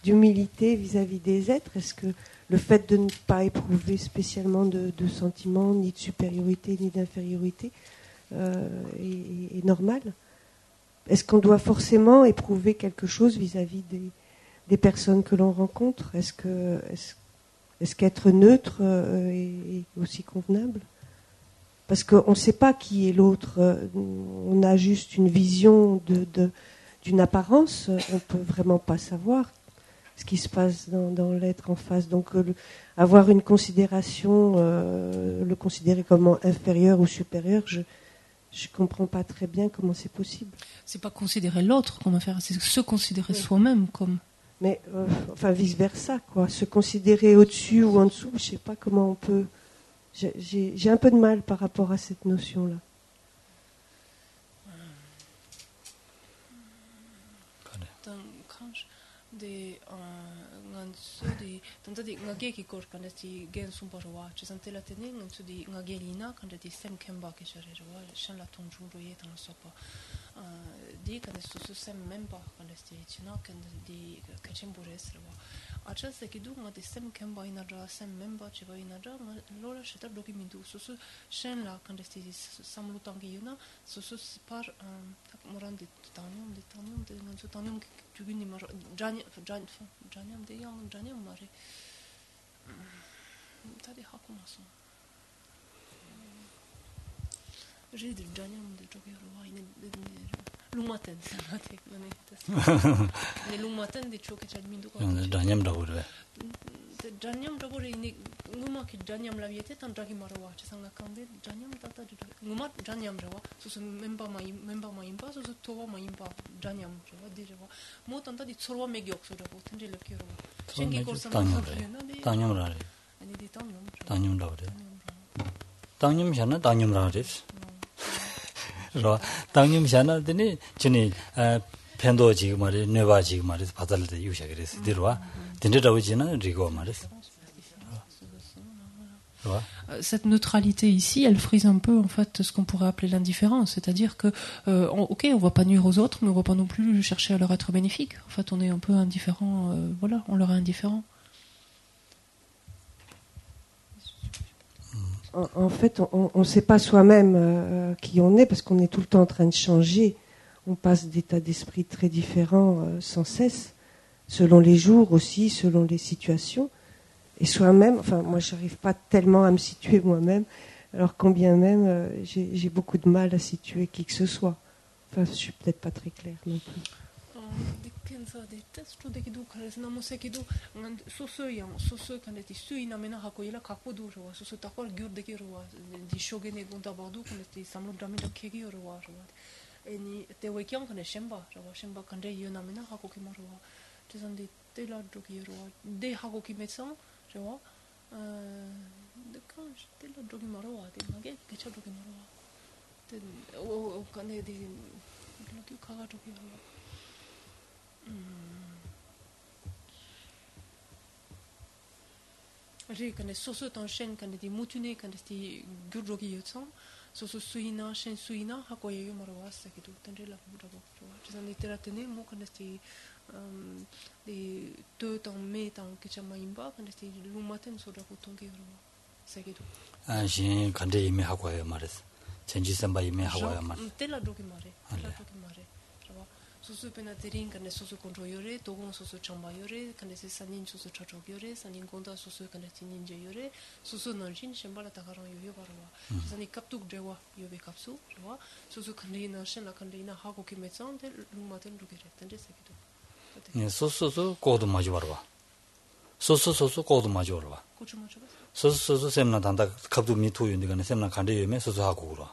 d'humilité vis-à-vis des êtres? Est-ce que le fait de ne pas éprouver spécialement de sentiments, ni de supériorité, ni d'infériorité, est normal? Est-ce qu'on doit forcément éprouver quelque chose vis-à-vis des personnes que l'on rencontre? Est-ce qu'être neutre est aussi convenable? Parce qu'on ne sait pas qui est l'autre, on a juste une vision d'une apparence, on ne peut vraiment pas savoir ce qui se passe dans l'être en face. Donc avoir une considération, le considérer comme inférieur ou supérieur, je ne comprends pas très bien comment c'est possible. C'est pas considérer l'autre comme inférieur, c'est se considérer soi-même comme... Mais vice-versa, quoi. Se considérer au-dessus ou en dessous, je ne sais pas comment on peut... J'ai un peu de mal par rapport à cette notion-là. Acest ekidu nga de sem kemba inadra sem memba cheva inadra nga lora sheta documentu susu shen la quand esti samlu tangi yuna susu par moran de tanium de ngansu tanium tuguni mar janiam de yang janiam mare tadi hakumaso j'ai de janiam de tokyo wa ine lumaten sanate ne lumaten de choke chadmindu ko janiam da gore janiam da gore ni nguma ki janiam la viete tan dragi marwa chasanga kande janiam tata nguma janiam rawa so memba ma impa so towa ma impa janiam rawa de rawa mo tanta di sorwa me gyok so rawa tende le kyo rawa shengi korsa tanyam ra ani di tanyam da gore tanyam shana tanyam ra res 로 당님 샤나더니 진이 펜도 지금 말이 네바 지금 말이 받을 때 유샤 그랬어. 들어와. 된다고 지는 리고 말했어. Cette neutralité ici, elle frise un peu en fait ce qu'on pourrait appeler l'indifférence, c'est-à-dire que on va pas nuire aux autres, mais on va pas non plus chercher à leur être bénéfique. En fait, on est un peu indifférent, on leur est indifférent. En fait, on ne sait pas soi-même qui on est parce qu'on est tout le temps en train de changer. On passe d'états d'esprit très différents sans cesse, selon les jours aussi, selon les situations. Et soi-même, moi, je n'arrive pas tellement à me situer moi-même, alors combien même j'ai beaucoup de mal à situer qui que ce soit. Enfin, je ne suis peut-être pas très claire non plus. J'ai quand soso t'enchaîne quand des moutune quand des gurjogi yotsan soso suina shen suina hakoye marwa sakidu tendre la budago tu sais n'était tenu mo quand des deux temps mais tant que chama imba quand des lumaten soda ko tonge ro sakidu ah j'ai quand des ime hakoye mares chenji samba ime hakoye mar tela doki mare 소수 페나테린 간에 소수 컨트롤요레 도공 소수 chamba요레 간에 사닌 소수 차초요레 사닌 곤다 소수 간에 진인제요레 소수 난신 셴발라 타가랑 요요 바로와 사니 갑뚝 제와 요베 갑수 제와 소수 간데나 셴라 간데나 하고 키메선데 룽마텐 루게레 텐데 세기도 네 소소소 코드 마주 바로와 소소소소 코드 마주 바로와 고추 맞아 소소소 셈나 단다 갑뚝 미토요인데 간에 셈나 간데 요메 소소 하고 그러와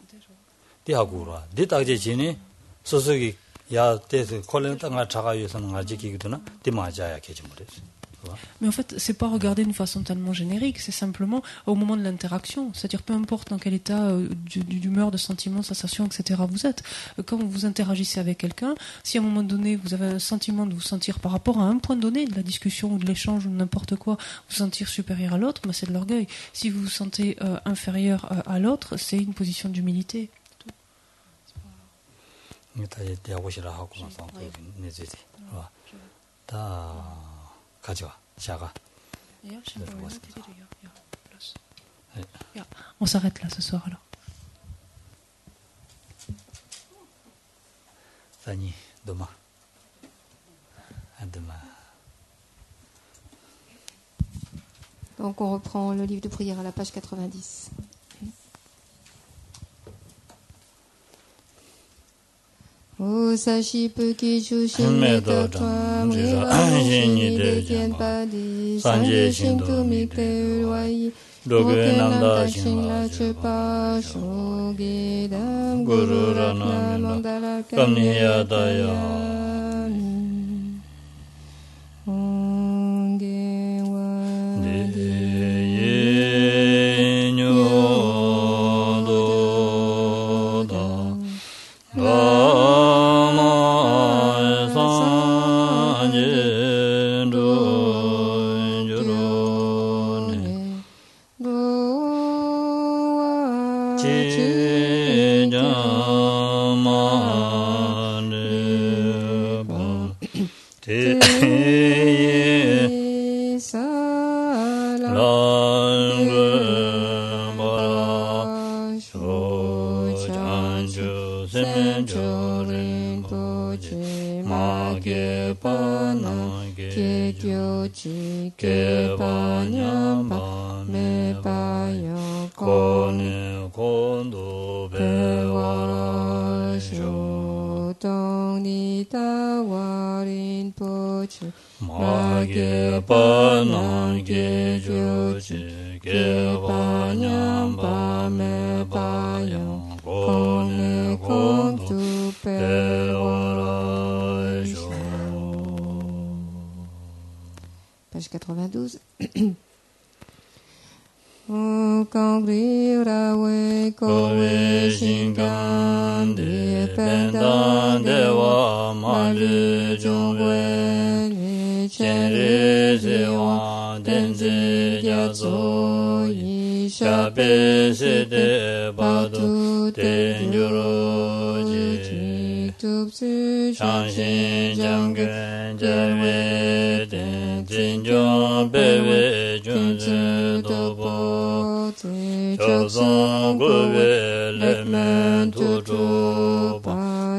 디 하고 그러와 디 딱제 지니 소소기 야 때서 콜렌 땅아 자가유에서는 아직 기기도나 디마자야 계지모레스. Mais en fait, c'est pas regarder d'une façon tellement générique, c'est simplement au moment de l'interaction. C'est-à-dire, peu importe dans quel état d'humeur, de sentiment, de sensation, etc. vous êtes, quand vous interagissez avec quelqu'un, si à un moment donné vous avez un sentiment de vous sentir par rapport à un point donné de la discussion ou de l'échange ou n'importe quoi, vous sentir supérieur à l'autre, c'est de l'orgueil. Si vous vous sentez inférieur à l'autre, c'est une position d'humilité. 다 대하고시라 하고 나서 내지지. 다 가져와. 자가. On s'arrête là ce soir alors. Sani, demain. À demain. Donc on reprend le livre de prière à la page 90. O sashi puki shushin meta twa mwiwa shini de kien pa di sanje shintu mikte urwai roke namda shinla chepa shogi dam guru ratna mandala kamniya daya onge wadi ye nyo do da Page 92. O Kangri Rawe Kowe Shingan De Pendan Dewa Malu Jongwe Ni Chenri Zewa Denzi Gyazo Isha Peside Badu Tenjuro Ji Tupsi Shanshin Jamgen Jawe Jinjong Bebe Junzi Dobo Chokson Gube Lekmen Tutu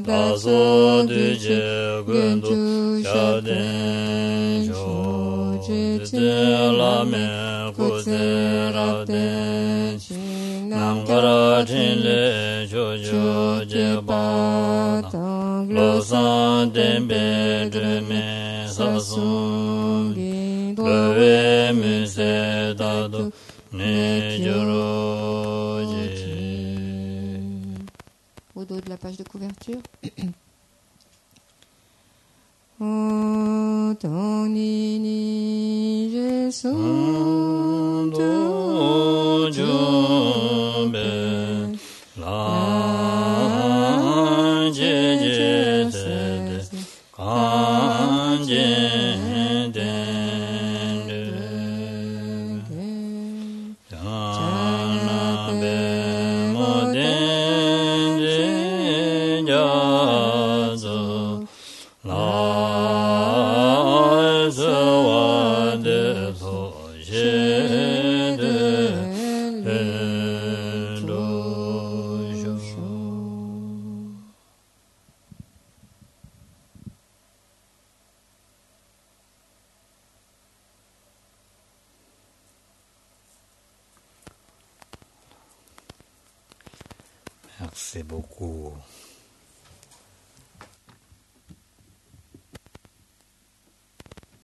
Daso Duje Gundu Shaden Shojite Lame Kutse Rabden Namkara Chinle Jojo Jeba Losan Dembe Dreme Sasun Lewe Muse Dadu Nejoroji. Au dos de la page de couverture. O Tonini Jesun Do Jumbe La Jeje Sede Kanje Merci beaucoup.